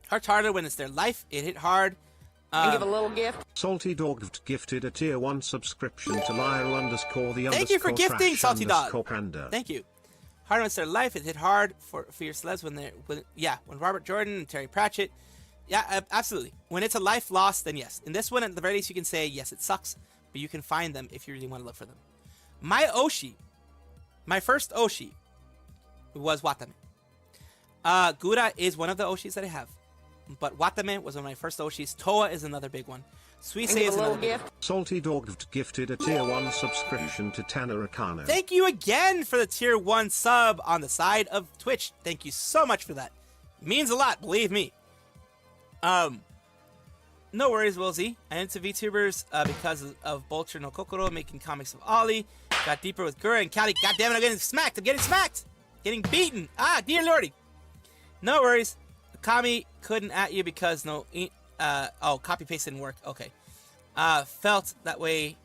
Hurt harder when it's their life. It hit hard.
And give a little gift.
Salty Dog gifted a tier 1 subscription to Lyra_the_.
Thank you for gifting, Salty Dog.
Panda.
Thank you. Hard when it's their life. It hit hard for your celebs when Robert Jordan and Terry Pratchett. Yeah, absolutely. When it's a life loss, then yes. In this one, at the very least, you can say, yes, it sucks, but you can find them if you really want to look for them. My Oshi, my first Oshi, was Watame. Gura is one of the Oshis that I have. But Watame was one of my first Oshis. Toa is another big one. Suisei is another big one.
Salty Dog gifted a tier 1 subscription to Tanner Akano.
Thank you again for the tier 1 sub on the side of Twitch. Thank you so much for that. It means a lot, believe me. No worries, Will Z. I am into VTubers because of Bolcher no Kokoro making comics of Ollie. Got deeper with Gura and Callie. God damn it, I'm getting smacked. Getting beaten. Ah, dear lordy. No worries. Kami couldn't at you because copy paste didn't work. Okay. Felt that way,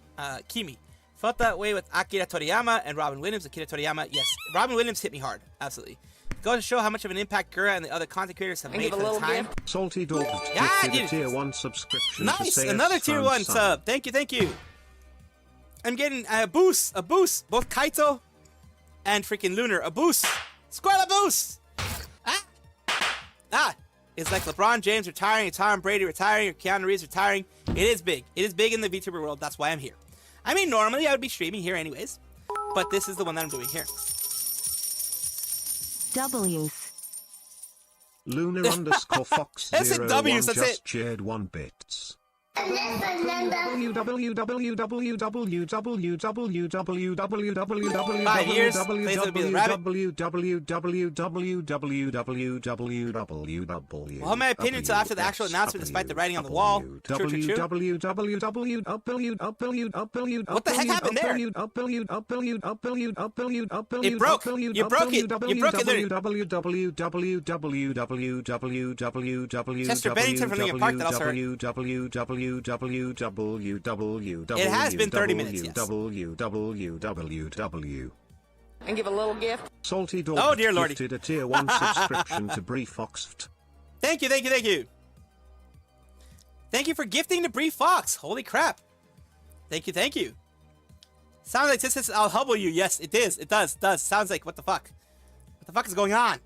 Kimi. Felt that way with Akira Toriyama and Robin Williams. Akira Toriyama, yes. Robin Williams hit me hard. Absolutely. Go to show how much of an impact Gura and the other content creators have made for the time.
Salty Dog gifted a tier 1 subscription.
Nice, another tier 1 sub. Thank you. I'm getting a boost. Both Kaito and freaking Lunar. A boost. Squirrel a boost. It's like LeBron James retiring, or Tom Brady retiring, or Keanu Reeves retiring. It is big. It is big in the VTuber world. That's why I'm here. I mean, normally I would be streaming here anyways, but this is the one that I'm doing here.
W's.
Lunar underscore Fox
That's it,
01
W's, that's
just
it.
shared 1 bits.
Well, my opinion until after the actual announcement, despite the writing on the wall. True. What the heck happened there? It broke. You broke it. You broke it literally. Chester Bennington from Lincoln Park, that also hurt. It has been 30 minutes, yes.
And give a little gift.
Salty Dog
Oh, dear lordy.
gifted a tier 1 subscription to Briefoxft.
Thank you. Thank you for gifting to Bree Fox. Holy crap. Thank you. Sounds like this is I'll hubble you. Yes, it is. It does. Sounds like what the fuck? What the fuck is going on?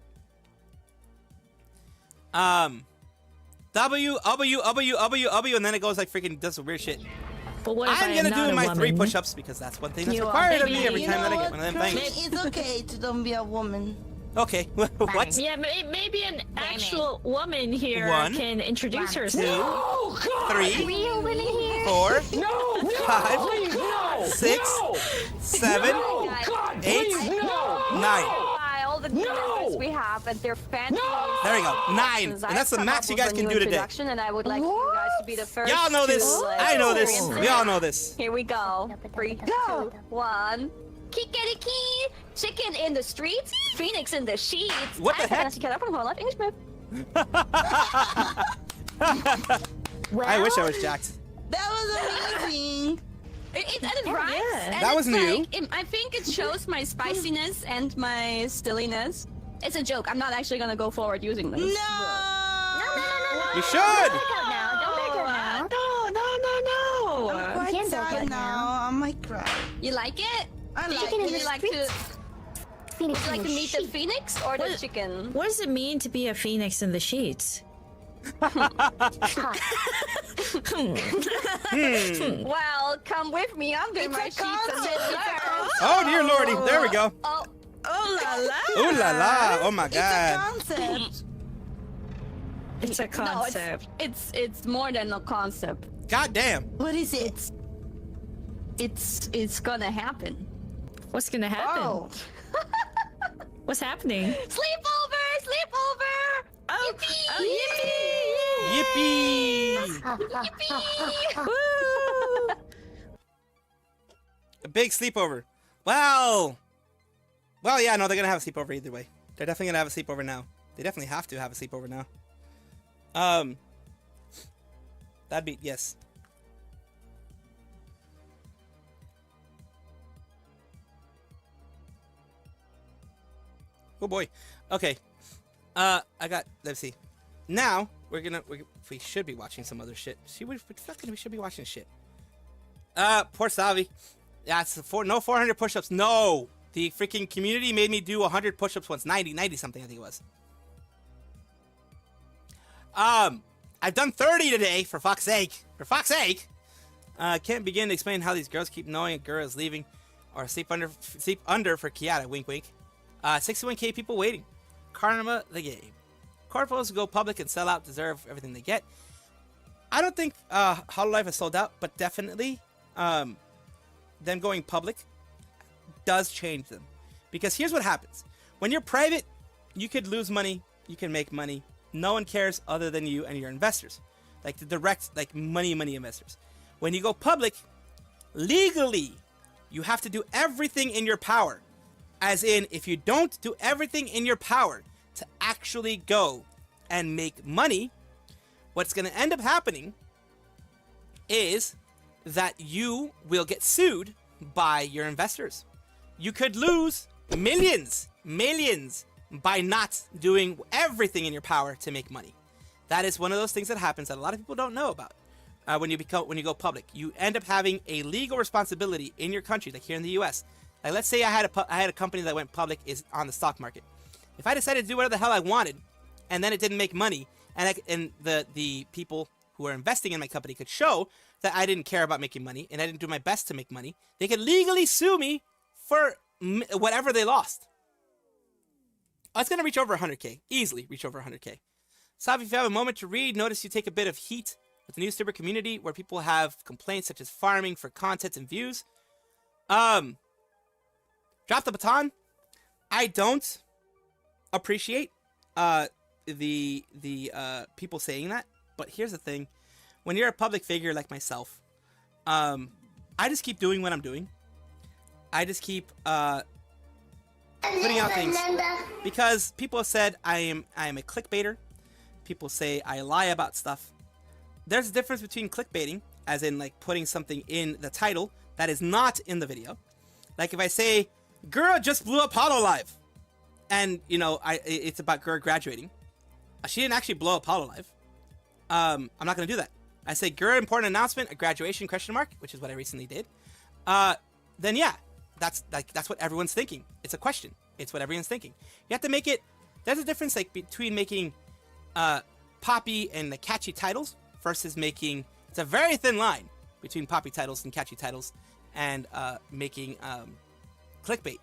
W, and then it goes like freaking does some weird shit.
But what if
I'm gonna do my 3
woman?
push-ups because that's one thing that's required of me every time that I get one of them things.
It's okay to don't be a woman.
Okay, what?
Yeah, maybe an actual woman here
1,
can introduce
2,
herself.
No, God!
3,
Real women here.
4,
No,
5,
please, no!
6,
No!
7,
No, God,
8,
please, no!
9.
All the new members we have and their fancy.
There we go, 9, and that's the max you guys can do today.
And I would like you guys to be the first.
Y'all know this. I know this. We all know this.
Here we go. 3, 2, 1. Kikiriki! Chicken in the streets, Phoenix in the sheets.
What the heck?
I'm Jessica from Hololive English Prep.
I wish I was jacked.
That was amazing.
It rhymes.
yeah.
And
That was
it's
new.
like, I think it shows my spiciness and my stilliness. It's a joke. I'm not actually gonna go forward using this.
No.
You should.
Don't back up now. Don't back up now.
No.
I'm quite
can't
sad
back
now. I might cry.
You like it?
I like
Chicken in
it.
the
You like to
Phoenix
you like
in
to
the
meet the
sheet.
phoenix or the chicken?
What does it mean to be a phoenix in the sheets?
Well, come with me under my sheets and let me go.
Oh dear lordy, there we go.
Oh,
Oh la la!
Ooh la la! Oh my
It's a
god!
concept.
It's a
no,
concept.
it's more than a concept.
God damn!
What is it?
It's gonna happen.
What's gonna happen?
Oh.
What's happening?
Sleepover! Sleepover!
Oh,
Yippee!
Woo!
A big sleepover. Well, yeah, no, they're gonna have a sleepover either way. They're definitely gonna have a sleepover now. They definitely have to have a sleepover now. That'd be yes. Oh boy. Okay. Let's see. Now we should be watching some other shit. We should be watching shit. Poor Savi. Yeah, it's no 400 push-ups. No, the freaking community made me do 100 push-ups once. 90 something I think it was. I've done 30 today. For fuck's sake. Can't begin to explain how these girls keep knowing a girl is leaving, or sleep under for Kiata. Wink, wink. 61k people waiting. Karma the game. Corpos who go public and sell out deserve everything they get. I don't think Hololive has sold out, but definitely them going public does change them. Because here's what happens. When you're private, you could lose money, you can make money. No one cares other than you and your investors. Like the direct, like money investors. When you go public, legally, you have to do everything in your power. As in, if you don't do everything in your power to actually go and make money, what's going to end up happening is that you will get sued by your investors. You could lose millions by not doing everything in your power to make money. That is one of those things that happens that a lot of people don't know about. When you go public, you end up having a legal responsibility in your country, like here in the U.S. Like, let's say I had a company that went public is on the stock market. If I decided to do whatever the hell I wanted, and then it didn't make money, and the people who are investing in my company could show that I didn't care about making money and I didn't do my best to make money, they could legally sue me for whatever they lost. Oh, it's gonna reach over 100K. Easily reach over 100K. Sav, if you have a moment to read, notice you take a bit of heat with the new Vtuber community where people have complaints such as farming for content and views. Drop the baton. I don't appreciate the people saying that, but here's the thing. When you're a public figure like myself, I just keep doing what I'm doing. I just keep putting out things because people have said I am a clickbaiter. People say I lie about stuff. There's a difference between clickbaiting, as in like putting something in the title that is not in the video. Like if I say Gura just blew up Hololive, and you know it's about Gura graduating. She didn't actually blow up Hololive. I'm not gonna do that. I say Gura important announcement, a graduation ? Which is what I recently did. Then yeah, that's what everyone's thinking. It's a question. It's what everyone's thinking. You have to make it. There's a difference like between making poppy and the catchy titles versus making. It's a very thin line between poppy titles and catchy titles and making clickbait.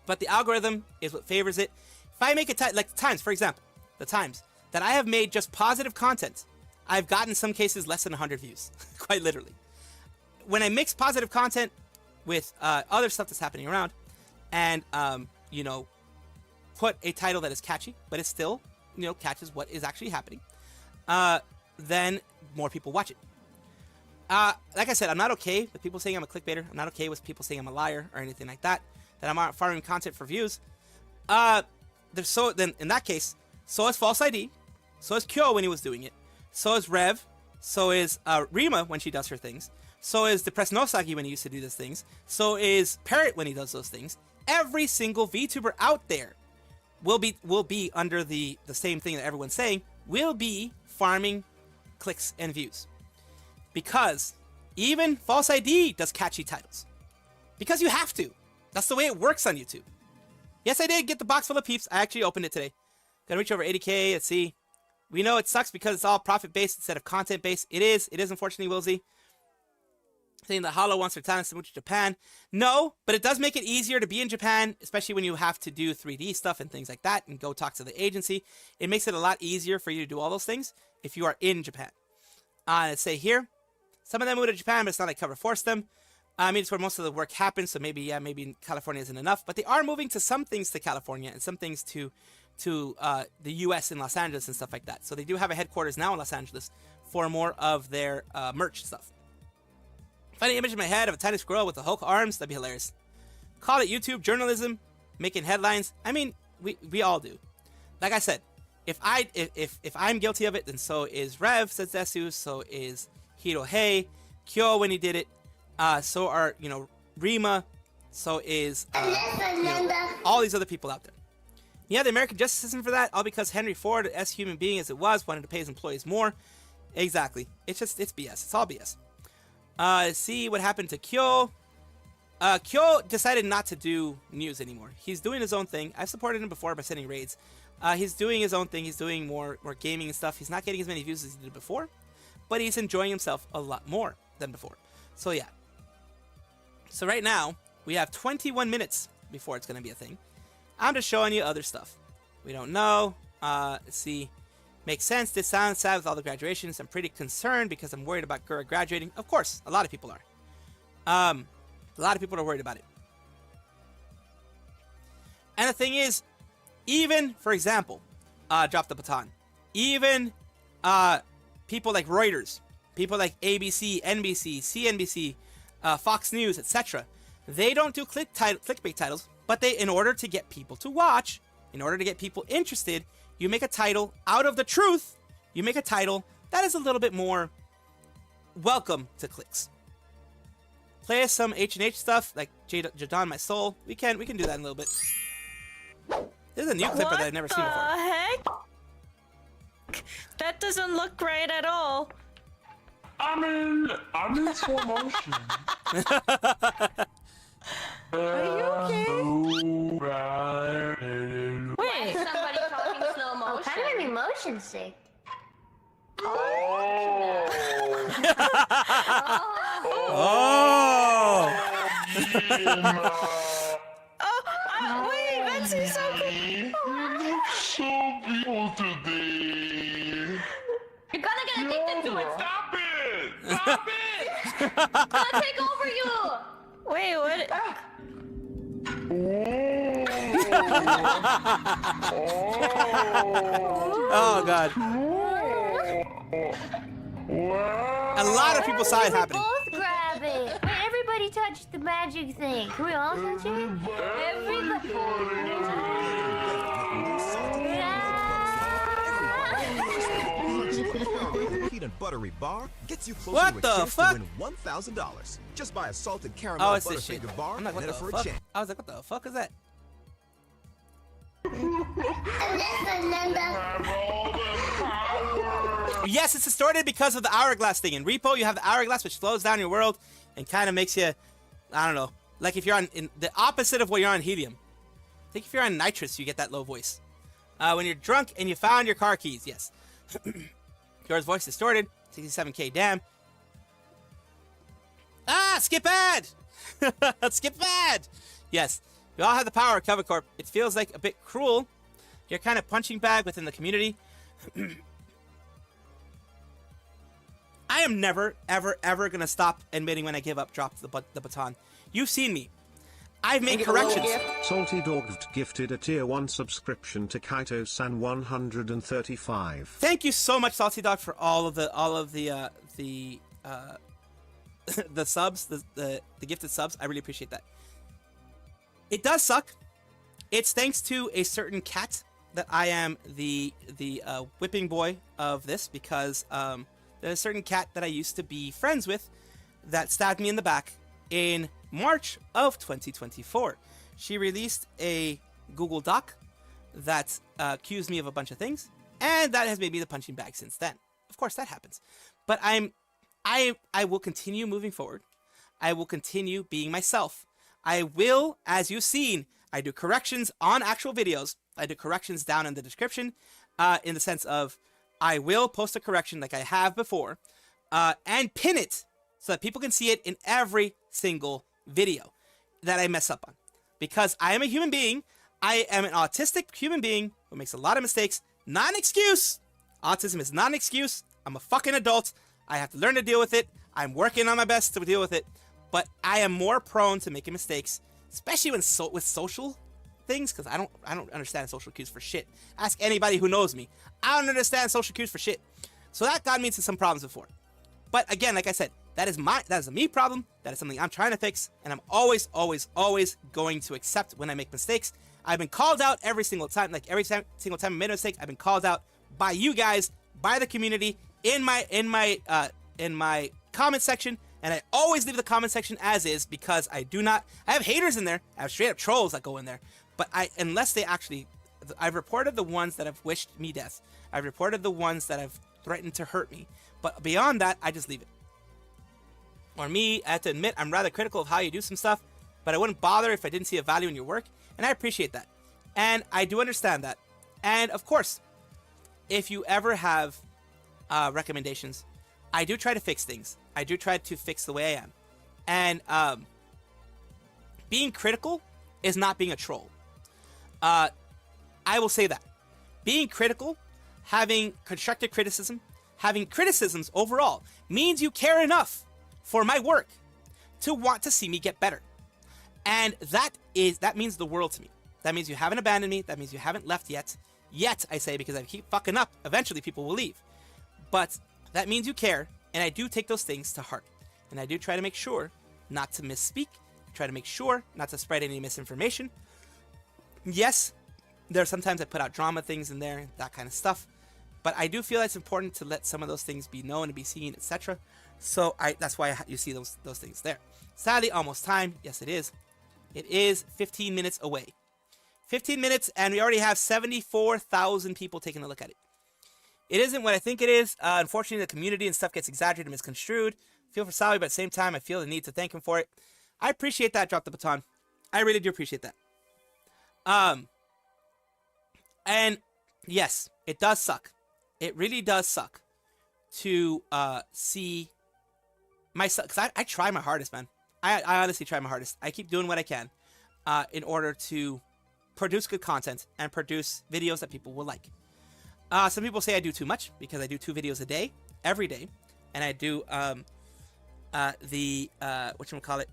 But the algorithm is what favors it. If I make a title like the Times, for example, the Times that I have made just positive content, I've gotten in some cases less than 100 views, quite literally. When I mix positive content with other stuff that's happening around, and you know, put a title that is catchy, but it still, you know, catches what is actually happening, then more people watch it. Like I said, I'm not okay with people saying I'm a clickbaiter. I'm not okay with people saying I'm a liar or anything like that. That I'm not farming content for views. Then in that case, so is False ID, so is Kyo when he was doing it, so is Rev, so is Rima when she does her things, so is Depressed Nosagi when he used to do those things, so is Parrot when he does those things. Every single VTuber out there will be under the same thing that everyone's saying, will be farming clicks and views. Because even False ID does catchy titles. Because you have to. That's the way it works on YouTube. Yes, I did get the box full of peeps. I actually opened it today. Gonna reach over 80K. Let's see. We know it sucks because it's all profit-based instead of content-based. It is. It is, unfortunately, Willsy. Saying that Hollow wants their talents to move to Japan. No, but it does make it easier to be in Japan, especially when you have to do 3D stuff and things like that and go talk to the agency. It makes it a lot easier for you to do all those things if you are in Japan. Let's say here, some of them moved to Japan, but it's not like cover forced them. I mean, it's where most of the work happens, so maybe California isn't enough. But they are moving to some things to California and some things to the U.S. in Los Angeles and stuff like that. So they do have a headquarters now in Los Angeles for more of their merch stuff. Find an image in my head of a tiny squirrel with the Hulk arms. That'd be hilarious. Call it YouTube journalism, making headlines. I mean, we all do. Like I said, if I'm guilty of it, then so is Rev, says Desu. So is Hirohei, Kyo when he did it. So are, you know, Rima. So is all these other people out there. Yeah, the American justice system for that, all because Henry Ford, as human being as it was, wanted to pay his employees more. Exactly. It's BS. It's all BS. See what happened to Kyo. Kyo decided not to do news anymore. He's doing his own thing. I've supported him before by sending raids. He's doing his own thing. He's doing more gaming and stuff. He's not getting as many views as he did before, but he's enjoying himself a lot more than before. So yeah. So right now, we have 21 minutes before it's going to be a thing. I'm just showing you other stuff. We don't know. Let's see. Makes sense. This sounds sad with all the graduations. I'm pretty concerned because I'm worried about Gura graduating. Of course, a lot of people are. A lot of people are worried about it. And the thing is, even, for example, drop the baton. Even people like Reuters, people like ABC, NBC, CNBC, Fox News, etc. They don't do clickbait titles, but they, in order to get people to watch, in order to get people interested, you make a title out of the truth. You make a title that is a little bit more welcome to clicks. Play us some H&H stuff like Jadon My Soul. We can do that in a little bit. There's a new clip that I've never seen before.
What the heck? That doesn't look right at all.
I'm in slow motion.
Are you okay?
Wait.
Somebody talking slow motion.
Oh, kind of an emotion sick.
Oh.
Wait, Betsy, so cool.
I'll take over you!
Wait, what?
Oh god. A lot of people saw it happening.
Both grab it. Wait, everybody touch the magic thing. Can we all touch it? Everybody.
Peanut buttery bar gets you closer
What
to a
the
chance
fuck?
to win $1,000. Just buy a salted caramel
Oh, it's this shit.
Butterfinger bar
I'm like,
and
what
head
the
for a
fuck?
chance.
I was like, what the fuck is that? Yes, it's distorted because of the hourglass thing. In Repo, you have the hourglass, which slows down your world and kind of makes you, I don't know, like if you're on in the opposite of when you're on helium. I think if you're on nitrous, you get that low voice. When you're drunk and you found your car keys, yes. Yours voice distorted, 67k damn. Ah, skip ad! Skip ad! Yes, we all have the power of Cover Corp. It feels like a bit cruel. You're kind of punching bag within the community. I am never, ever, ever gonna stop admitting when I give up, drop the baton. You've seen me. I've made corrections.
Salty Dog gifted a tier 1 subscription to Kaito-san 135.
Thank you so much, Salty Dog, for all of the the subs, the gifted subs. I really appreciate that. It does suck. It's thanks to a certain cat that I am the whipping boy of this, because there's a certain cat that I used to be friends with that stabbed me in the back in March of 2024. She released a Google Doc that accused me of a bunch of things, and that has made me the punching bag since then. Of course, that happens. But I will continue moving forward. I will continue being myself. I will, as you've seen, I do corrections on actual videos. I do corrections down in the description, in the sense of I will post a correction like I have before, and pin it so that people can see it in every single video that I mess up on. Because I am a human being. I am an autistic human being who makes a lot of mistakes. Not an excuse. Autism is not an excuse. I'm a fucking adult. I have to learn to deal with it. I'm working on my best to deal with it. But I am more prone to making mistakes, especially when with social things, because I don't understand social cues for shit. Ask anybody who knows me. I don't understand social cues for shit. So that got me into some problems before. But again, like I said, that is a me problem. That is something I'm trying to fix, and I'm always, always, always going to accept when I make mistakes. I've been called out every single time. Like every single time I made a mistake, I've been called out by you guys, by the community, in my comment section. And I always leave the comment section as is, because I have haters in there. I have straight up trolls that go in there. But I've reported the ones that have wished me death. I've reported the ones that have threatened to hurt me. But beyond that, I just leave it. Or me, I have to admit, I'm rather critical of how you do some stuff, but I wouldn't bother if I didn't see a value in your work. And I appreciate that. And I do understand that. And of course, if you ever have recommendations, I do try to fix things. I do try to fix the way I am. And being critical is not being a troll. I will say that. Being critical, having constructive criticism, having criticisms overall, means you care enough for my work to want to see me get better. And that means the world to me. That means you haven't abandoned me. That means you haven't left yet. Yet, I say, because I keep fucking up. Eventually, people will leave. But that means you care, and I do take those things to heart. And I do try to make sure not to misspeak, try to make sure not to spread any misinformation. Yes, there are sometimes I put out drama things in there, that kind of stuff. But I do feel it's important to let some of those things be known and be seen, etc. So that's why you see those things there. Sadly, almost time. Yes, it is. It is 15 minutes away. 15 minutes, and we already have 74,000 people taking a look at it. It isn't what I think it is. Unfortunately, the community and stuff gets exaggerated and misconstrued. Feel for Sally, but at the same time, I feel the need to thank him for it. I appreciate that, Drop the Baton. I really do appreciate that. And yes, it does suck. It really does suck to see myself, because I try my hardest, man. I honestly try my hardest. I keep doing what I can in order to produce good content and produce videos that people will like. Some people say I do too much, because I do 2 videos a day, every day, and I do the whatchamacallit,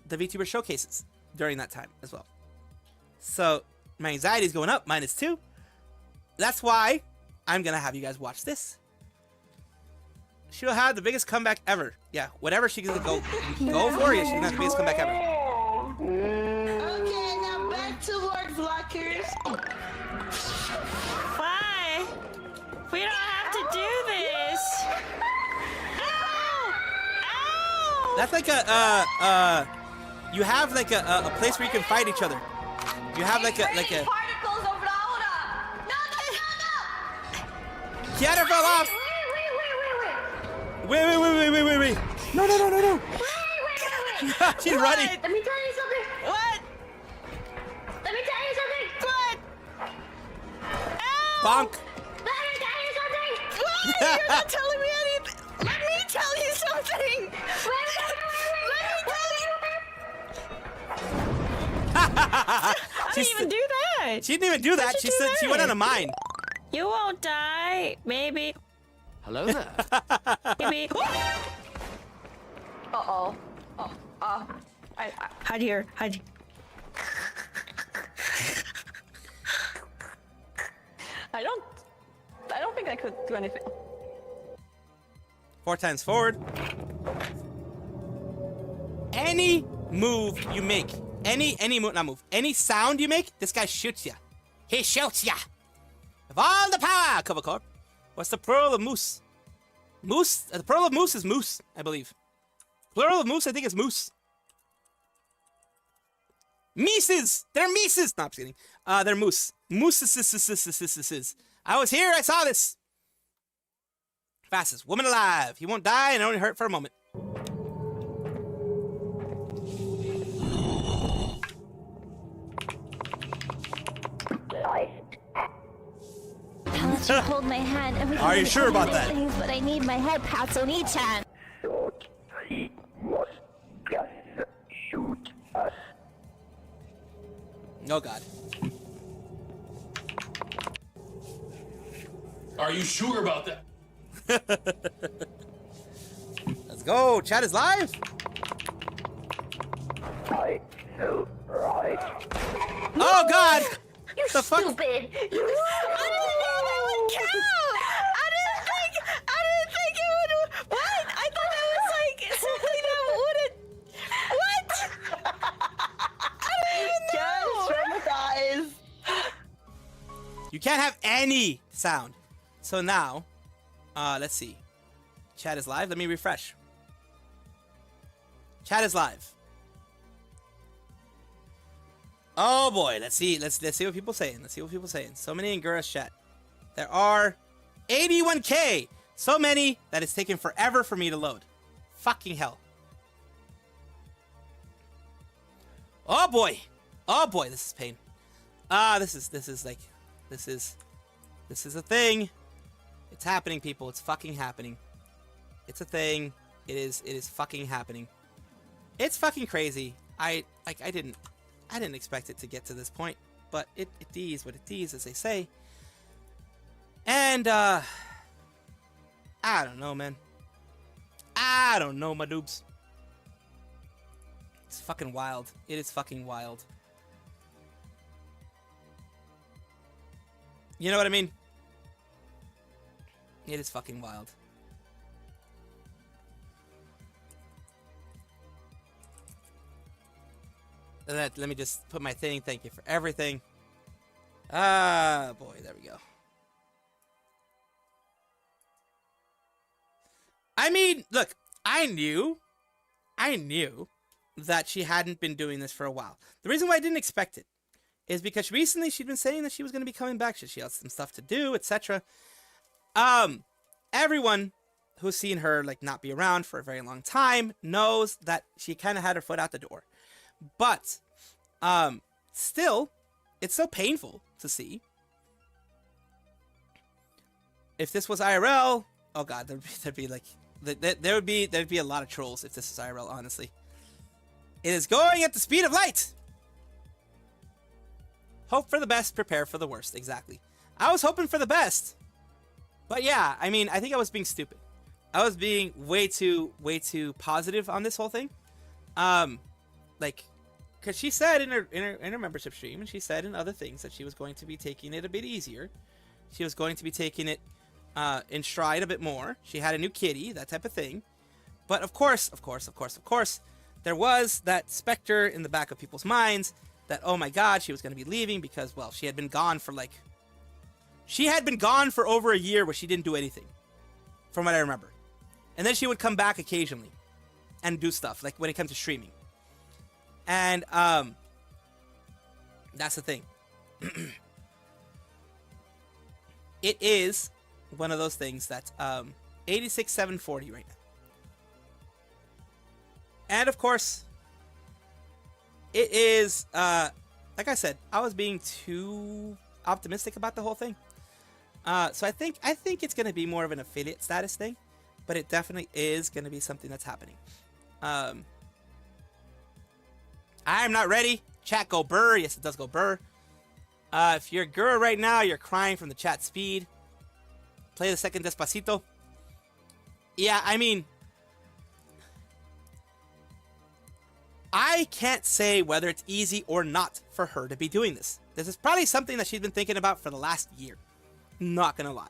the VTuber showcases during that time as well. So my anxiety is going up, -2. That's why I'm gonna have you guys watch this. She'll have the biggest comeback ever. Yeah, whatever she can go for, yeah, she's gonna have the biggest comeback ever.
Okay, now back to work, Vloggers.
Why? We don't have to do this. Ow! Ow!
That's like you have like a place where you can fight each other. You have like a
Particles over the aura. No.
Kiara fell off. Wait. No. She's running.
Let me tell you something.
What?
Let me tell you something.
What?
Bonk.
Let me tell you something.
What? You're not telling me anything. Let me tell you something. Let me tell you. I didn't even do that.
She didn't even do that. She said she went on a mine.
You won't die. Maybe.
Hello there.
Maybe.
Uh-oh.
Hide here. Hide.
I don't think I could do anything.
4 times forward. Any move you make, any sound you make, this guy shoots ya. He shoots ya. Of all the power, Cover Corp. What's the plural of moose? Moose? The plural of moose is moose, I believe. Plural of moose, I think, is moose. Mises! They're mises! No, I'm just kidding. They're moose. Mooses. I was here, I saw this. Fastest woman alive. He won't die and only hurt for a moment.
Palace, hold my hand. And we can
Are you
do
sure about that?
things, but I need my head pats on each hand.
Oh God.
Are you sure about that?
Let's go. Chat is live. Oh God.
You
the fuck?
stupid.
I didn't know that would count. I didn't think it would. What? I thought that was like something that wouldn't. What? I don't even know.
Traumatized.
You can't have any sound. So now, let's see. Chat is live. Let me refresh. Chat is live. Oh boy, let's see what people saying. So many in Gura's chat. There are 81K. So many that it's taken forever for me to load. Fucking hell. Oh boy, this is pain. This is a thing. It's happening, people. It's fucking happening. It's a thing. It is fucking happening. It's fucking crazy. I didn't expect it to get to this point, but it is what it is, as they say. And I don't know, man. I don't know, my dudes. It's fucking wild. It is fucking wild. You know what I mean? It is fucking wild. Let me just put my thing. Thank you for everything. Ah, boy, there we go. I mean, look, I knew that she hadn't been doing this for a while. The reason why I didn't expect it is because recently she'd been saying that she was going to be coming back. She had some stuff to do, etc. Everyone who's seen her like not be around for a very long time knows that she kind of had her foot out the door. But still, it's so painful to see. If this was IRL, oh god, there'd be a lot of trolls if this was IRL, honestly. It is going at the speed of light. Hope for the best, prepare for the worst. Exactly. I was hoping for the best. But yeah, I mean, I think I was being stupid. I was being way too positive on this whole thing. Like, because she said in her membership stream, and she said in other things that she was going to be taking it a bit easier. She was going to be taking it in stride a bit more. She had a new kitty, that type of thing. But of course, there was that specter in the back of people's minds that, oh my god, she was going to be leaving because, well, she had been gone for over a year where she didn't do anything, from what I remember. And then she would come back occasionally and do stuff, like when it comes to streaming. And that's the thing. It is one of those things that's 86,740 right now. And of course, it is like I said, I was being too optimistic about the whole thing. So I think it's going to be more of an affiliate status thing, but it definitely is going to be something that's happening. I am not ready. Chat go burr. Yes, it does go burr. If you're Gura right now, you're crying from the chat speed. Play the second Despacito. Yeah, I mean, I can't say whether it's easy or not for her to be doing this. This is probably something that she's been thinking about for the last year. Not gonna lie.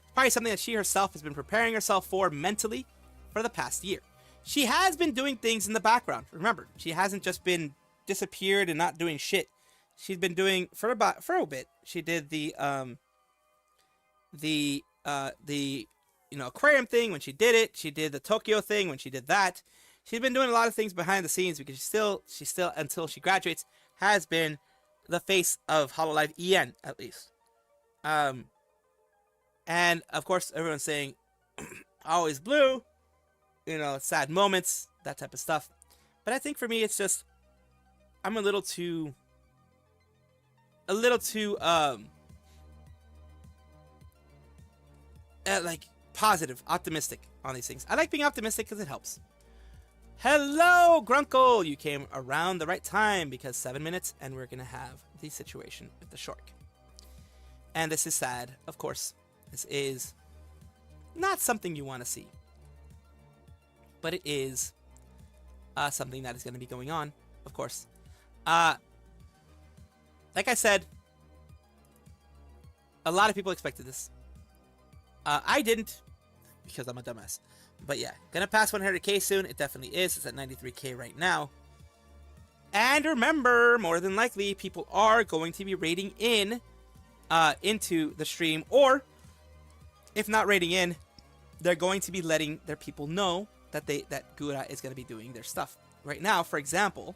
It's probably something that she herself has been preparing herself for mentally for the past year. She has been doing things in the background. Remember, she hasn't just been disappeared and not doing shit. She's been doing for a bit. She did the aquarium thing when she did it. She did the Tokyo thing when she did that. She's been doing a lot of things behind the scenes because she still until she graduates has been the face of Hololive EN at least. And of course everyone's saying always blue, sad moments, that type of stuff. But I think for me it's just I'm a little too like positive, optimistic on these things. I like being optimistic because it helps. Hello, Grunkle! You came around the right time because 7 minutes and we're gonna have the situation with the shark. And this is sad, of course. This is not something you want to see. But it is something that is going to be going on, of course. Like I said, a lot of people expected this. I didn't, because I'm a dumbass. But yeah, gonna pass 100k soon. It definitely is. It's at 93k right now. And remember, more than likely, people are going to be raiding in into the stream. Or, if not raiding in, they're going to be letting their people know that Gura is going to be doing their stuff. Right now, for example,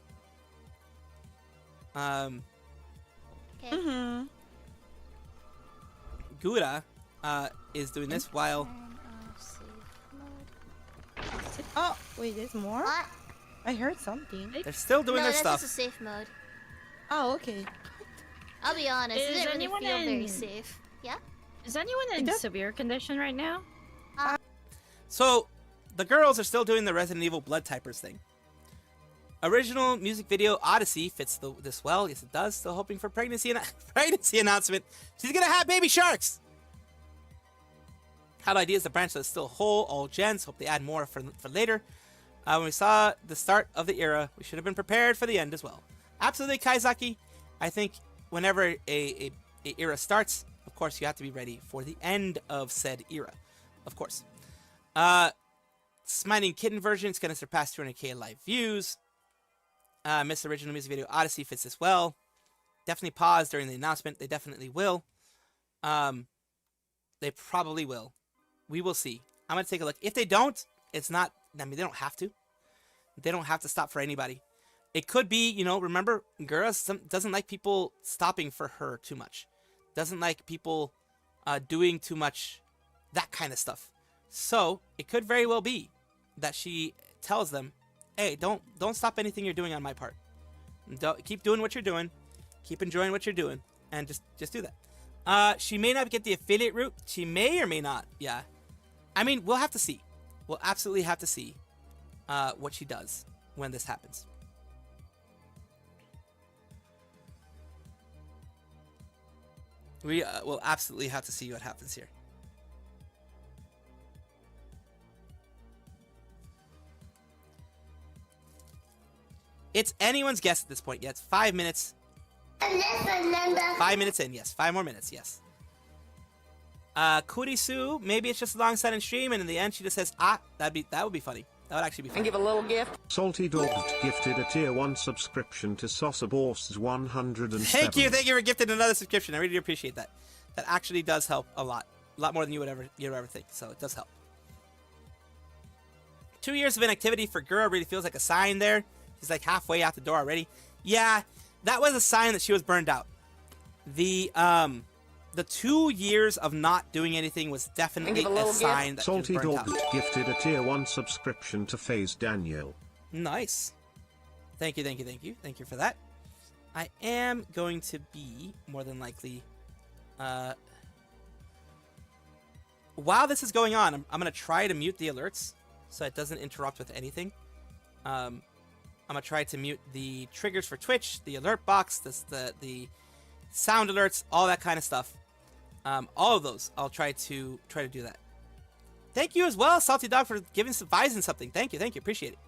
Gura is doing this while...
Oh, wait, there's more?
What?
I heard something.
They're still doing their stuff.
No, that's just a safe mode.
Oh, okay.
I'll be honest, it didn't really
anyone
feel very
in-
safe. Yeah?
Is anyone in severe condition right now?
So, the girls are still doing the Resident Evil Blood Typers thing. Original music video Odyssey fits this well. Yes, it does. Still hoping for pregnancy announcement. She's gonna have baby sharks. Had ideas to branch that's still whole. All gens. Hope they add more for later. When we saw the start of the era, we should have been prepared for the end as well. Absolutely, Kaizaki. I think whenever a era starts, of course, you have to be ready for the end of said era. Of course. Smiting Kitten version is going to surpass 200k live views. Miss Original Music Video Odyssey fits this well. Definitely pause during the announcement. They definitely will. They probably will. We will see. I'm going to take a look. If they don't, it's not... I mean, they don't have to. They don't have to stop for anybody. It could be, remember, Gura doesn't like people stopping for her too much. Doesn't like people doing too much, that kind of stuff. So, it could very well be that she tells them, hey, don't stop anything you're doing on my part. Keep doing what you're doing. Keep enjoying what you're doing. And just do that. She may not get the affiliate route. She may or may not. Yeah. I mean, we'll have to see. We'll absolutely have to see what she does when this happens. We will absolutely have to see what happens here. It's anyone's guess at this point. Yeah, it's 5 minutes. 5 minutes in, yes. 5 more minutes, yes. Kurisu, maybe it's just a long silent stream, and in the end she just says, ah, that would be funny. That would actually be funny.
And give a little gift.
Salty Dog gifted a tier 1 subscription to Sosa Boss 107.
Thank you for gifting another subscription. I really appreciate that. That actually does help a lot more than you would ever think. So it does help. 2 years of inactivity for Gura really feels like a sign there. She's like halfway out the door already. Yeah, that was a sign that she was burned out. The 2 years of not doing anything was definitely a sign that
Salty
she was burned
Dog
out.
gifted a tier 1 subscription to FaZe Daniel.
Nice. Thank you, thank you, thank you. Thank you for that. I am going to be, more than likely, while this is going on, I'm going to try to mute the alerts so it doesn't interrupt with anything. I'm going to try to mute the triggers for Twitch, the alert box, the sound alerts, all that kind of stuff. All of those, I'll try to do that. Thank you as well, Salty Dog, for giving some vibes and something. Thank you, appreciate it.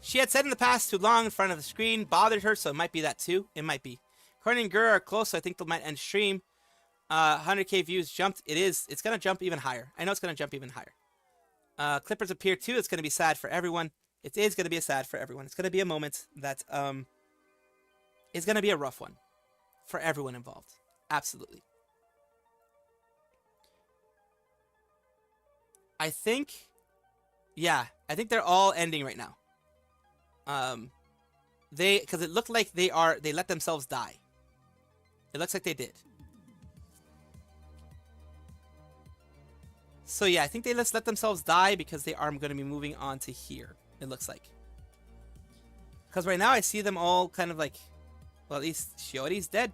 She had said in the past too long in front of the screen bothered her, so it might be that too. It might be. Courtney and Gura are close, so I think they might end stream. 100k views jumped. It's going to jump even higher. I know it's going to jump even higher. Clippers appear too. It's going to be sad for everyone. It is going to be sad for everyone. It's going to be a moment that is going to be a rough one for everyone involved. Absolutely. I think they're all ending right now. Because it looked like they let themselves die. It looks like they did. So yeah, I think they just let themselves die because they are going to be moving on to here. It looks like. Because right now I see them all kind of like, well, at least Shiori's dead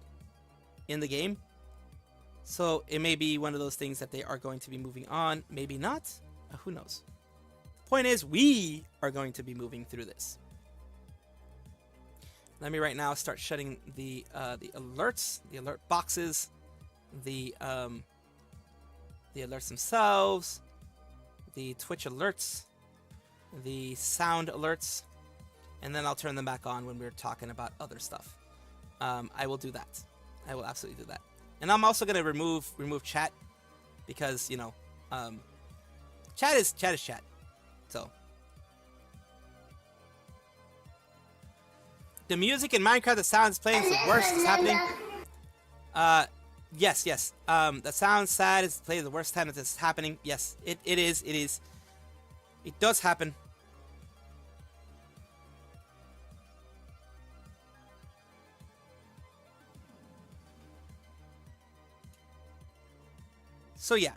in the game. So it may be one of those things that they are going to be moving on. Maybe not. Who knows? Point is, we are going to be moving through this. Let me right now start shutting the alerts, the alert boxes, the alerts themselves, the Twitch alerts, the sound alerts, and then I'll turn them back on when we're talking about other stuff. I will do that. I will absolutely do that. And I'm also gonna remove chat because, you know, chat is chat. So the music in Minecraft, the sounds playing is the worst. It's happening. Yes. The sound sad is playing the worst time that this is happening. Yes, it is. It does happen. So yeah,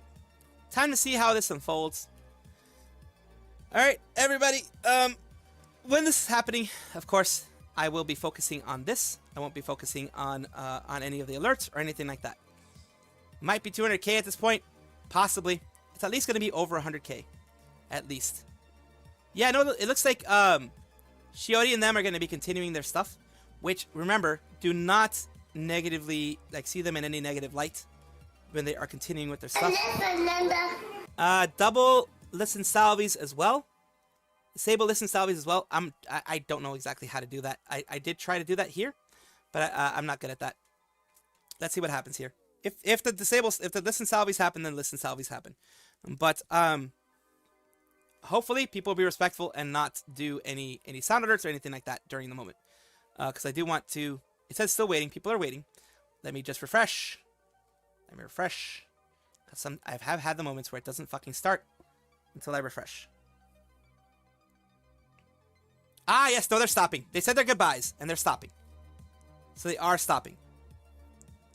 time to see how this unfolds. All right, everybody. When this is happening, of course, I will be focusing on this. I won't be focusing on any of the alerts or anything like that. Might be 200k at this point, possibly. It's at least going to be over 100k, at least. Yeah, no, it looks like Shiori and them are going to be continuing their stuff, which, remember, do not negatively see them in any negative light when they are continuing with their stuff. Double listen salvies as well. Disable listen salvies as well. I don't know exactly how to do that. I did try to do that here, but I'm not good at that. Let's see what happens here. If the listen salvies happen, then listen salvies happen. But hopefully people will be respectful and not do any sound alerts or anything like that during the moment. Because I do want to. It says still waiting. People are waiting. Let me just refresh. Let me refresh. Because I have had the moments where it doesn't fucking start until I refresh. Ah, yes, no, they're stopping. They said their goodbyes, and they're stopping. So they are stopping.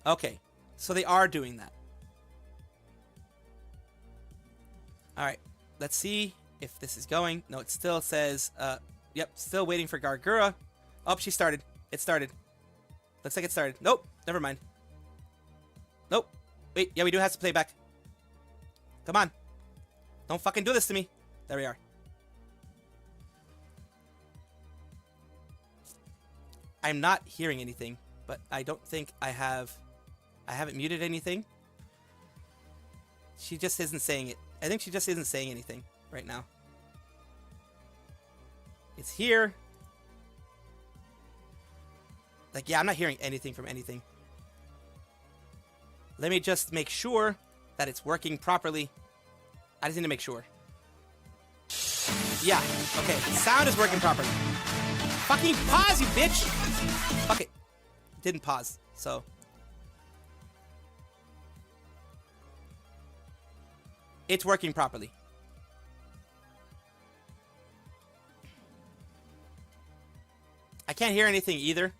Okay, so they are doing that. Alright, let's see if this is going. No, it still says, yep, still waiting for Gargura. Oh, she started. It started. Looks like it started. Nope, never mind. Nope. Wait, yeah, we do have to play back. Come on. Don't fucking do this to me. There we are. I'm not hearing anything, but I don't think I haven't muted anything. She just isn't saying it. I think she just isn't saying anything right now. It's here. Like, yeah, I'm not hearing anything from anything. Let me just make sure that it's working properly. I just need to make sure. Yeah, okay. Sound is working properly. Fucking pause, you bitch! Fuck it. Didn't pause, so. It's working properly. I can't hear anything either.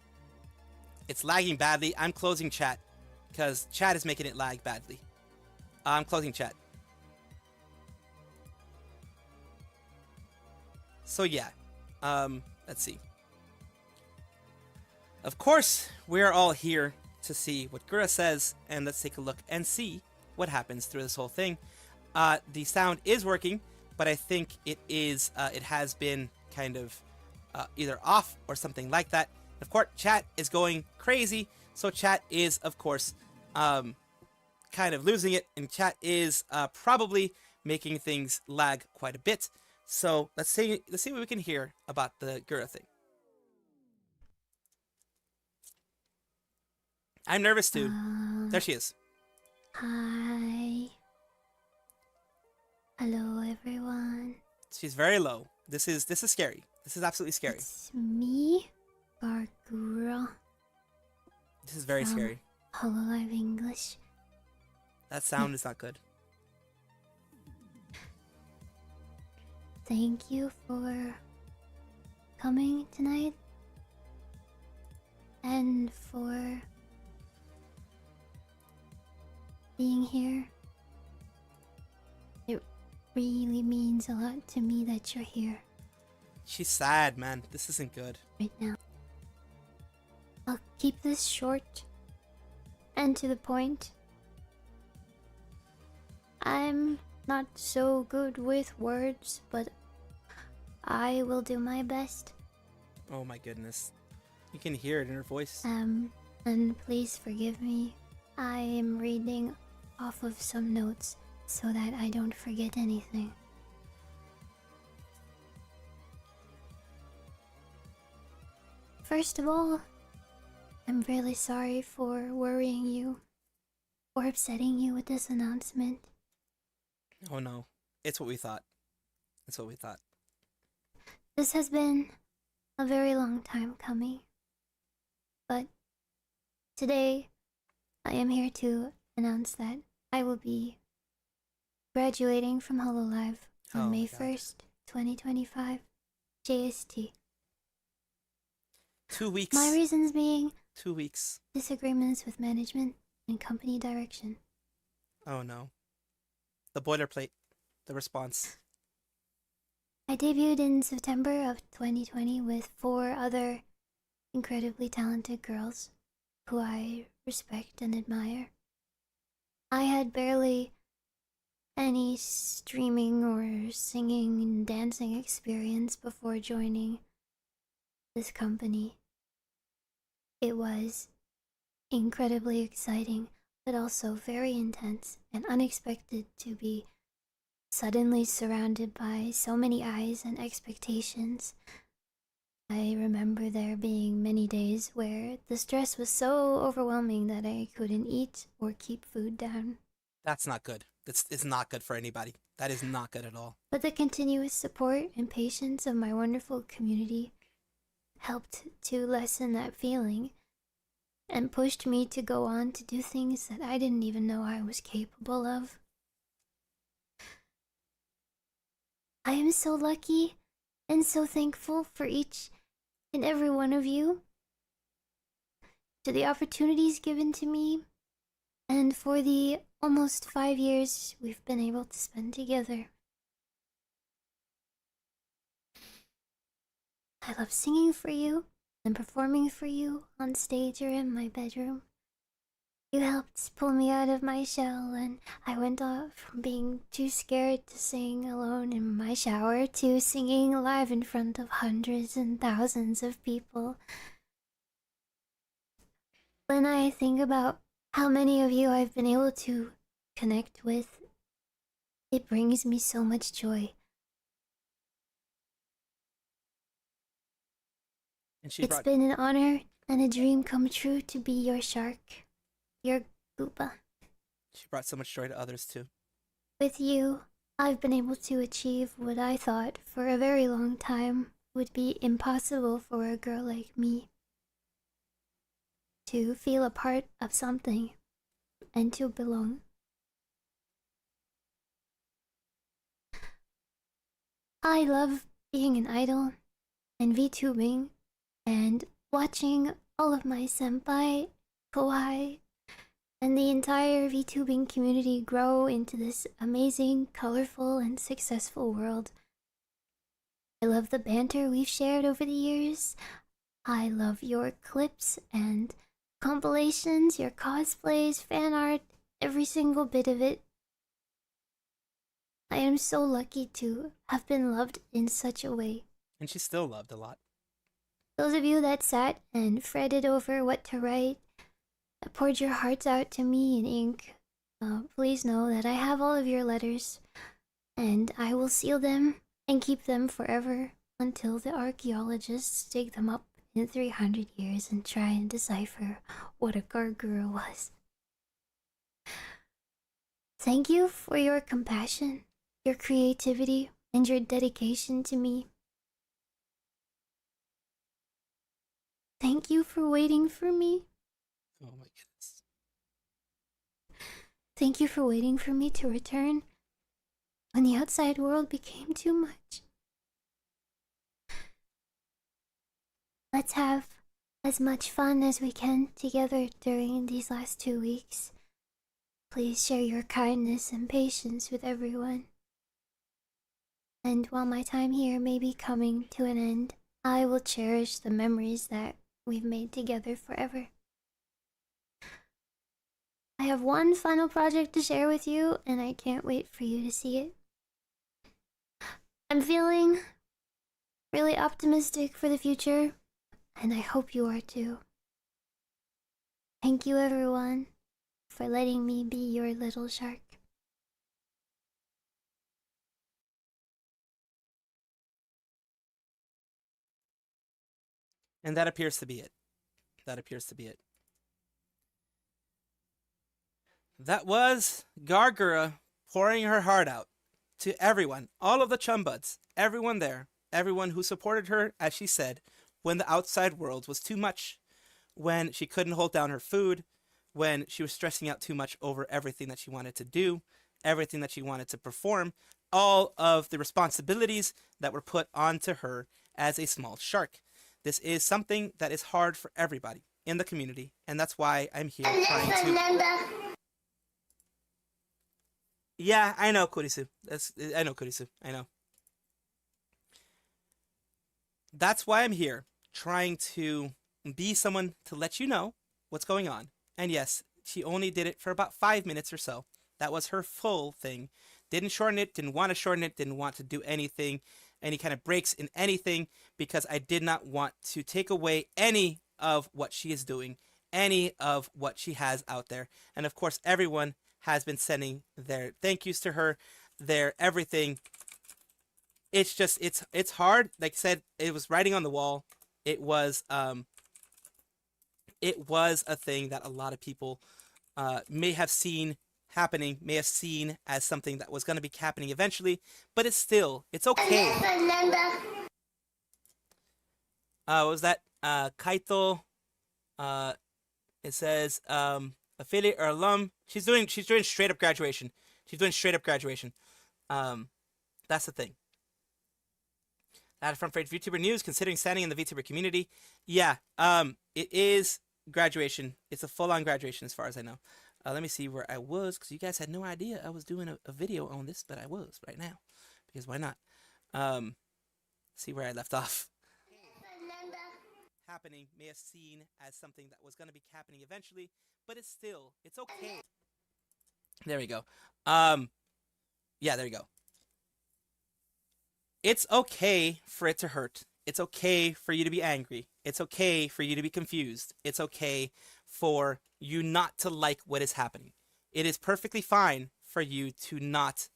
It's lagging badly. I'm closing chat because chat is making it lag badly. I'm closing chat. So yeah, let's see. Of course, we are all here to see what Gura says, and let's take a look and see what happens through this whole thing. The sound is working, but I think it has been kind of either off or something like that. Of course, chat is going crazy, so chat is, of course, kind of losing it, and chat is probably making things lag quite a bit. So let's see what we can hear about the Gura thing. I'm nervous too. There she is.
Hi. Hello, everyone.
She's very low. This is scary. This is absolutely scary.
It's me, Gura.
This is very scary.
Hololive English.
That sound is not good.
Thank you for coming tonight and for being here. It really means a lot to me that you're here
She's sad, man. This isn't good.
right now. I'll keep this short and to the point. I'm not so good with words, but I will do my best.
Oh my goodness. You can hear it in her voice.
And please forgive me. I am reading off of some notes so that I don't forget anything. First of all, I'm really sorry for worrying you or upsetting you with this announcement.
Oh no. It's what we thought. It's what we thought.
This has been a very long time coming, but today I am here to announce that I will be graduating from Hololive on May 1st, 2025, JST.
2 weeks.
My reasons being
2 weeks.
disagreements with management and company direction.
Oh no. The boilerplate. The response.
I debuted in September of 2020 with 4 other incredibly talented girls who I respect and admire. I had barely any streaming or singing and dancing experience before joining this company. It was incredibly exciting, but also very intense and unexpected to be suddenly surrounded by so many eyes and expectations. I remember there being many days where the stress was so overwhelming that I couldn't eat or keep food down.
That's not good. It's not good for anybody. That is not good at all.
But the continuous support and patience of my wonderful community helped to lessen that feeling and pushed me to go on to do things that I didn't even know I was capable of. I am so lucky and so thankful for each and every one of you, to the opportunities given to me, and for the almost 5 years we've been able to spend together. I love singing for you and performing for you on stage or in my bedroom. You helped pull me out of my shell, and I went off from being too scared to sing alone in my shower to singing live in front of hundreds and thousands of people. When I think about how many of you I've been able to connect with, it brings me so much joy.
And she
It's
brought.
been an honor and a dream come true to be your shark, your Goopa.
She brought so much joy to others too.
With you, I've been able to achieve what I thought for a very long time would be impossible for a girl like me. To feel a part of something and to belong. I love being an idol and VTubing and watching all of my senpai, kawaii, and the entire VTubing community grow into this amazing, colorful, and successful world. I love the banter we've shared over the years. I love your clips and compilations, your cosplays, fan art, every single bit of it. I am so lucky to have been loved in such a way.
And she's still loved a lot.
Those of you that sat and fretted over what to write, that poured your hearts out to me in ink, please know that I have all of your letters, and I will seal them and keep them forever until the archaeologists dig them up in 300 years and try and decipher what a gargoyle was. Thank you for your compassion, your creativity, and your dedication to me. Thank you for waiting for me.
Oh my goodness.
Thank you for waiting for me to return when the outside world became too much. Let's have as much fun as we can together during these last 2 weeks. Please share your kindness and patience with everyone. And while my time here may be coming to an end, I will cherish the memories that we've made together forever. I have one final project to share with you, and I can't wait for you to see it. I'm feeling really optimistic for the future, and I hope you are too. Thank you, everyone, for letting me be your little shark.
And that appears to be it. That appears to be it. That was Gura pouring her heart out to everyone, all of the chumbuds, everyone there, everyone who supported her, as she said, when the outside world was too much, when she couldn't hold down her food, when she was stressing out too much over everything that she wanted to do, everything that she wanted to perform, all of the responsibilities that were put onto her as a small shark. This is something that is hard for everybody in the community, and that's why I'm here trying to... Yeah, I know, Kurisu. I know, Kurisu. I know. That's why I'm here, trying to be someone to let you know what's going on. And yes, she only did it for about 5 minutes or so. That was her full thing. Didn't shorten it, didn't want to shorten it, didn't want to do anything, any kind of breaks in anything, because I did not want to take away any of what she is doing, any of what she has out there. And of course, everyone has been sending their thank yous to her, their everything. It's just, it's hard. Like I said, it was writing on the wall. It was a thing that a lot of people may have seen happening, may have seen as something that was going to be happening eventually, but it's okay. What was that? Kaito, it says, affiliate or alum. She's doing straight up graduation. She's doing straight up graduation. That's the thing. That from VTuber news, considering standing in the VTuber community. Yeah, it is graduation. It's a full-on graduation as far as I know. Let me see where I was, because you guys had no idea I was doing a video on this, but I was right now. Because why not? See where I left off. Happening may have seen as something that was going to be happening eventually, but it's okay. There we go. Yeah, there you go. It's okay for it to hurt. It's okay for you to be angry. It's okay for you to be confused. It's okay for you not to like what is happening. It is perfectly fine for you to not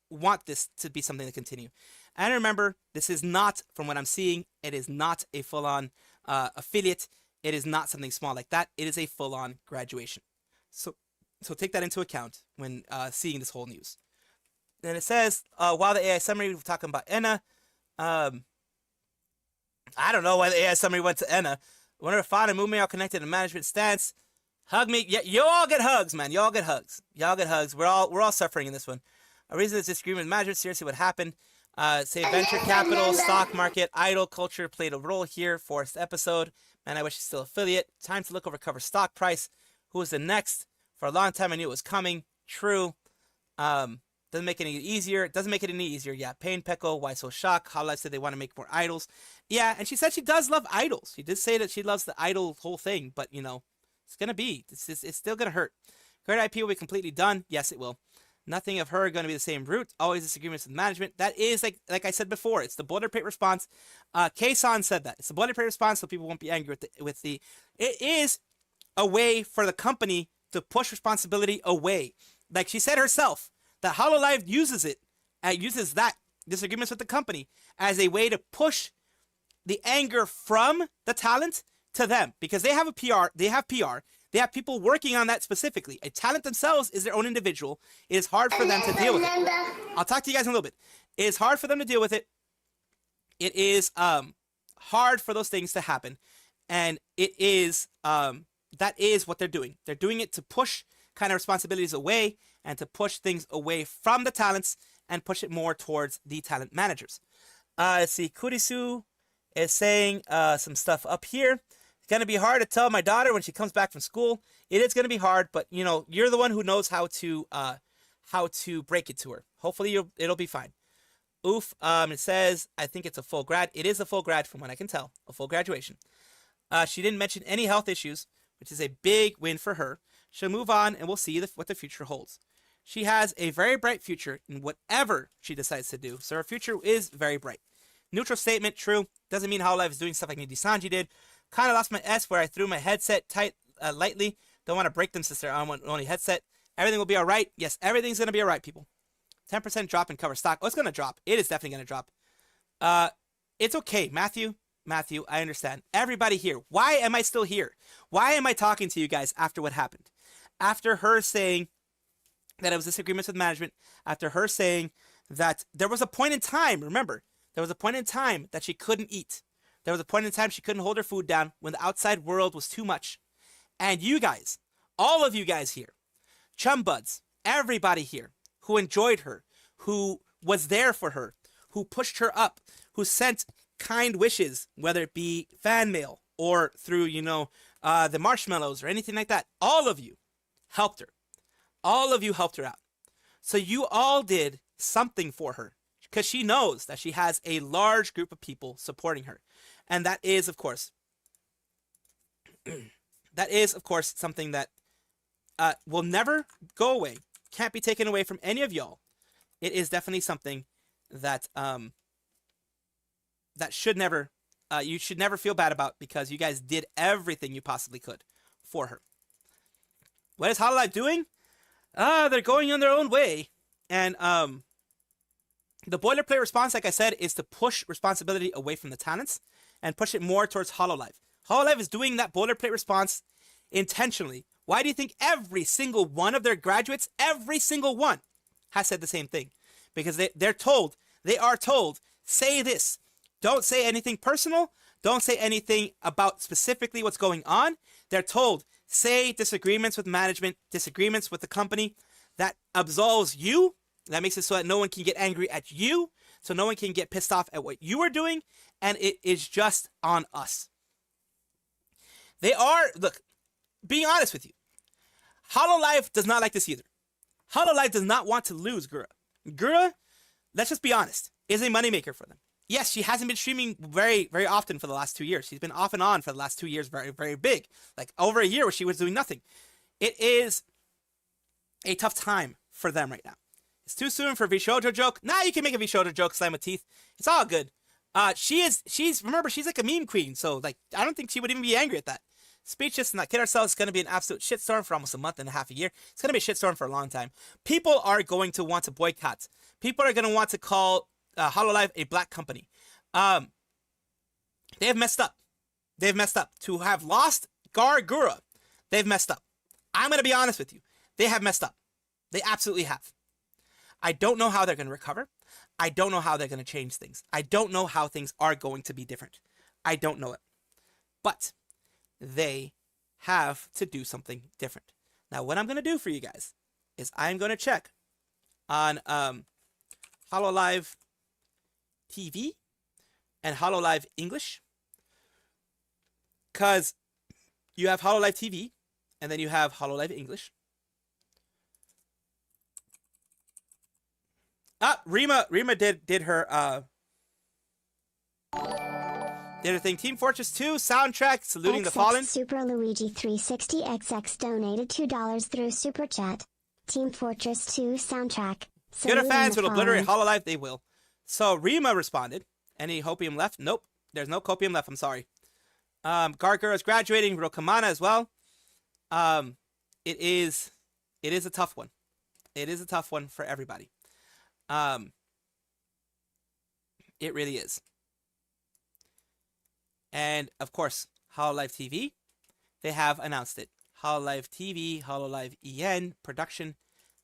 want this to be something to continue. And remember, this is not, from what I'm seeing, it is not a full-on affiliate. It is not something small like that. It is a full-on graduation. So take that into account when seeing this whole news. Then it says, while the AI summary, we're talking about Enna. I don't know why the AI summary went to Enna. Wonder if Fawn and Mume are connected in management stance. Hug me. Yeah, you all get hugs, man. You all get hugs. Y'all get hugs. We're all suffering in this one. A reason is disagreement with management. Seriously, what happened? Say venture capital, stock market, idol culture played a role here. Forced episode. Man, I wish he's still affiliate. Time to look over cover stock price. Who is the next? For a long time, I knew it was coming. True. Doesn't make it any easier. It doesn't make it any easier. Yeah, Pain Peckle, why so shocked? Hololive said they want to make more idols. Yeah, and she said she does love idols. She did say that she loves the idol whole thing, but you know, it's gonna be. It's still gonna hurt. Current IP will be completely done. Yes, it will. Nothing of her going to be the same route. Always disagreements with management. That is like I said before. It's the boilerplate response. K-san said that it's the boilerplate response, so people won't be angry with the. It is a way for the company to push responsibility away. Like she said herself, that Hololive uses it, uses that disagreements with the company as a way to push the anger from the talent to them, because they have a PR, they have people working on that specifically. A talent themselves is their own individual. It is hard for them to deal with it. I'll talk to you guys in a little bit. It is hard for them to deal with it. It is hard for those things to happen, and it is that is what they're doing. They're doing it to push kind of responsibilities away and to push things away from the talents and push it more towards the talent managers. Let's see, Kurisu is saying some stuff up here. It's going to be hard to tell my daughter when she comes back from school. It is going to be hard, but you know, you're the one who knows how to break it to her. Hopefully it'll be fine. Oof, it says, I think it's a full grad. It is a full grad from what I can tell, a full graduation. She didn't mention any health issues, which is a big win for her. She'll move on and we'll see what the future holds. She has a very bright future in whatever she decides to do, so her future is very bright. Neutral statement, true. Doesn't mean Hololive is doing stuff like Nidhi Sanji did. Kind of lost my S where I threw my headset tight lightly. Don't want to break them since they're on only headset. Everything will be all right. Yes, everything's going to be all right, people. 10% drop in cover stock. Oh, it's going to drop. It is definitely going to drop. It's okay, Matthew, I understand. Everybody here, why am I still here? Why am I talking to you guys after what happened? After her saying that it was disagreements with management, after her saying that there was a point in time, remember, there was a point in time that she couldn't eat. There was a point in time she couldn't hold her food down when the outside world was too much. And you guys, all of you guys here, chum buds, everybody here who enjoyed her, who was there for her, who pushed her up, who sent kind wishes, whether it be fan mail or through, the marshmallows or anything like that, all of you helped her. All of you helped her out. So you all did something for her because she knows that she has a large group of people supporting her. And that is, of course, something that will never go away. Can't be taken away from any of y'all. It is definitely something that that should never you should never feel bad about, because you guys did everything you possibly could for her. What is Hololive doing? They're going on their own way. And the boilerplate response, like I said, is to push responsibility away from the talents and push it more towards Hololive. Hololive is doing that boilerplate response intentionally. Why do you think every single one of their graduates, every single one, has said the same thing? Because they are told, say this. Don't say anything personal. Don't say anything about specifically what's going on. They're told, say disagreements with management, disagreements with the company. That absolves you. That makes it so that no one can get angry at you. So no one can get pissed off at what you are doing. And it is just on us. Look, being honest with you, Hololive does not like this either. Hololive does not want to lose Gura. Gura, let's just be honest, is a moneymaker for them. Yes, she hasn't been streaming very, very often for the last 2 years. She's been off and on for the last 2 years, very, very big. Like over a year where she was doing nothing. It is a tough time for them right now. It's too soon for a Vishojo joke. Nah, you can make a Vishojo joke, slam with teeth. It's all good. Remember, she's like a meme queen, so like I don't think she would even be angry at that. Speechless and not kid ourselves. It's going to be an absolute shitstorm for almost a month and a half, a year. It's going to be a shitstorm for a long time. People are going to want to boycott. People are going to want to call Hololive a black company. They have messed up. They've messed up. To have lost Gura, they've messed up. I'm going to be honest with you. They have messed up. They absolutely have. I don't know how they're going to recover. I don't know how they're going to change things. I don't know how things are going to be different. I don't know it. But they have to do something different. Now, what I'm going to do for you guys is I'm going to check on Hololive TV and Hololive English, because you have Hololive TV and then you have Hololive English. Rima did her thing. Team Fortress 2 soundtrack saluting the fallen.
Super Luigi 360XX donated $2 through Super Chat. Team Fortress 2 soundtrack.
Gura fans will obliterate Hololive. They will. So Rima responded. Any hopium left? Nope. There's no copium left. I'm sorry. Gargura is graduating. Rokamana as well. It is a tough one. It is a tough one for everybody. It really is. And of course, Hololive TV, they have announced it. Hololive TV, Hololive EN production,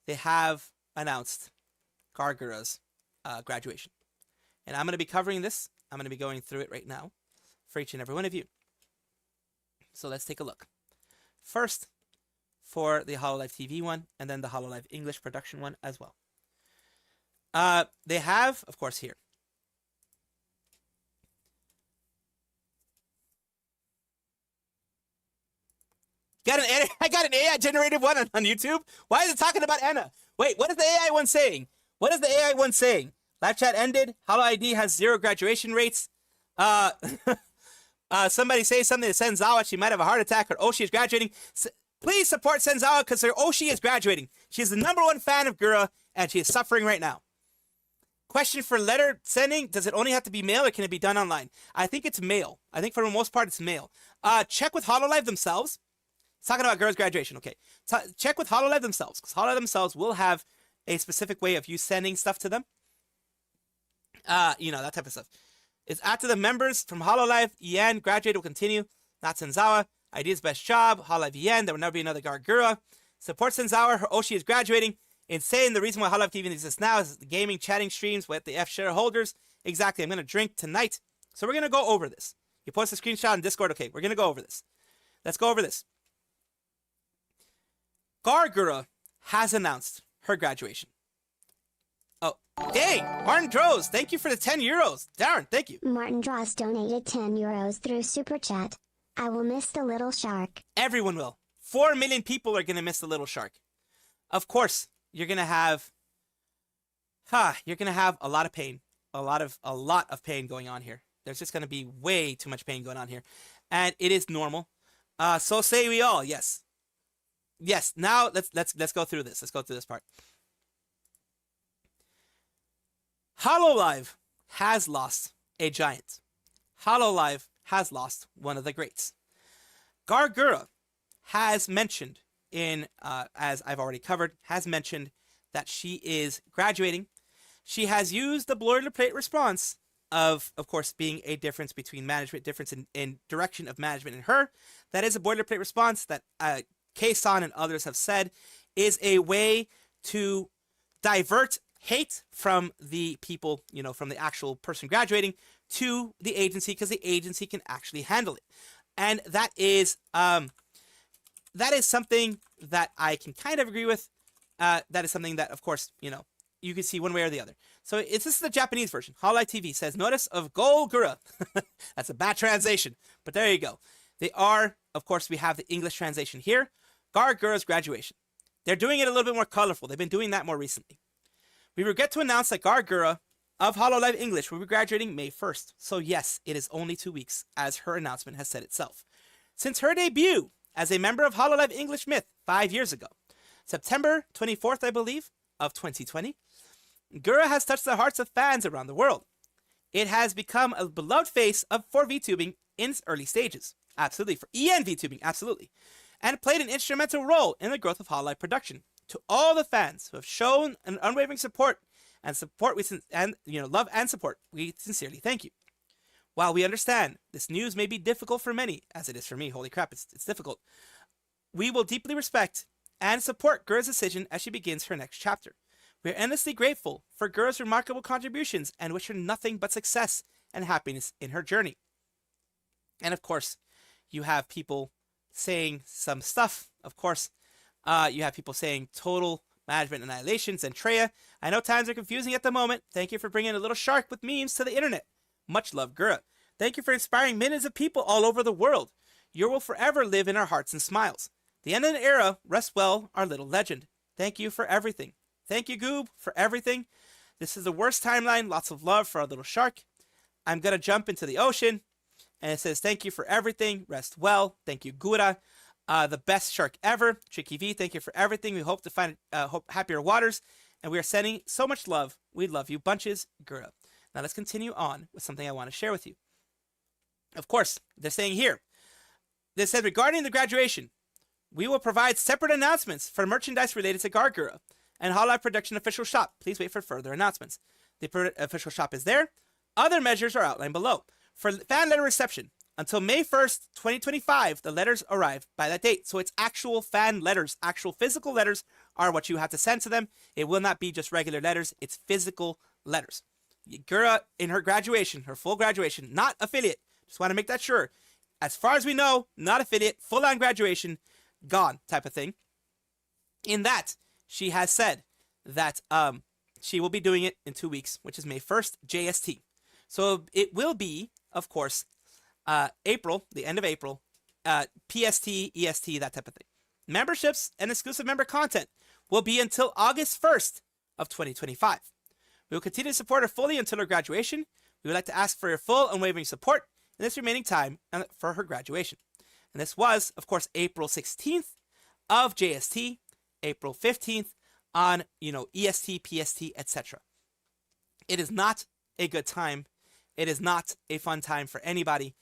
they have announced Gargura's graduation. And I'm going to be covering this. I'm going to be going through it right now for each and every one of you. So let's take a look. First, for the Hololive TV one, and then the Hololive English production one as well. They have, of course, here. I got an AI generated one on YouTube. Why is it talking about Anna? Wait, what is the AI one saying? What is the AI one saying? Live chat ended. Holo ID has 0 graduation rates. Somebody say something to Senzawa. She might have a heart attack. Her Oshi is graduating. Please support Senzawa because her Oshi is graduating. She's the #1 fan of Gura, and she is suffering right now. Question for letter sending. Does it only have to be mail or can it be done online? I think it's mail. I think for the most part it's mail. Check with Hololive themselves. It's talking about Gura's graduation. Okay. Check with Hololive themselves, because Hololive themselves will have a specific way of you sending stuff to them. You know, that type of stuff. It's after the members from Hololive, EN, graduate will continue. Not Senzawa. Idea's best job. Hololive EN. There will never be another Gura. Support Senzawa. Her Oshi is graduating. Insane. The reason why Hololive TV exists now is the gaming chatting streams with the F shareholders. Exactly. I'm going to drink tonight. So we're going to go over this. You post a screenshot on Discord. Okay, we're going to go over this. Let's go over this. Gura has announced her graduation. Oh, dang! Martin Droz, thank you for the 10 euros. Darren, thank you.
Martin Droz donated 10 euros through Super Chat. I will miss the little shark.
Everyone will. 4 million people are going to miss the little shark. Of course, you're going to have... you're going to have a lot of pain. A lot of pain going on here. There's just going to be way too much pain going on here. And it is normal. So say we all, yes. Yes, now let's go through this. Let's go through this part. Hololive has lost a giant. Hololive has lost one of the greats. Gura has mentioned as I've already covered, has mentioned that she is graduating. She has used the boilerplate response of course, being a difference between management, difference in direction of management and her. That is a boilerplate response that K-san and others have said is a way to divert hate from the people, you know, from the actual person graduating to the agency, because the agency can actually handle it. And that is something that I can kind of agree with. That is something that, of course, you know, you can see one way or the other. So this is the Japanese version. Hololive TV says, notice of Gura. That's a bad translation, but there you go. They are, of course, we have the English translation here. Gura's graduation. They're doing it a little bit more colorful. They've been doing that more recently. We regret to announce that Gura of Hololive English will be graduating May 1st. So yes, it is only 2 weeks, as her announcement has said itself. Since her debut as a member of Hololive English Myth 5 years ago, September 24th, I believe, of 2020, Gura has touched the hearts of fans around the world. It has become a beloved face for VTubing in its early stages. Absolutely. For EN VTubing, absolutely. And played an instrumental role in the growth of Hololive production. To all the fans who have shown an unwavering support and support. Love and support. We sincerely thank you. While we understand this news may be difficult for many, as it is for me, holy crap, it's difficult, we will deeply respect and support Gura's decision as she begins her next chapter. We are endlessly grateful for Gura's remarkable contributions and wish her nothing but success and happiness in her journey. And of course, you have people saying some stuff. Of course, you have people saying total management annihilation. Zentreya, I know times are confusing at the moment. Thank you for bringing a little shark with memes to the internet. Much love, Gura. Thank you for inspiring millions of people all over the world. You will forever live in our hearts and smiles. The end of an era, rest well, our little legend. Thank you for everything. Thank you, Goob, for everything. This is the worst timeline. Lots of love for our little shark. I'm going to jump into the ocean. And it says, thank you for everything. Rest well. Thank you, Gura. The best shark ever. Tricky V, thank you for everything. We hope to find happier waters. And we are sending so much love. We love you bunches, Gura. Now let's continue on with something I want to share with you. Of course, they're saying here, they said regarding the graduation, we will provide separate announcements for merchandise related to Gargura and Hololive Production official shop. Please wait for further announcements. The official shop is there. Other measures are outlined below. For fan letter reception, until May 1st, 2025, the letters arrive by that date. So it's actual fan letters, actual physical letters are what you have to send to them. It will not be just regular letters. It's physical letters. Gura, in her graduation, her full graduation, not affiliate. Just want to make that sure. As far as we know, not affiliate, full-on graduation, gone type of thing. In that, she has said that she will be doing it in 2 weeks, which is May 1st, JST. So it will be, of course, April, the end of April, PST, EST, that type of thing. Memberships and exclusive member content will be until August 1st of 2025. We will continue to support her fully until her graduation. We would like to ask for your full unwavering support in this remaining time for her graduation. And this was, of course, April 16th of JST, April 15th on, EST, PST, etc. It is not a good time. It is not a fun time for anybody.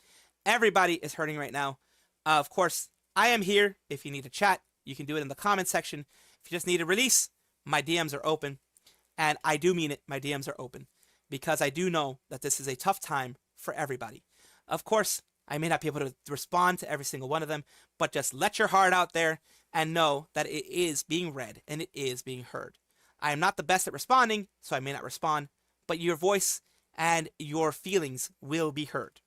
Everybody is hurting right now. Of course, I am here. If you need to chat, you can do it in the comment section. If you just need a release, my DMs are open. And I do mean it. My DMs are open. Because I do know that this is a tough time for everybody. Of course, I may not be able to respond to every single one of them, but just let your heart out there and know that it is being read and it is being heard. I am not the best at responding, so I may not respond, but your voice and your feelings will be heard.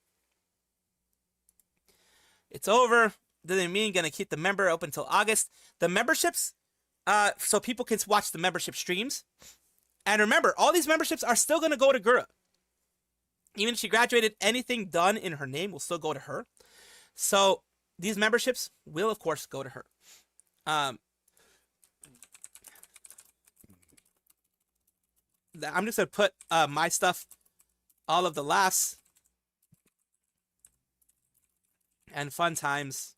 It's over. Doesn't mean gonna keep the member open until August. The memberships, so people can watch the membership streams. And remember, all these memberships are still gonna go to Gura. Even if she graduated, anything done in her name will still go to her. So these memberships will, of course, go to her. I'm just going to put my stuff, all of the laughs and fun times.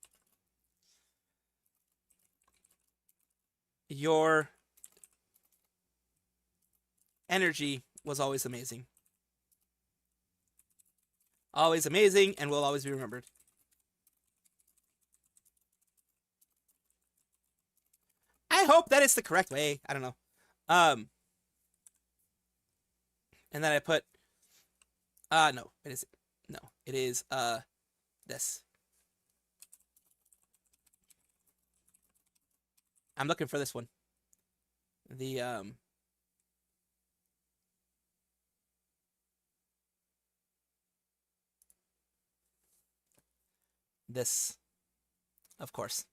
Your energy was always amazing. Always amazing and will always be remembered. I hope that is the correct way. I don't know. And then I put no, it isn't. No, it is this. I'm looking for this one. The this, of course.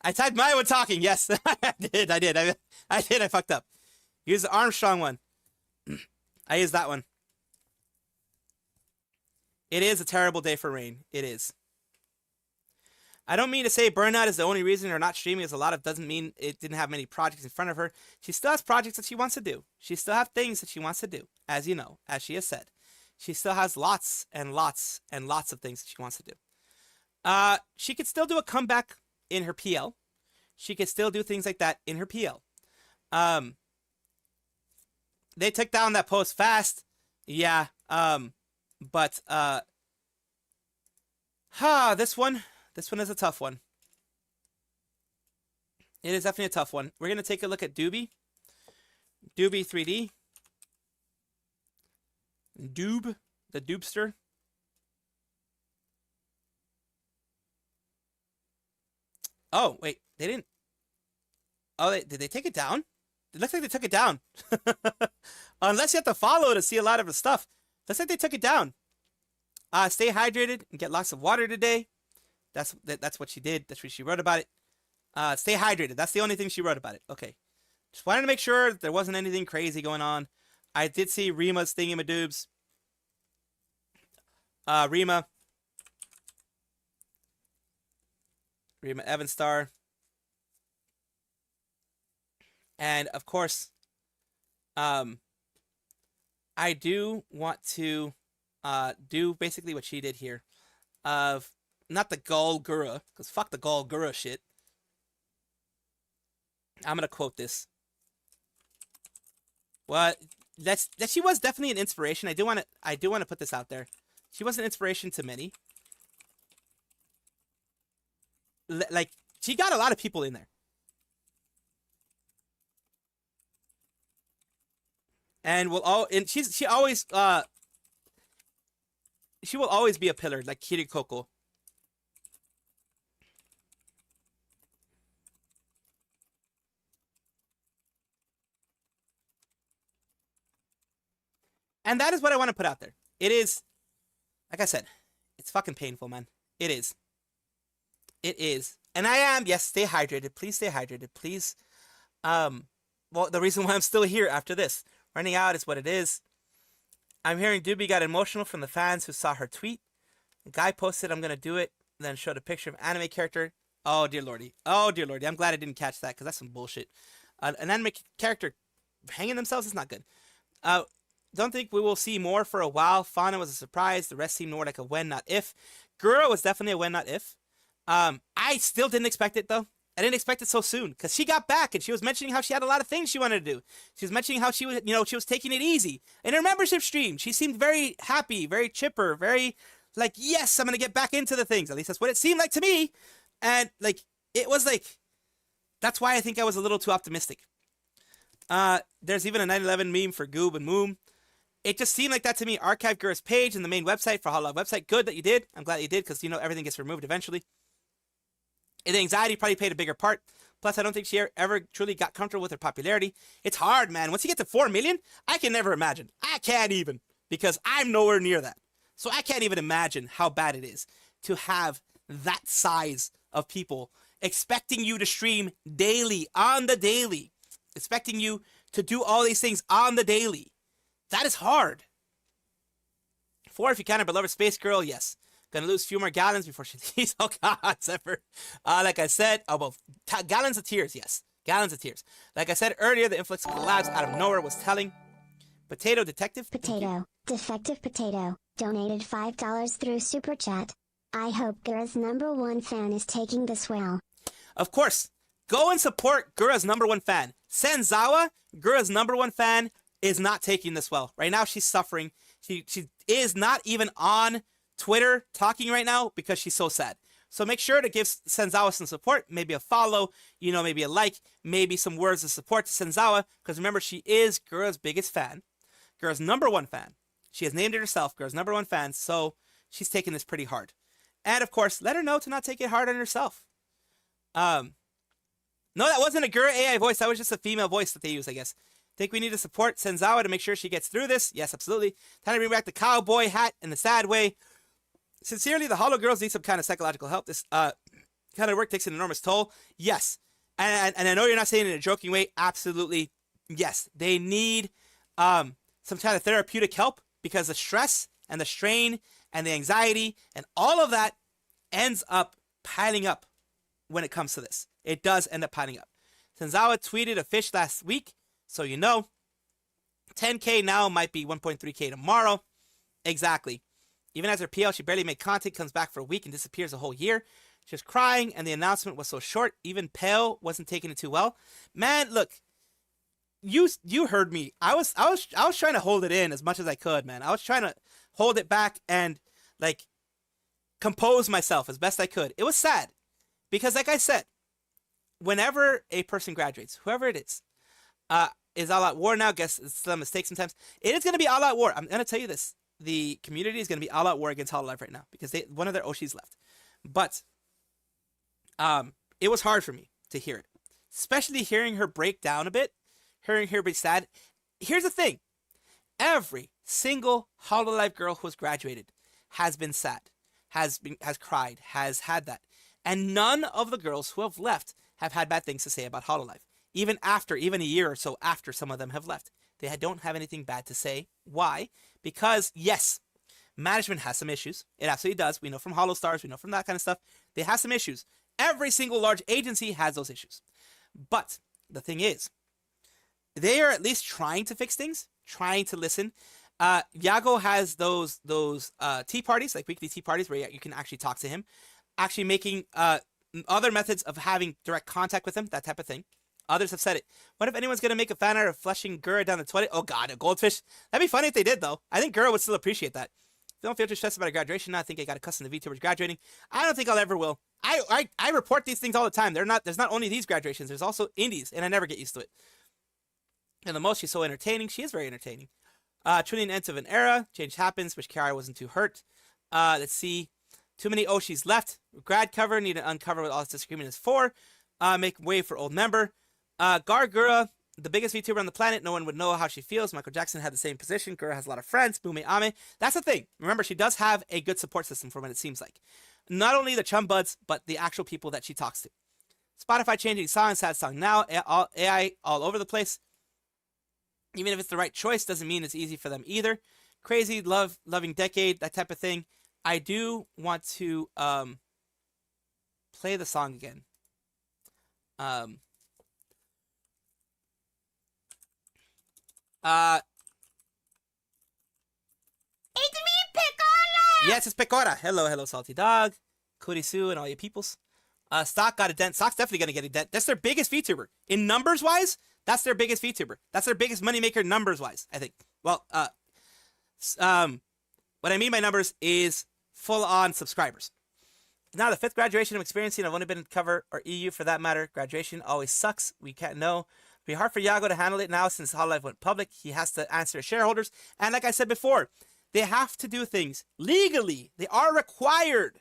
I typed my one talking. Yes, I did. I fucked up. Use the Armstrong one. I used that one. It is a terrible day for Rain. It is. I don't mean to say burnout is the only reason her not streaming is a lot of doesn't mean it didn't have many projects in front of her. She still has projects that she wants to do. She still has things that she wants to do, as you know, as she has said. She still has lots and lots and lots of things that she wants to do. She could still do a comeback in her PL. She could still do things like that in her PL. They took down that post fast. Yeah. But this one is a tough one. It is definitely a tough one. We're going to take a look at Doobie. Doobie 3D. Doob, the Doobster. Oh, wait, they didn't. Oh, did they take it down? It looks like they took it down. Unless you have to follow to see a lot of the stuff. Looks like they took it down. Stay hydrated and get lots of water today. That's what she did. That's what she wrote about it. Stay hydrated. That's the only thing she wrote about it. Okay. Just wanted to make sure there wasn't anything crazy going on. I did see Rima's thingamadoobs. Rima Evanstar. And of course, I do want to do basically what she did here. Of not the Gura, because fuck the Gura shit. I'm gonna quote this. What? That she was definitely an inspiration. I do want to put this out there. She was an inspiration to many. Like, she got a lot of people in there. And she will always be a pillar like Kirikoko. And that is what I want to put out there. It is, like I said, it's fucking painful, man. It is. It is. And I am, yes, stay hydrated. Please stay hydrated. Please. Well, the reason why I'm still here after this. Running out is what it is. I'm hearing Doobie got emotional from the fans who saw her tweet. The guy posted, I'm going to do it. Then showed a picture of an anime character. Oh, dear lordy. Oh, dear lordy. I'm glad I didn't catch that because that's some bullshit. An anime character hanging themselves is not good. Don't think we will see more for a while. Fauna was a surprise. The rest seemed more like a when, not if. Gura was definitely a when, not if. I still didn't expect it, though. I didn't expect it so soon because she got back and she was mentioning how she had a lot of things she wanted to do. She was mentioning how she was, she was taking it easy. In her membership stream, she seemed very happy, very chipper, very like, yes, I'm going to get back into the things. At least that's what it seemed like to me. And like, it was like, that's why I think I was a little too optimistic. There's even a 9/11 meme for Goob and Moom. It just seemed like that to me. Archive Gura's page and the main website for Hololive website. Good that you did. I'm glad you did because, everything gets removed eventually. And the anxiety probably played a bigger part. Plus, I don't think she ever truly got comfortable with her popularity. It's hard, man. Once you get to 4 million, I can never imagine. I can't even because I'm nowhere near that. So I can't even imagine how bad it is to have that size of people expecting you to stream daily, on the daily. Expecting you to do all these things on the daily. That is hard. 4 if you can, our beloved space girl, yes. Gonna lose a few more gallons before she leaves. Oh God, Zephyr. Like I said, gallons of tears, yes. Gallons of tears. Like I said earlier, the influx of collabs out of nowhere was telling. Potato Detective.
Potato. Defective Potato. Donated $5 through Super Chat. I hope Gura's #1 fan is taking this well.
Of course. Go and support Gura's #1 fan. Senzawa, Gura's #1 fan, is not taking this well. Right now, she's suffering. She is not even on Twitter talking right now because she's so sad. So make sure to give Senzawa some support, maybe a follow, maybe a like, maybe some words of support to Senzawa, because remember, she is Gura's biggest fan, Gura's #1 fan. She has named it herself, Gura's #1 fan, so she's taking this pretty hard. And of course, let her know to not take it hard on herself. No, that wasn't a Gura AI voice, that was just a female voice that they use, I guess. Think we need to support Senzawa to make sure she gets through this? Yes, absolutely. Time to bring back the cowboy hat in a sad way. Sincerely, the Holo girls need some kind of psychological help. This kind of work takes an enormous toll. Yes. And I know you're not saying it in a joking way. Absolutely. Yes. They need some kind of therapeutic help because the stress and the strain and the anxiety and all of that ends up piling up when it comes to this. It does end up piling up. Senzawa tweeted a fish last week, so 10K now might be 1.3K tomorrow. Exactly. Even as her PL, she barely made content, comes back for a week and disappears a whole year. She was crying, and the announcement was so short. Even Pale wasn't taking it too well. Man, look, you heard me. I was trying to hold it in as much as I could, man. I was trying to hold it back and compose myself as best I could. It was sad because, like I said, whenever a person graduates, whoever it is all out war now. Guess it's a mistake sometimes. It is going to be all out war. I'm going to tell you this. The community is going to be all out war against Hololive right now because one of their Oshis left. But it was hard for me to hear it, especially hearing her break down a bit, hearing her be sad. Here's the thing. Every single Hololive girl who has graduated has been sad, has cried, has had that. And none of the girls who have left have had bad things to say about Hololive. Even a year or so after some of them have left. They don't have anything bad to say. Why? Because, yes, management has some issues. It absolutely does. We know from HoloStars, we know from that kind of stuff. They have some issues. Every single large agency has those issues. But the thing is, they are at least trying to fix things, trying to listen. Yago has those tea parties, like weekly tea parties, where you can actually talk to him. Actually making other methods of having direct contact with him, that type of thing. Others have said it. What if anyone's going to make a fan art of flushing Gura down the toilet? Oh god, a goldfish. That'd be funny if they did, though. I think Gura would still appreciate that. Don't feel too stressed about a graduation. I think I got accustomed to VTubers graduating. I don't think I'll ever will. I report these things all the time. There's not only these graduations, there's also indies, and I never get used to it. And the most, she's so entertaining. She is very entertaining. Truly an end of an era. Change happens. Wish Kari wasn't too hurt. Let's see. Too many Oshis left. Grad cover. Need to uncover what all this disagreement is for. Make way for old member. Gura, the biggest VTuber on the planet. No one would know how she feels. Michael Jackson had the same position. Gura has a lot of friends. Bume Ame. That's the thing. Remember, she does have a good support system from what it seems like. Not only the chum buds, but the actual people that she talks to. Spotify changing song, sad song now. AI all over the place. Even if it's the right choice, doesn't mean it's easy for them either. Crazy, loving decade, that type of thing. I do want to play the song again.
It's me, Piccola!
Yes, it's Pecora. Hello, Salty Dog, Kurisu, and all you peoples. Stock got a dent. Stock's definitely going to get a dent. That's their biggest VTuber. In numbers-wise, that's their biggest VTuber. That's their biggest moneymaker numbers-wise, I think. Well, what I mean by numbers is full-on subscribers. Now, the 5th graduation I'm experiencing, I've only been in cover, or EU for that matter. Graduation always sucks. We can't know. It'll be hard for Yago to handle it now since Hololive went public. He has to answer his shareholders. And like I said before, they have to do things legally. They are required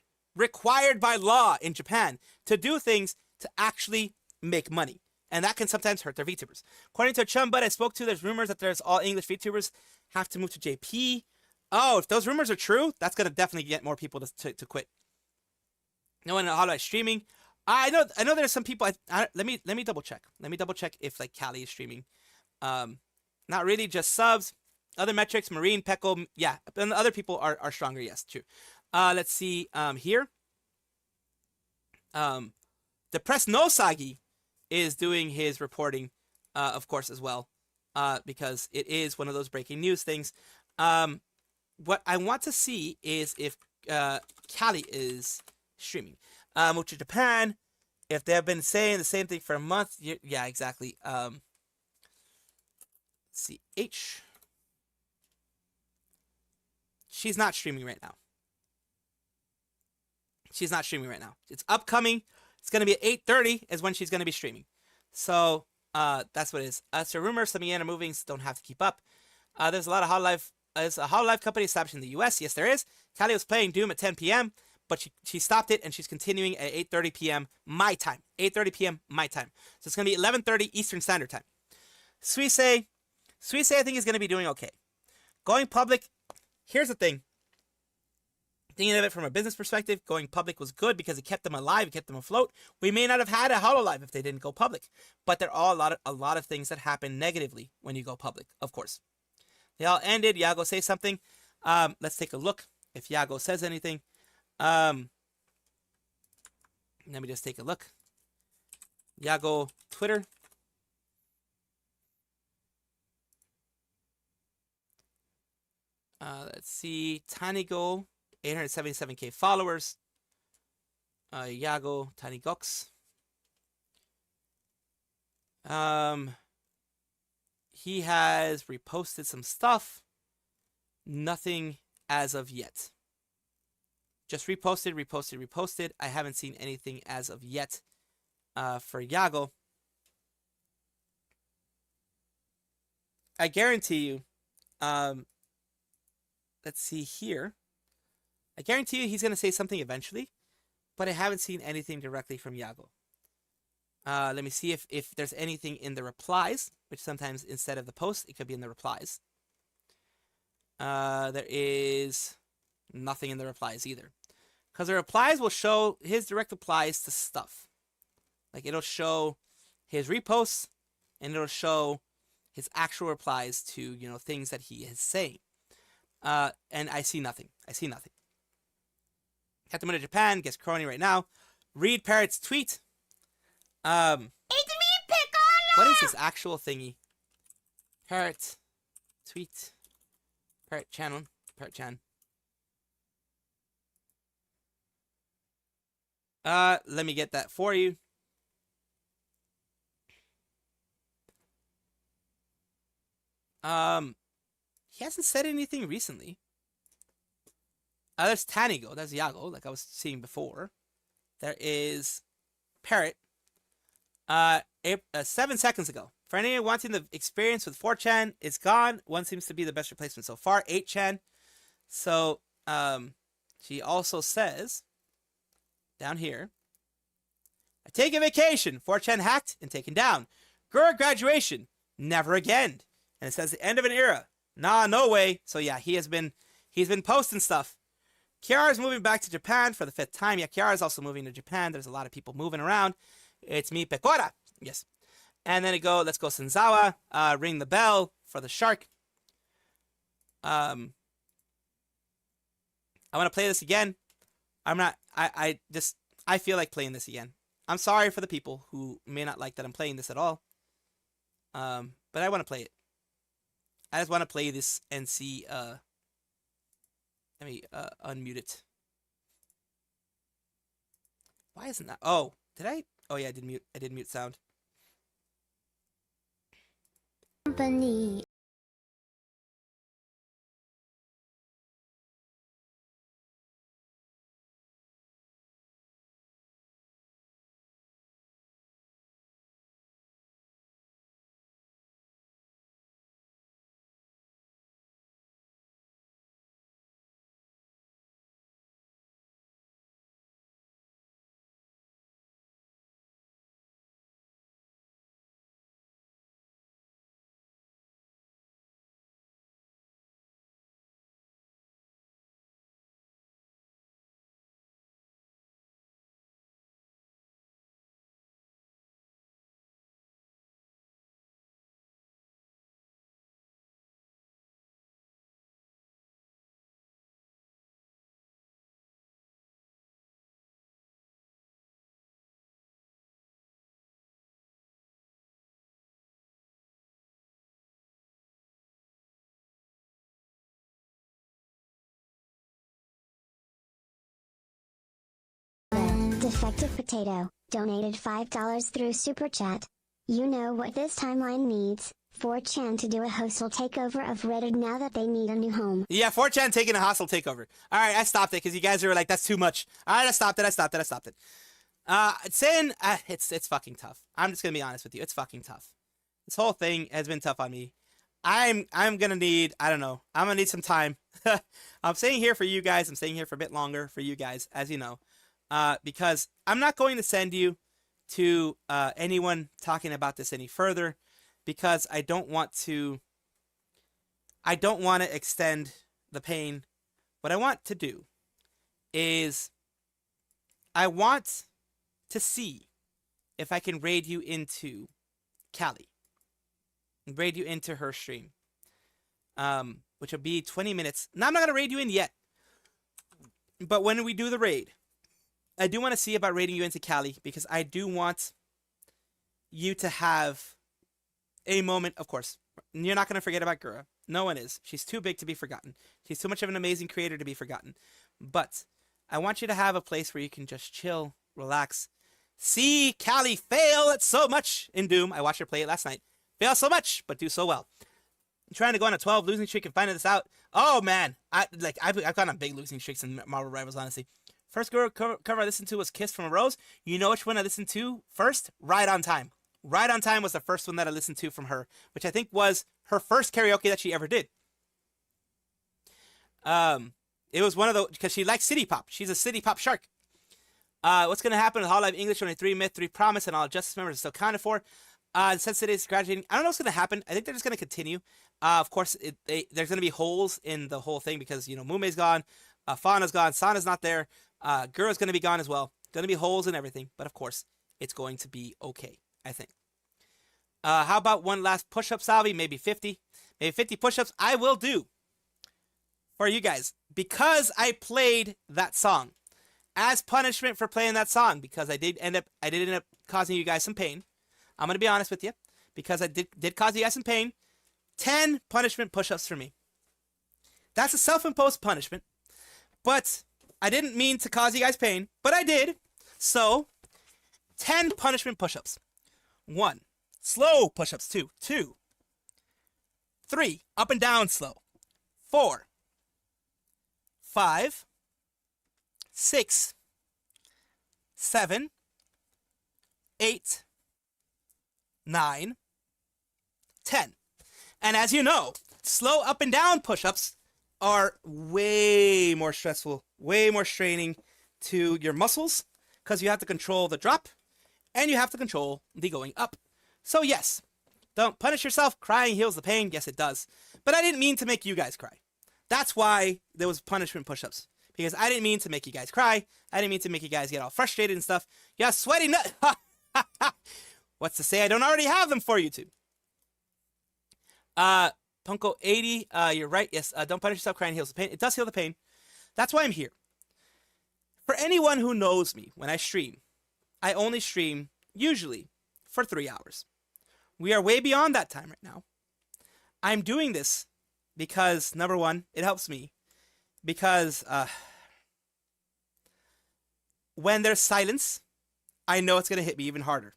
by law in Japan to do things to actually make money. And that can sometimes hurt their VTubers. According to a chum bud I spoke to, there's rumors that there's all English VTubers have to move to JP. Oh, if those rumors are true, that's going to definitely get more people to quit. No one Hololive streaming. I know there's some people. Let me double check. Let me double check if like Callie is streaming. Not really, just subs. Other metrics, Marine, Pecco, yeah. And the other people are stronger, yes, true. Let's see here. Depressed No Sagi is doing his reporting, of course, as well, because it is one of those breaking news things. What I want to see is if Callie is streaming. Move to Japan. If they have been saying the same thing for a month, yeah, exactly. CH. She's not streaming right now. She's not streaming right now. It's upcoming. It's going to be at 8:30 is when she's going to be streaming. So that's what it is. So rumors some Yen moving don't have to keep up. There's a lot of Hololive. There's a Hololive company established in the US. Yes, there is. Callie was playing Doom at 10 p.m., but she stopped it and she's continuing at 8:30 p.m. my time. 8:30 p.m. my time. So it's going to be 11:30 Eastern Standard Time. Suisse, I think is going to be doing okay. Going public, here's the thing. Thinking of it from a business perspective, going public was good because it kept them alive, it kept them afloat. We may not have had a Hololive if they didn't go public, but there are a lot of things that happen negatively when you go public, of course. They all ended. Yago say something. Let's take a look if Yago says anything. Let me just take a look. Yago Twitter. Let's see. Tanigo, 877k followers. Yago, Tiny Gox. He has reposted some stuff. Nothing as of yet. Just reposted. I haven't seen anything as of yet. for Yago, I guarantee you, let's see here. I guarantee you he's going to say something eventually, but I haven't seen anything directly from Yago. Let me see if there's anything in the replies, which sometimes instead of the post, it could be in the replies. There is nothing in the replies either. Because the replies will show his direct replies to stuff. Like, it'll show his reposts, and it'll show his actual replies to, you know, things that he is saying. And I see nothing. I see nothing. Have to move to Japan, gets crony right now. Read Parrot's tweet.
It's me, Piccolo!
What is this actual thingy? Parrot tweet. Parrot channel. Parrot chan. Let me get that for you. He hasn't said anything recently. There's Tanigo. That's Yago, like I was seeing before. There is Parrot. 7 seconds ago. For anyone wanting the experience with 4chan, it's gone. One seems to be the best replacement so far. 8chan. So, she also says, down here, I take a vacation. 4chan hacked and taken down. Gura graduation. Never again. And it says the end of an era. Nah, no way. So yeah, he's been posting stuff. Kiara's moving back to Japan for the 5th time. Yeah, Kiara's also moving to Japan. There's a lot of people moving around. It's me, Pecora. Yes. And then let's go Senzawa. Ring the bell for the shark. I want to play this again. I feel like playing this again. I'm sorry for the people who may not like that I'm playing this at all. But I want to play it. I just want to play this and see, let me, unmute it. Why isn't that? Oh, did I? Oh yeah, I did mute sound.
Company.
Defective Potato, donated $5 through Super Chat. You know what this timeline needs, 4chan to do a hostile takeover of Reddit now that they need a new home.
Yeah, 4chan taking a hostile takeover. Alright, I stopped it because you guys were like, that's too much. Alright, I stopped it. Saying, it's fucking tough. I'm just gonna be honest with you. It's fucking tough. This whole thing has been tough on me. I'm gonna need, I don't know, I'm gonna need some time. I'm staying here for you guys. I'm staying here for a bit longer for you guys, as you know. Because I'm not going to send you to anyone talking about this any further, because I don't want to extend the pain. What I want to do is I want to see if I can raid you into Callie. Raid you into her stream. Which will be 20 minutes. Now, I'm not going to raid you in yet. But when we do the raid, I do want to see about raiding you into Callie, because I do want you to have a moment. Of course, you're not going to forget about Gura. No one is. She's too big to be forgotten. She's too much of an amazing creator to be forgotten. But I want you to have a place where you can just chill, relax, see Callie fail so much in Doom. I watched her play it last night. Fail so much, but do so well. I'm trying to go on a 12 losing streak and finding this out. Oh man, I've gone on big losing streaks in Marvel Rivals, honestly. First Gura cover I listened to was Kiss from a Rose. You know which one I listened to first? Right on Time. Right on Time was the first one that I listened to from her, which I think was her first karaoke that she ever did. It was one of the, because she likes city pop. She's a city pop shark. What's going to happen with Hololive English? Only 3 myth, 3 promise, and all Justice members are still counted for. Since it is graduating, I don't know what's going to happen. I think they're just going to continue. Of course, there's going to be holes in the whole thing because, you know, Mume's gone, Fauna's gone, Sana's not there, Gura's going to be gone as well. Going to be holes in everything, but of course, it's going to be okay, I think. How about one last push-up, Salvi? Maybe 50. Maybe 50 push-ups. I will do for you guys because I played that song as punishment for playing that song, because I did end up causing you guys some pain. I'm going to be honest with you, because I did cause you guys some pain. 10 punishment push-ups for me. That's a self-imposed punishment, but I didn't mean to cause you guys pain, but I did. So 10 punishment push-ups. 1. Slow push-ups. 2. 3. Up and down slow. 4. 5. 6. 7. 8. 9. 10. And as you know, slow up and down push-ups are way more stressful, way more straining to your muscles, because you have to control the drop and you have to control the going up. So yes, don't punish yourself. Crying heals the pain. Yes, it does. But I didn't mean to make you guys cry. That's why there was punishment push-ups, because I didn't mean to make you guys cry. I didn't mean to make you guys get all frustrated and stuff. Yeah, sweaty nut. What's to say I don't already have them for you two? Punko 80, you're right. Yes, don't punish yourself. Crying heals the pain. It does heal the pain. That's why I'm here. For anyone who knows me, when I stream, I only stream usually for 3 hours. We are way beyond that time right now. I'm doing this because, number one, it helps me. Because when there's silence, I know it's going to hit me even harder.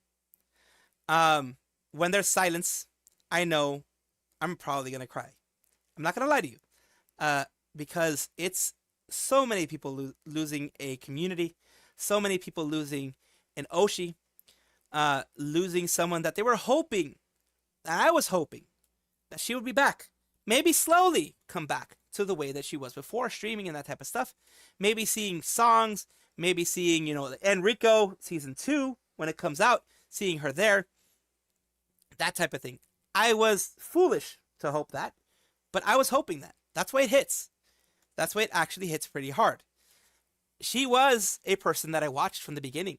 When there's silence, I know I'm probably going to cry. I'm not going to lie to you. Because it's so many people losing a community, so many people losing an Oshi, losing someone that they were hoping, and I was hoping, that she would be back. Maybe slowly come back to the way that she was before, streaming and that type of stuff. Maybe seeing songs, maybe seeing, you know, Enrico season 2 when it comes out, seeing her there, that type of thing. I was foolish to hope that, but I was hoping that. That's why it hits. That's why it actually hits pretty hard. She was a person that I watched from the beginning.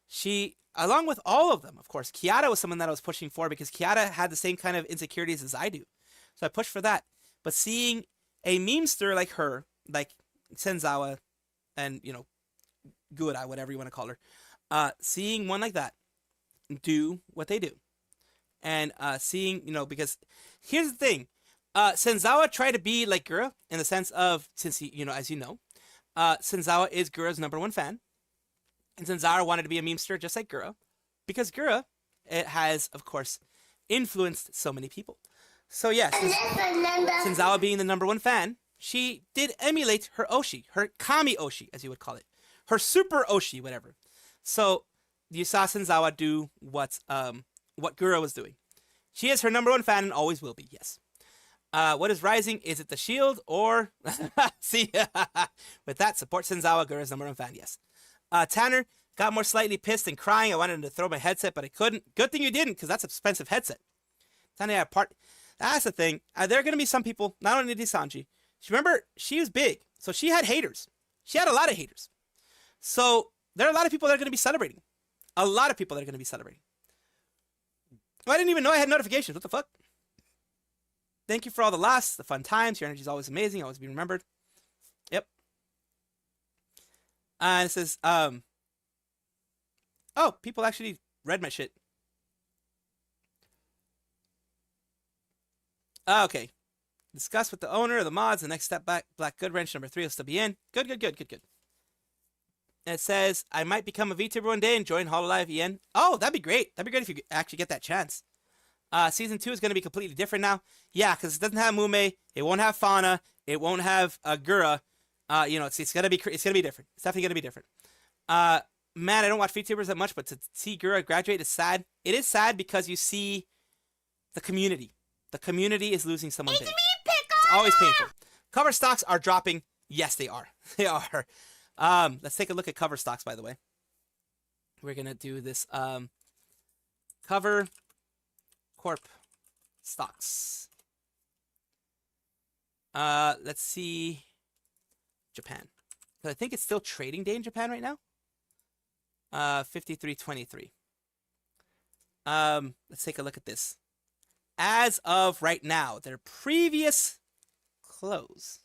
She, along with all of them, of course, Kiara was someone that I was pushing for because Kiara had the same kind of insecurities as I do. So I pushed for that. But seeing a memester like her, like Senzawa and, you know, Gura, whatever you want to call her, seeing one like that do what they do. And seeing, you know, because here's the thing. Senzawa tried to be like Gura in the sense of, since he, you know, as you know, Senzawa is Gura's #1 fan. And Senzawa wanted to be a memester just like Gura, because Gura, it has, of course, influenced so many people. So yes, Senzawa being the #1 fan, she did emulate her Oshi, her Kami Oshi, as you would call it, her Super Oshi, whatever. So you saw Senzawa do what Gura was doing. She is her #1 fan and always will be. Yes. What is rising? Is it the shield or see? With that, support Senzawa, Gura's #1 fan. Yes. Tanner got more slightly pissed and crying. I wanted to throw my headset, but I couldn't. Good thing you didn't, because that's an expensive headset. Tanner had part. That's the thing. There are going to be some people, not only Sanji. Remember, she was big, so she had haters. She had a lot of haters. So there are a lot of people that are going to be celebrating. A lot of people that are going to be celebrating. Oh, I didn't even know I had notifications. What the fuck? Thank you for all the laughs, the fun times. Your energy is always amazing, always being remembered. Yep. And it says, oh, people actually read my shit. Okay. Discuss with the owner of the mods. The next step back. Black Good Wrench #3 will still be in. Good. And it says, I might become a VTuber one day and join Hololive EN. Oh, that'd be great. That'd be great if you actually get that chance. Season 2 is going to be completely different now. Yeah, because it doesn't have Mume. It won't have Fauna. It won't have Gura. You know, it's gonna be different. It's definitely gonna be different. Man, I don't watch VTubers that much, but to see Gura graduate is sad. It is sad because you see the community. The community is losing someone big. It's always painful. Cover stocks are dropping. Yes, they are. They are. Let's take a look at cover stocks, by the way. We're gonna do this. Cover Corp stocks. Let's see. Japan. I think it's still trading day in Japan right now. 53.23. Let's take a look at this. As of right now, their previous close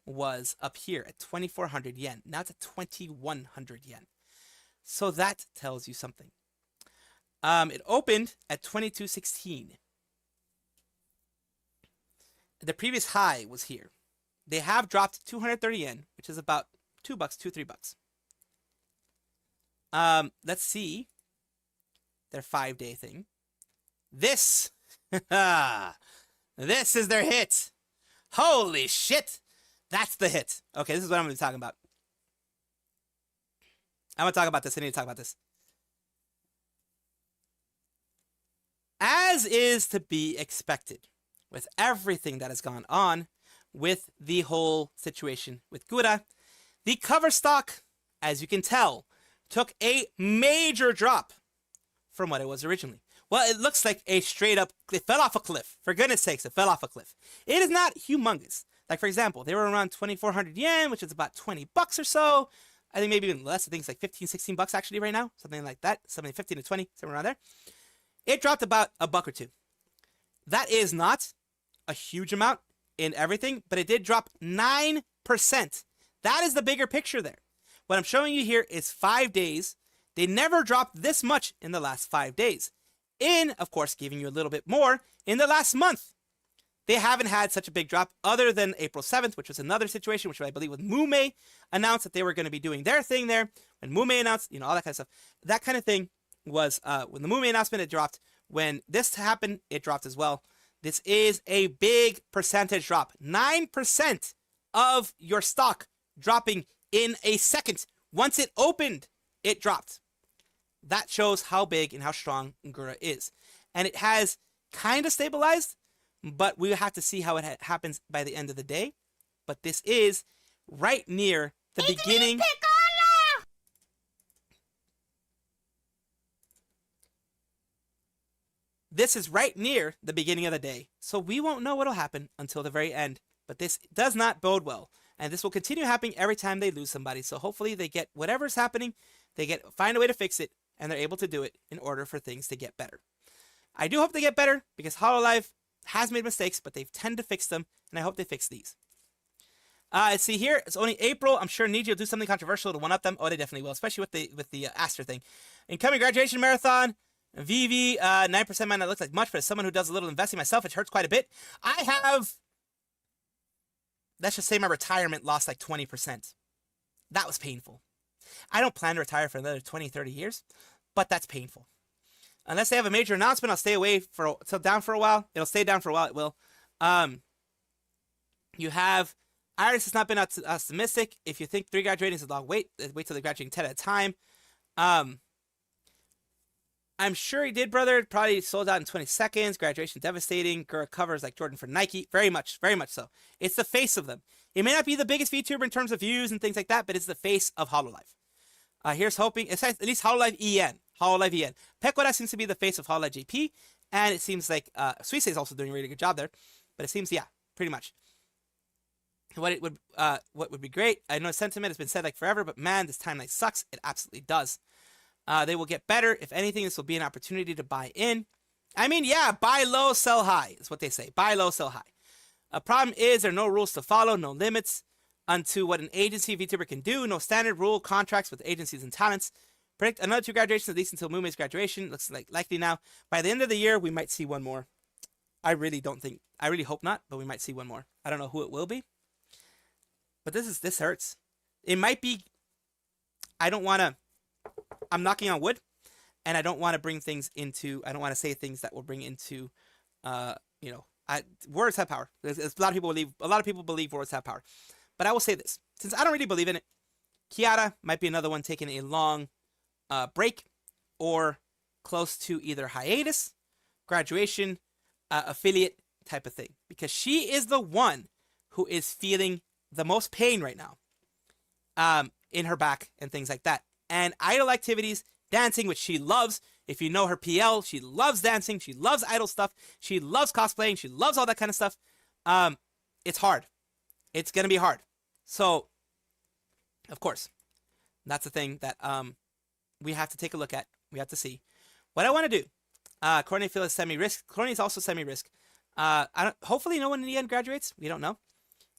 was up here at 2,400 yen. Now it's at 2,100 yen. So that tells you something. It opened at 22.16. The previous high was here. They have dropped 230 yen, which is about $2, $2-3. Let's see their 5-day thing. This, this is their hit. Holy shit. That's the hit. Okay, this is what I'm going to be talking about. I'm going to talk about this. I need to talk about this. As is to be expected, with everything that has gone on with the whole situation with Gura, the cover stock, as you can tell, took a major drop from what it was originally. Well, it looks like a straight up, it fell off a cliff. For goodness sakes, it fell off a cliff. It is not humongous. Like, for example, they were around 2,400 yen, which is about $20 or so. I think maybe even less. I think it's like 15, 16 bucks actually right now. Something like that. Something 15 to 20, somewhere around there. It dropped about $1 or $2. That is not a huge amount in everything, but it did drop 9%. That is the bigger picture there. What I'm showing you here is 5 days. They never dropped this much in the last 5 days. Of course, giving you a little bit more in the last month. They haven't had such a big drop other than April 7th, which was another situation, which I believe with Mume announced that they were going to be doing their thing there. When Mume announced, you know, all that kind of stuff. That kind of thing was, when the Mume announcement, it dropped. When this happened, it dropped as well. This is a big percentage drop. 9% of your stock dropping in a second. Once it opened, it dropped. That shows how big and how strong Gura is. And it has kind of stabilized, but we have to see how it happens by the end of the day. But this is right near the beginning. This is right near the beginning of the day. So we won't know what'll happen until the very end. But this does not bode well. And this will continue happening every time they lose somebody. So hopefully they get whatever's happening, find a way to fix it, and they're able to do it in order for things to get better. I do hope they get better because Hololive has made mistakes, but they tend to fix them, and I hope they fix these. See here, it's only April. I'm sure Niji will do something controversial to one-up them. Oh, they definitely will, especially with the Aster thing. Incoming graduation marathon. VV, 9% might not look like much, but as someone who does a little investing myself, it hurts quite a bit. Let's just say my retirement lost like 20%. That was painful. I don't plan to retire for another 20, 30 years, but that's painful. Unless they have a major announcement, I'll stay away down for a while. It'll stay down for a while, it will. You have, Iris has not been optimistic. If you think 3 graduating is a long wait till they're graduating 10 at a time. I'm sure he did, brother. Probably sold out in 20 seconds. Graduation devastating. Gura covers like Jordan for Nike. Very much so. It's the face of them. It may not be the biggest VTuber in terms of views and things like that, but it's the face of Hololive. Here's hoping, it's at least Hololive EN. Hololive EN. Pekora seems to be the face of Hololive JP, and it seems like Suisse is also doing a really good job there. But it seems, yeah, pretty much. What would be great, I know sentiment has been said like forever, but man, this timeline sucks. It absolutely does. They will get better. If anything, this will be an opportunity to buy in. I mean, yeah, buy low, sell high is what they say. Buy low, sell high. A problem is there are no rules to follow, no limits unto what an agency VTuber can do, no standard rule contracts with agencies and talents. Predict another 2 graduations at least until Mume's graduation. Looks like likely now. By the end of the year, we might see one more. I really hope not, but we might see one more. I don't know who it will be. But this hurts. It might be, I'm knocking on wood, and I don't want to say things that will bring into, words have power. A lot of people believe words have power. But I will say this. since I don't really believe in it, Kiara might be another one taking a long break or close to either hiatus, graduation, affiliate type of thing. Because she is the one who is feeling the most pain right now in her back and things like that. And idol activities, dancing, which she loves. If you know her PL, she loves dancing. She loves idol stuff. She loves cosplaying. She loves all that kind of stuff. It's hard. It's going to be hard. So, of course, that's the thing that we have to take a look at. We have to see. What I want to do, Courtney Phil is semi-risk. Courtney is also semi-risk. Hopefully no one in the end graduates. We don't know.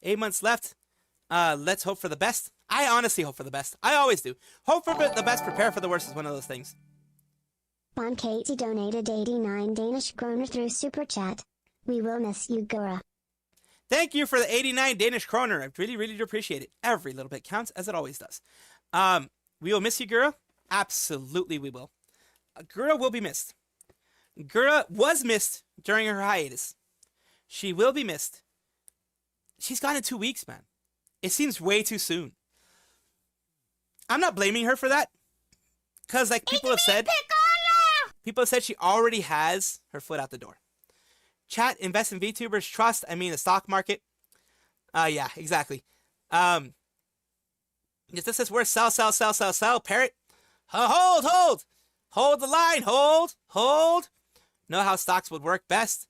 8 months left. Let's hope for the best. I honestly hope for the best. I always do. Hope for the best, prepare for the worst is one of those things.
Bon Katie donated 89 Danish kroner through Super Chat. We will miss you, Gura.
Thank you for the 89 Danish kroner. I really, really do appreciate it. Every little bit counts, as it always does. We will miss you, Gura. Absolutely we will. Gura will be missed. Gura was missed during her hiatus. She will be missed. She's gone in 2 weeks, man. It seems way too soon. I'm not blaming her for that. Because, like people have said, she already has her foot out the door. Chat, invest in VTubers, trust, I mean the stock market. Yeah, exactly. This says, where's sell, parrot? Hold the line, hold. Know how stocks would work best.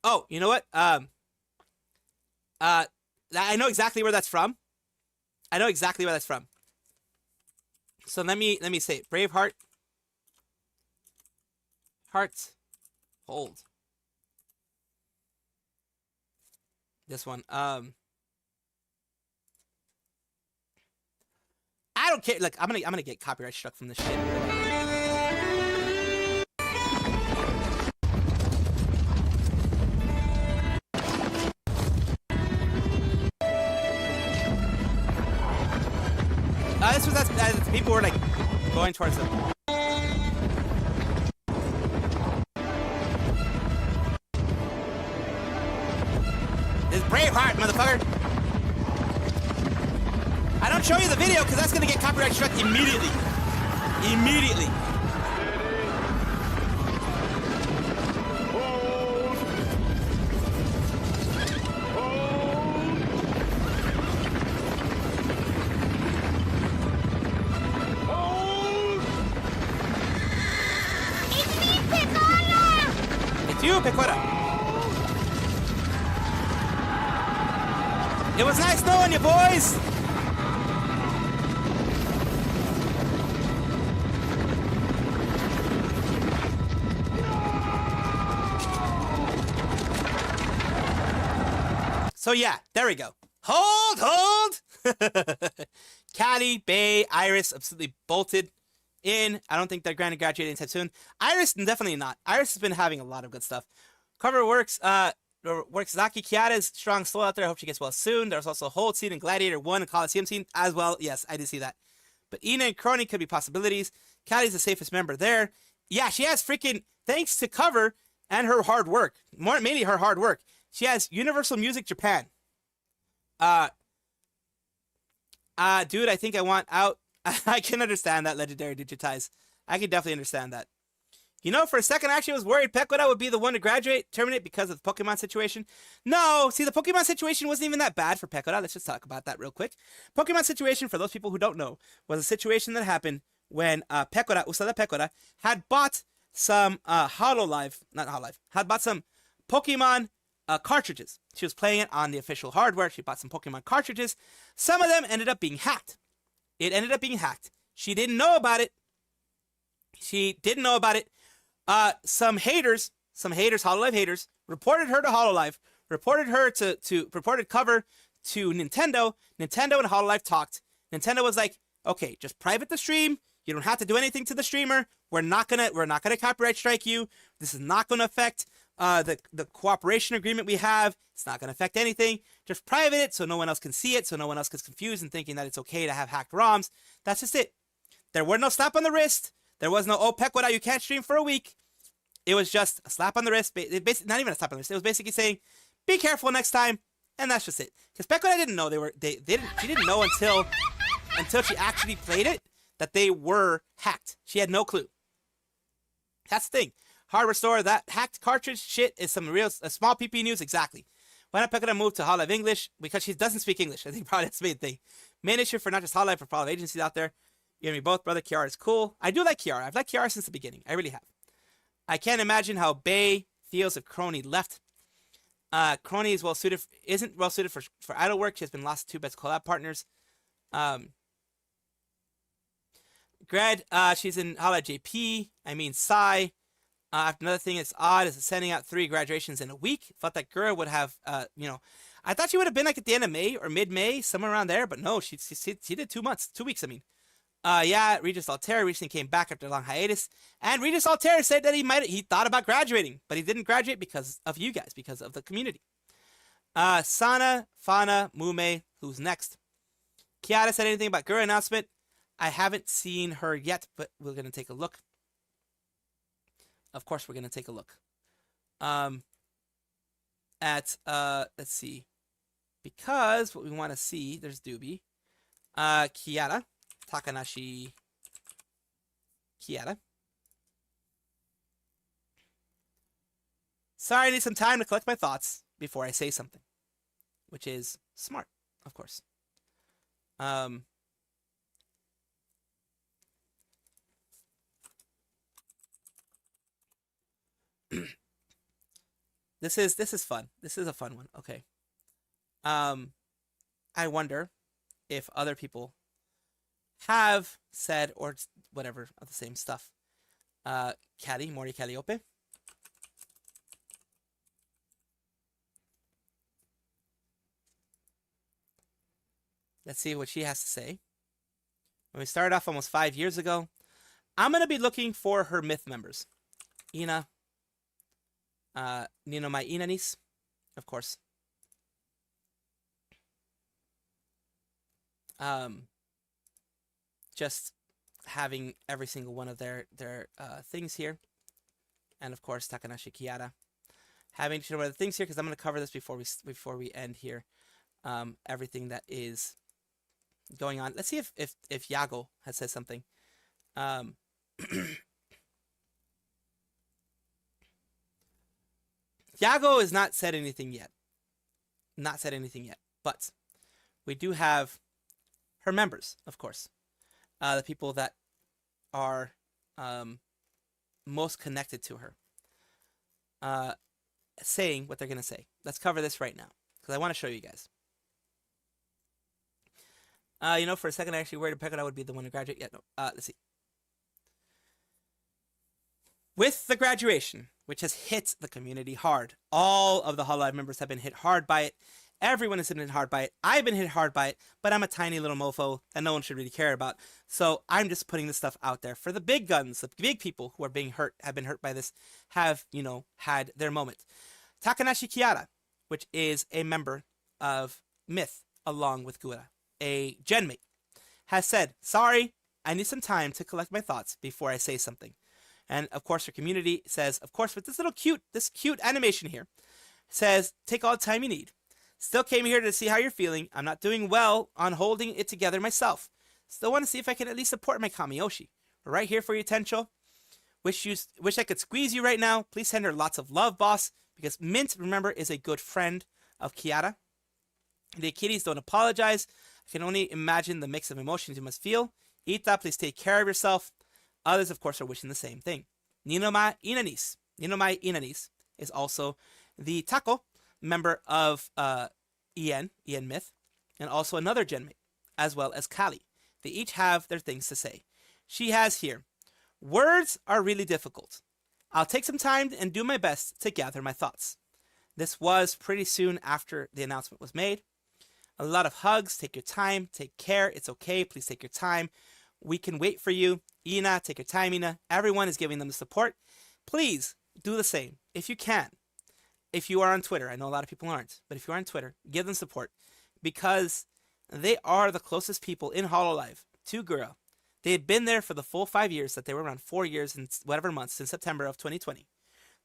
Oh, you know what? I know exactly where that's from. So let me say it. Braveheart. Heart. Hold. This one. I don't care. Like I'm gonna get copyright struck from this shit. This was as people were like going towards them. This Braveheart, motherfucker. I don't show you the video because that's gonna get copyright struck immediately. Immediately. It was nice knowing you, boys! So yeah, there we go. Hold! Callie, Bay, Iris absolutely bolted in. I don't think they're going to graduate anytime soon. Iris, definitely not. Iris has been having a lot of good stuff. Cover works, Zaki Kiata's strong soul out there. I hope she gets well soon. There's also Hold scene and Gladiator 1 and Coliseum scene as well. Yes, I did see that. But Ina and Crony could be possibilities. Callie's the safest member there. Yeah, she has freaking, thanks to Cover and her hard work, mainly her hard work, she has Universal Music Japan. Dude, I think I want out. I can understand that, Legendary Digitize. I can definitely understand that. You know, for a second, I actually was worried Pequota would be the one to terminate because of the Pokemon situation. No, see, the Pokemon situation wasn't even that bad for Pequota. Let's just talk about that real quick. Pokemon situation, for those people who don't know, was a situation that happened when Pequota, Usada Pequota, had bought some Hololive, had bought some Pokemon cartridges. She was playing it on the official hardware. She bought some Pokemon cartridges. Some of them ended up being hacked. It ended up being hacked. She didn't know about it. Some haters, Hololive haters, reported her to Hololive, reported Cover to Nintendo. Nintendo and Hololive talked. Nintendo was like, okay, just private the stream. You don't have to do anything to the streamer. We're not gonna copyright strike you. This is not gonna affect the cooperation agreement we have. It's not gonna affect anything. Just private it so no one else can see it, so no one else gets confused and thinking that it's okay to have hacked ROMs. That's just it. There was no slap on the wrist. There was no, oh, Pequota, you can't stream for a week. It was just a slap on the wrist. Not even a slap on the wrist. It was basically saying, be careful next time. And that's just it. Because Peko and I didn't know she didn't know until she actually played it that they were hacked. She had no clue. That's the thing. Hard restore, that hacked cartridge shit is some real small PP news, exactly. Why not Peko move to Hololive English? Because she doesn't speak English. I think probably that's the main thing. Main issue for not just Hololive, for all agencies out there. You and me both, brother. Kiara is cool. I do like Kiara. I've liked Kiara since the beginning. I really have. I can't imagine how Bay feels if Crony left. Crony is isn't well suited for idol work. She has been lost to two best collab partners. Gred, she's in Hololive JP. I mean, Psy. Another thing that's odd is sending out 3 graduations in a week. Felt that Gura would have, I thought she would have been like at the end of May or mid-May, somewhere around there. But no, she did 2 weeks, I mean. Yeah, Regis Altair recently came back after a long hiatus. And Regis Altair said that he thought about graduating. But he didn't graduate because of you guys, because of the community. Sana, Fana, Mume, who's next? Kiara said anything about Gura announcement? I haven't seen her yet, but we're going to take a look. Of course, we're going to take a look. Let's see. Because what we want to see, there's Doobie. Kiara. Takanashi. Kiara. Sorry, I need some time to collect my thoughts before I say something. Which is smart, of course. This is fun. This is a fun one. Okay. I wonder if other people have said or whatever of the same stuff. Cali, Mori Calliope. Let's see what she has to say. When we started off almost 5 years ago, I'm going to be looking for her myth members. Ina. Nino Mai Inanis, of course. Just having every single one of their things here. And of course, Takanashi Kiara. Having each one of the things here, because I'm going to cover this before we end here. Everything that is going on. Let's see if Yago has said something. Yago has not said anything yet. But we do have her members, of course. The people that are most connected to her. Saying what they're going to say. Let's cover this right now. Because I want to show you guys. For a second I actually worried Pekka would be the one to graduate. Yeah, no. Let's see. With the graduation, which has hit the community hard, all of the Hololive members have been hit hard by it. Everyone has been hit hard by it. I've been hit hard by it, but I'm a tiny little mofo that no one should really care about. So I'm just putting this stuff out there for the big guns, the big people who are being hurt, have been hurt by this, have, had their moment. Takanashi Kiara, which is a member of Myth, along with Gura, a genmate, has said, sorry, I need some time to collect my thoughts before I say something. And of course, her community says, of course, with this cute animation here, says, take all the time you need. Still came here to see how you're feeling. I'm not doing well on holding it together myself. Still want to see if I can at least support my Kamiyoshi. We're right here for you, Tencho. Wish I could squeeze you right now. Please send her lots of love, boss. Because Mint, remember, is a good friend of Kiara. The Akiris don't apologize. I can only imagine the mix of emotions you must feel. Ita, please take care of yourself. Others, of course, are wishing the same thing. Ninoma Inanis is also the Taco member of Ian Myth, and also another genmate, as well as Kali. They each have their things to say. She has here, words are really difficult. I'll take some time and do my best to gather my thoughts. This was pretty soon after the announcement was made. A lot of hugs. Take your time. Take care. It's okay. Please take your time. We can wait for you. Ina, take your time, Ina. Everyone is giving them the support. Please do the same if you can. If you are on Twitter, I know a lot of people aren't, but if you're on Twitter, give them support because they are the closest people in Hololive to Gura. They had been there for the full 5 years that they were around, 4 years and whatever months since September of 2020.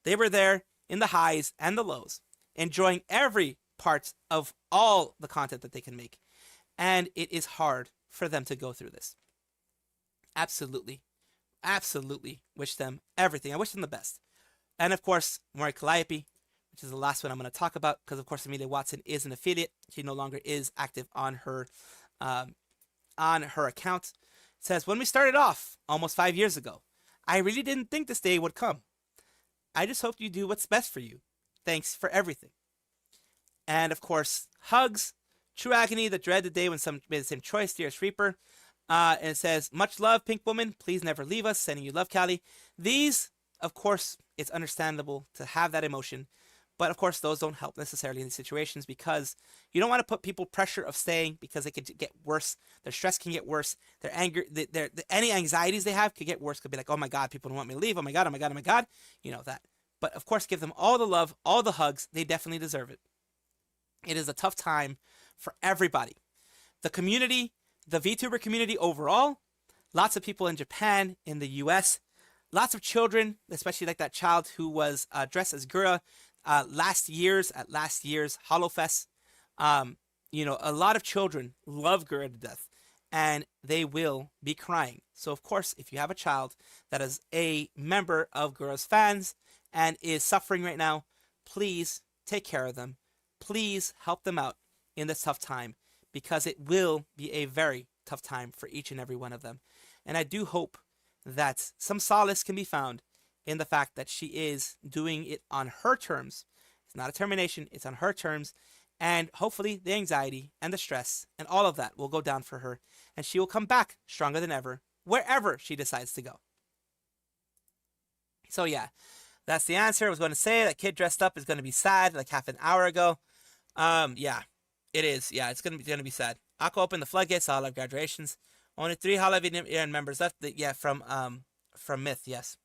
They were there in the highs and the lows, enjoying every part of all the content that they can make. And it is hard for them to go through this. Absolutely. Absolutely wish them everything. I wish them the best. And of course, Maury Calliope, which is the last one I'm going to talk about, because of course Amelia Watson is an affiliate. She no longer is active on her account. It says, when we started off almost 5 years ago, I really didn't think this day would come. I just hope you do what's best for you. Thanks for everything. And of course, hugs, true agony, the dread the day when some made the same choice, dearest Reaper. And it says, much love, Pink Woman. Please never leave us. Sending you love, Callie. These, of course, it's understandable to have that emotion. But of course, those don't help necessarily in these situations, because you don't want to put people pressure of staying, because it could get worse. Their stress can get worse. Their anger, any anxieties they have could get worse. Could be like, oh my God, people don't want me to leave. Oh my God, oh my God, oh my God. You know that. But of course, give them all the love, all the hugs. They definitely deserve it. It is a tough time for everybody. The community, the VTuber community overall, lots of people in Japan, in the US, lots of children, especially like that child who was dressed as Gura at last year's Holofest. You know, a lot of children love Gura to death, and they will be crying. So of course, if you have a child that is a member of Gura's fans and is suffering right now, please take care of them. Please help them out in this tough time, because it will be a very tough time for each and every one of them. And I do hope that some solace can be found in the fact that she is doing it on her terms. It's not a termination, it's on her terms. And hopefully the anxiety and the stress and all of that will go down for her, and she will come back stronger than ever, wherever she decides to go. So yeah, that's the answer. I was going to say that kid dressed up is going to be sad like half an hour ago. Yeah, it is. Yeah, it's going to be sad. Aqua opened the floodgates, Hololive graduations. Only 3 Hololive members left. Yeah, from Myth, yes.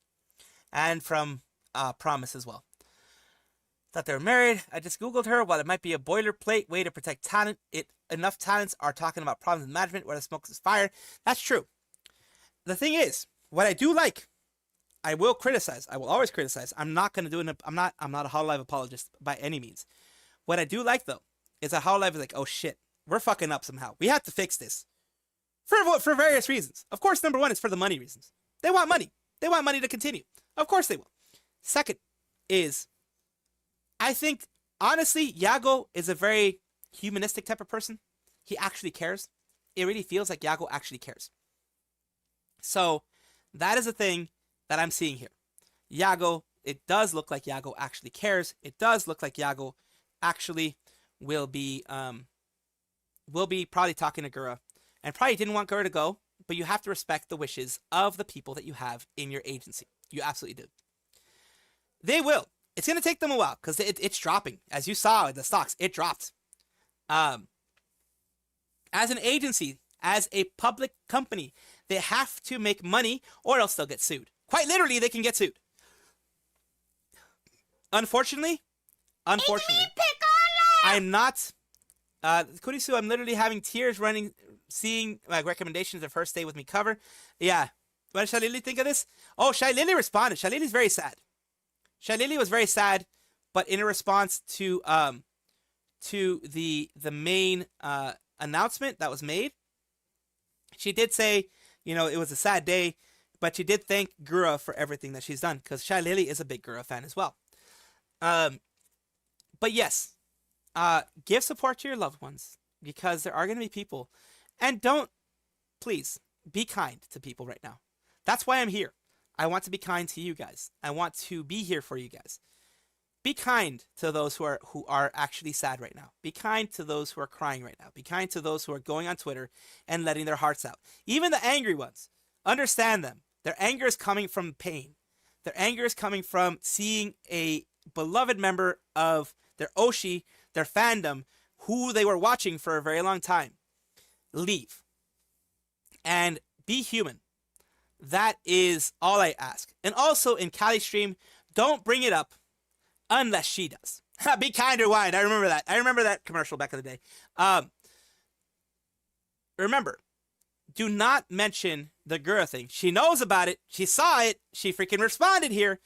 And from Promise as well. Thought they were married. I just Googled her. While it might be a boilerplate way to protect talent, enough talents are talking about problems with management where the smoke is fire. That's true. The thing is, what I do like, I will criticize. I will always criticize. I'm not going to do it. I'm not a Hololive apologist by any means. What I do like, though, is that Hololive is like, oh shit, we're fucking up somehow. We have to fix this. For various reasons. Of course, number one is for the money reasons. They want money. They want money to continue. Of course they will. Second is, I think, honestly, Yago is a very humanistic type of person. He actually cares. It really feels like Yago actually cares. So, that is a thing that I'm seeing here. Yago, it does look like Yago actually cares. It does look like Yago actually will be probably talking to Gura, and probably didn't want Gura to go, but you have to respect the wishes of the people that you have in your agency. You absolutely do. They will. It's going to take them a while, because it's dropping. As you saw in the stocks, it dropped. As an agency, as a public company, they have to make money or else they'll get sued. Quite literally, they can get sued. Unfortunately, I'm not. Kurisu, I'm literally having tears running, seeing recommendations of her stay with me cover. Yeah. What did Shalili think of this? Oh, Shalili responded. Shalili's very sad. Shalili was very sad, but in a response to the main announcement that was made, she did say, you know, it was a sad day, but she did thank Gura for everything that she's done, because Shalili is a big Gura fan as well. But yes, give support to your loved ones, because there are going to be people, and please, be kind to people right now. That's why I'm here. I want to be kind to you guys. I want to be here for you guys. Be kind to those who are actually sad right now. Be kind to those who are crying right now. Be kind to those who are going on Twitter and letting their hearts out. Even the angry ones. Understand them. Their anger is coming from pain. Their anger is coming from seeing a beloved member of their Oshi, their fandom, who they were watching for a very long time, leave. And be human. That is all I ask. And also in Cali stream, don't bring it up unless she does. Be kind or wine. I remember that. I remember that commercial back in the day. Remember, do not mention the Gura thing. She knows about it. She saw it. She freaking responded here.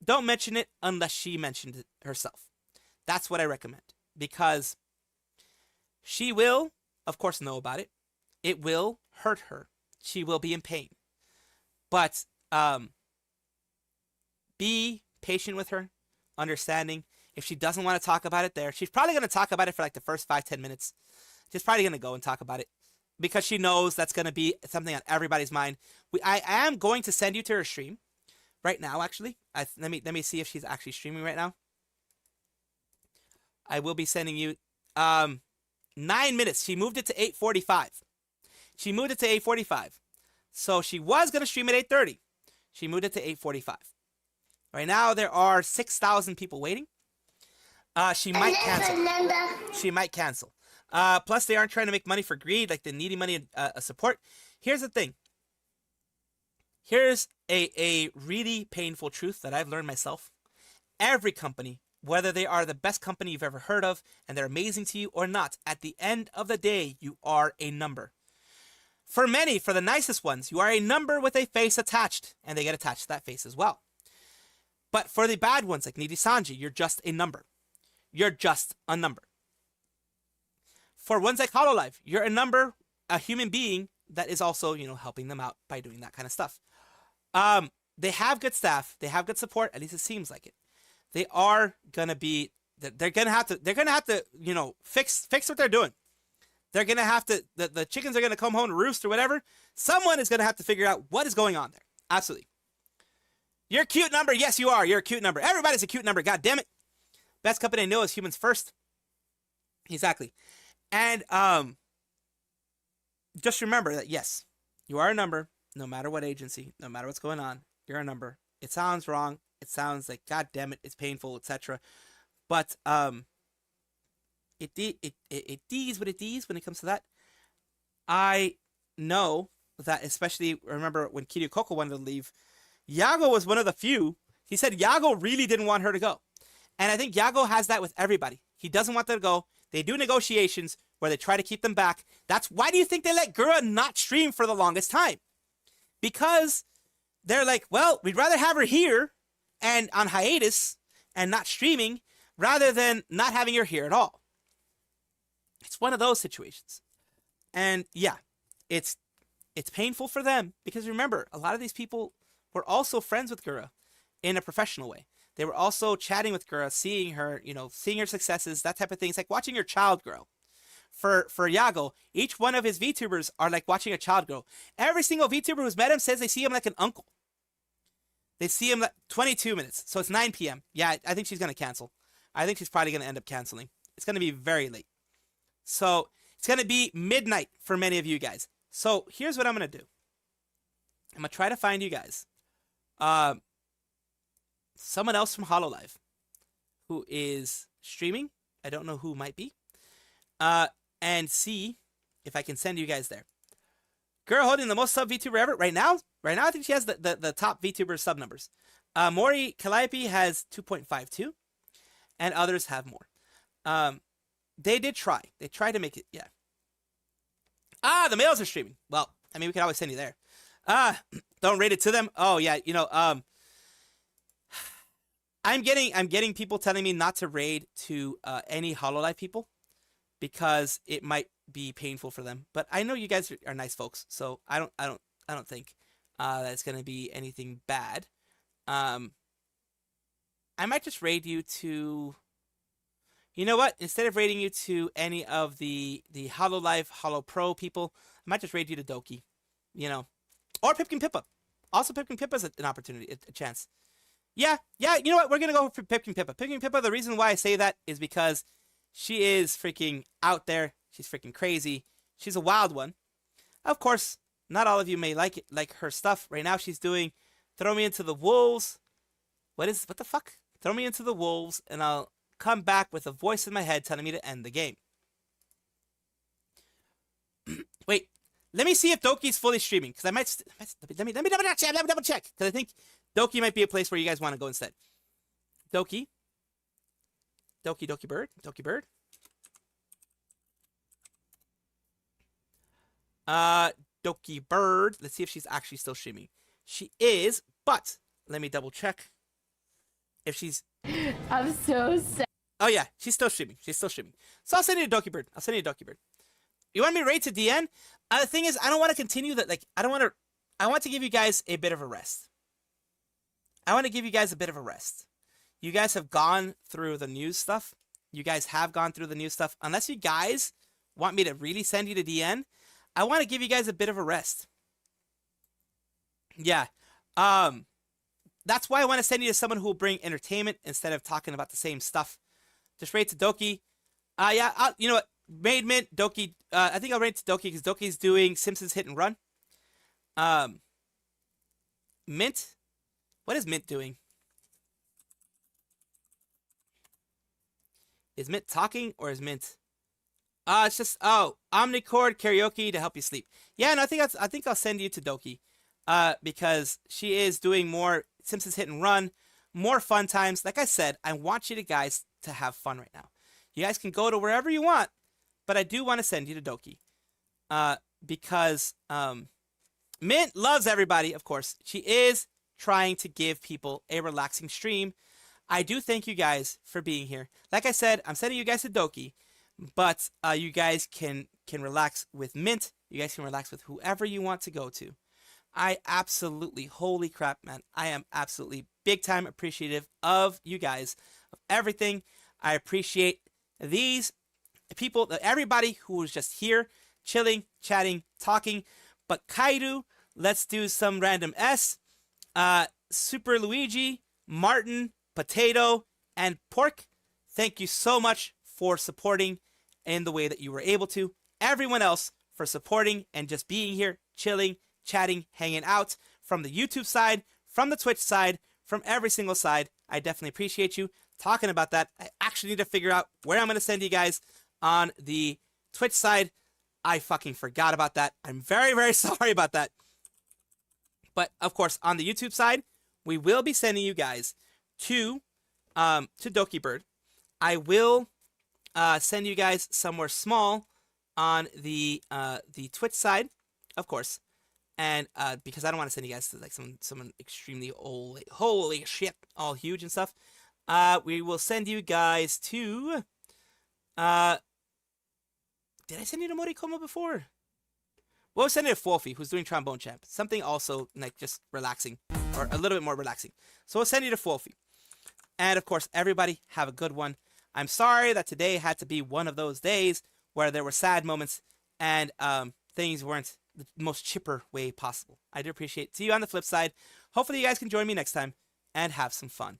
Don't mention it unless she mentioned it herself. That's what I recommend. because she will, of course, know about it. It will hurt her. She will be in pain. But be patient with her, understanding. If she doesn't want to talk about it there, she's probably going to talk about it for like the first 5-10 minutes. She's probably going to go and talk about it because she knows that's going to be something on everybody's mind. I am going to send you to her stream right now, actually. Let me see if she's actually streaming right now. I will be sending you 9 minutes. She moved it to 8:45. She moved it to 8:45. So she was going to stream at 8:30. She moved it to 8:45. Right now, there are 6,000 people waiting. She might cancel. She might cancel. Plus, they aren't trying to make money for greed, like the needy money and support. Here's the thing. Here's a really painful truth that I've learned myself. Every company, whether they are the best company you've ever heard of and they're amazing to you or not, at the end of the day, you are a number. For many, for the nicest ones, you are a number with a face attached, and they get attached to that face as well. But for the bad ones, like Needy Sanji, you're just a number. You're just a number. For ones like Hololive, you're a number, a human being that is also, helping them out by doing that kind of stuff. They have good staff. They have good support. At least it seems like it. They are gonna be. They're gonna have to. Fix what they're doing. They're gonna have to. The chickens are gonna come home to roost or whatever. Someone is gonna have to figure out what is going on there. Absolutely. You're a cute number. Yes, you are. You're a cute number. Everybody's a cute number. God damn it. Best company I know is Humans First. Exactly. And just remember that, yes, you are a number, no matter what agency, no matter what's going on, you're a number. It sounds wrong. It sounds like, God damn it, it's painful, etc. But it dees what it dees when it comes to that. I know that, especially, remember when Kiryu Coco wanted to leave, Yago was one of the few. He said Yago really didn't want her to go. And I think Yago has that with everybody. He doesn't want them to go. They do negotiations where they try to keep them back. That's why do you think they let Gura not stream for the longest time? Because they're like, well, we'd rather have her here and on hiatus and not streaming rather than not having her here at all. It's one of those situations. And yeah, it's painful for them because remember, a lot of these people were also friends with Gura in a professional way. They were also chatting with Gura, seeing her, seeing her successes, that type of thing. It's like watching your child grow. For Yago, each one of his VTubers are like watching a child grow. Every single VTuber who's met him says they see him like an uncle. They see him like 22 minutes. So it's 9 p.m. Yeah, I think she's going to cancel. I think she's probably going to end up canceling. It's going to be very late. So it's going to be midnight for many of you guys. So here's what I'm going to do. I'm going to try to find you guys someone else from Hololive who is streaming. I don't know who might be. And see if I can send you guys there. Girl holding the most sub VTuber ever right now. Right now, I think she has the top VTuber sub numbers. Mori Calliope has 2.52, and others have more. They did try. They tried to make it. Yeah. The males are streaming. Well, I mean, we can always send you there. Don't rate it to them. Oh yeah, I'm getting people telling me not to raid to any Hololive people because it might be painful for them. But I know you guys are nice folks, so I don't think that it's gonna be anything bad. I might just raid you to. You know what? Instead of raiding you to any of the Hololive, Holo Pro people, I might just raid you to Doki, or Pipkin Pippa. Also, Pipkin Pippa's an opportunity, a chance. Yeah, you know what? We're gonna go for Pipkin Pippa. Pipkin Pippa, the reason why I say that is because she is freaking out there. She's freaking crazy. She's a wild one. Of course, not all of you may like it, like her stuff. Right now, she's doing Throw Me Into the Wolves. What the fuck? Throw Me Into the Wolves, and I'll come back with a voice in my head telling me to end the game. Wait, let me see if Doki's fully streaming, because I might let me double check, because I think Doki might be a place where you guys want to go instead. Doki Bird. Doki Bird. Let's see if she's actually still streaming. She is, but let me double check if she's.
I'm so sad.
Oh yeah, she's still streaming. She's still streaming. So I'll send you a Doki Bird. I'll send you a Doki Bird. You want me to raid to DN? The thing is, I don't want to continue that. Like, I want to give you guys a bit of a rest. I want to give you guys a bit of a rest. You guys have gone through the news stuff. You guys have gone through the news stuff. Unless you guys want me to really send you to DN, I want to give you guys a bit of a rest. Yeah. That's why I want to send you to someone who will bring entertainment instead of talking about the same stuff. Just raid to Doki. Yeah, you know what? Raid Mint, Doki. I think I'll raid to Doki because Doki's doing Simpsons Hit and Run. Mint? What is Mint doing? Is Mint talking or is Mint? It's just Omnicord karaoke to help you sleep. Yeah, no, I think I'll send you to Doki, because she is doing more Simpsons Hit and Run, more fun times. Like I said, I want you guys to have fun right now. You guys can go to wherever you want, but I do want to send you to Doki, because Mint loves everybody. Of course, she is trying to give people a relaxing stream. I do thank you guys for being here. Like I said, I'm sending you guys to Doki, but you guys can relax with Mint. You guys can relax with whoever you want to go to. I absolutely, holy crap, man. I am absolutely big time appreciative of you guys, of everything. I appreciate these people, everybody who was just here, chilling, chatting, talking. But Kairu, let's do some random S. Super Luigi, Martin, Potato, and Pork, thank you so much for supporting in the way that you were able to. Everyone else for supporting and just being here, chilling, chatting, hanging out from the YouTube side, from the Twitch side, from every single side. I definitely appreciate you. Talking about that, I actually need to figure out where I'm going to send you guys on the Twitch side. I fucking forgot about that. I'm very, very sorry about that. But of course, on the YouTube side, we will be sending you guys to Doki Bird. I will send you guys somewhere small on the Twitch side, of course, and because I don't want to send you guys to like someone extremely old, like, holy shit, all huge and stuff. We will send you guys to. Did I send you to Morikoma before? We'll send it to Wolfie, who's doing Trombone Champ. Something also like just relaxing, or a little bit more relaxing. So we'll send you to Wolfie. And of course, everybody have a good one. I'm sorry that today had to be one of those days where there were sad moments and things weren't the most chipper way possible. I do appreciate it. See you on the flip side. Hopefully you guys can join me next time and have some fun.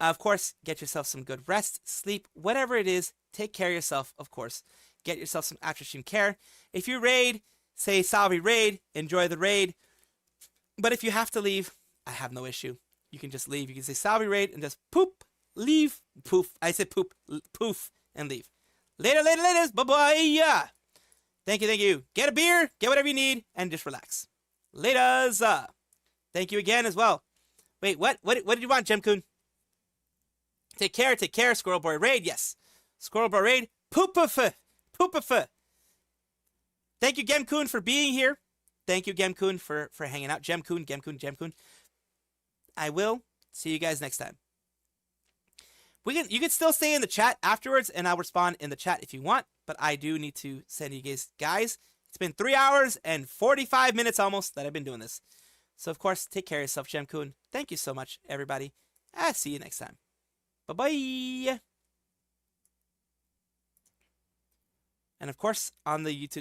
Of course, get yourself some good rest, sleep, whatever it is. Take care of yourself, of course. Get yourself some after stream care. If you raid, say Salvi raid, enjoy the raid. But if you have to leave, I have no issue. You can just leave. You can say Salvi raid and just poop, leave, poof. I said poop, poof, and leave. Later, later, later. Bye-bye. Thank you, thank you. Get a beer, get whatever you need, and just relax. Laters. Thank you again as well. Wait, what? What did you want, Gemcoon? Take care, Squirrel Boy Raid. Yes. Squirrel Boy Raid. Poopafa. Poopafa. Thank you, Gemcoon, for being here. Thank you, Gemcoon, for hanging out. Gemcoon. I will see you guys next time. You can still stay in the chat afterwards, and I'll respond in the chat if you want. But I do need to send you guys. It's been 3 hours and 45 minutes almost that I've been doing this. So, of course, take care of yourself, Gemcoon. Thank you so much, everybody. I'll see you next time. Bye-bye. And, of course, on the YouTube.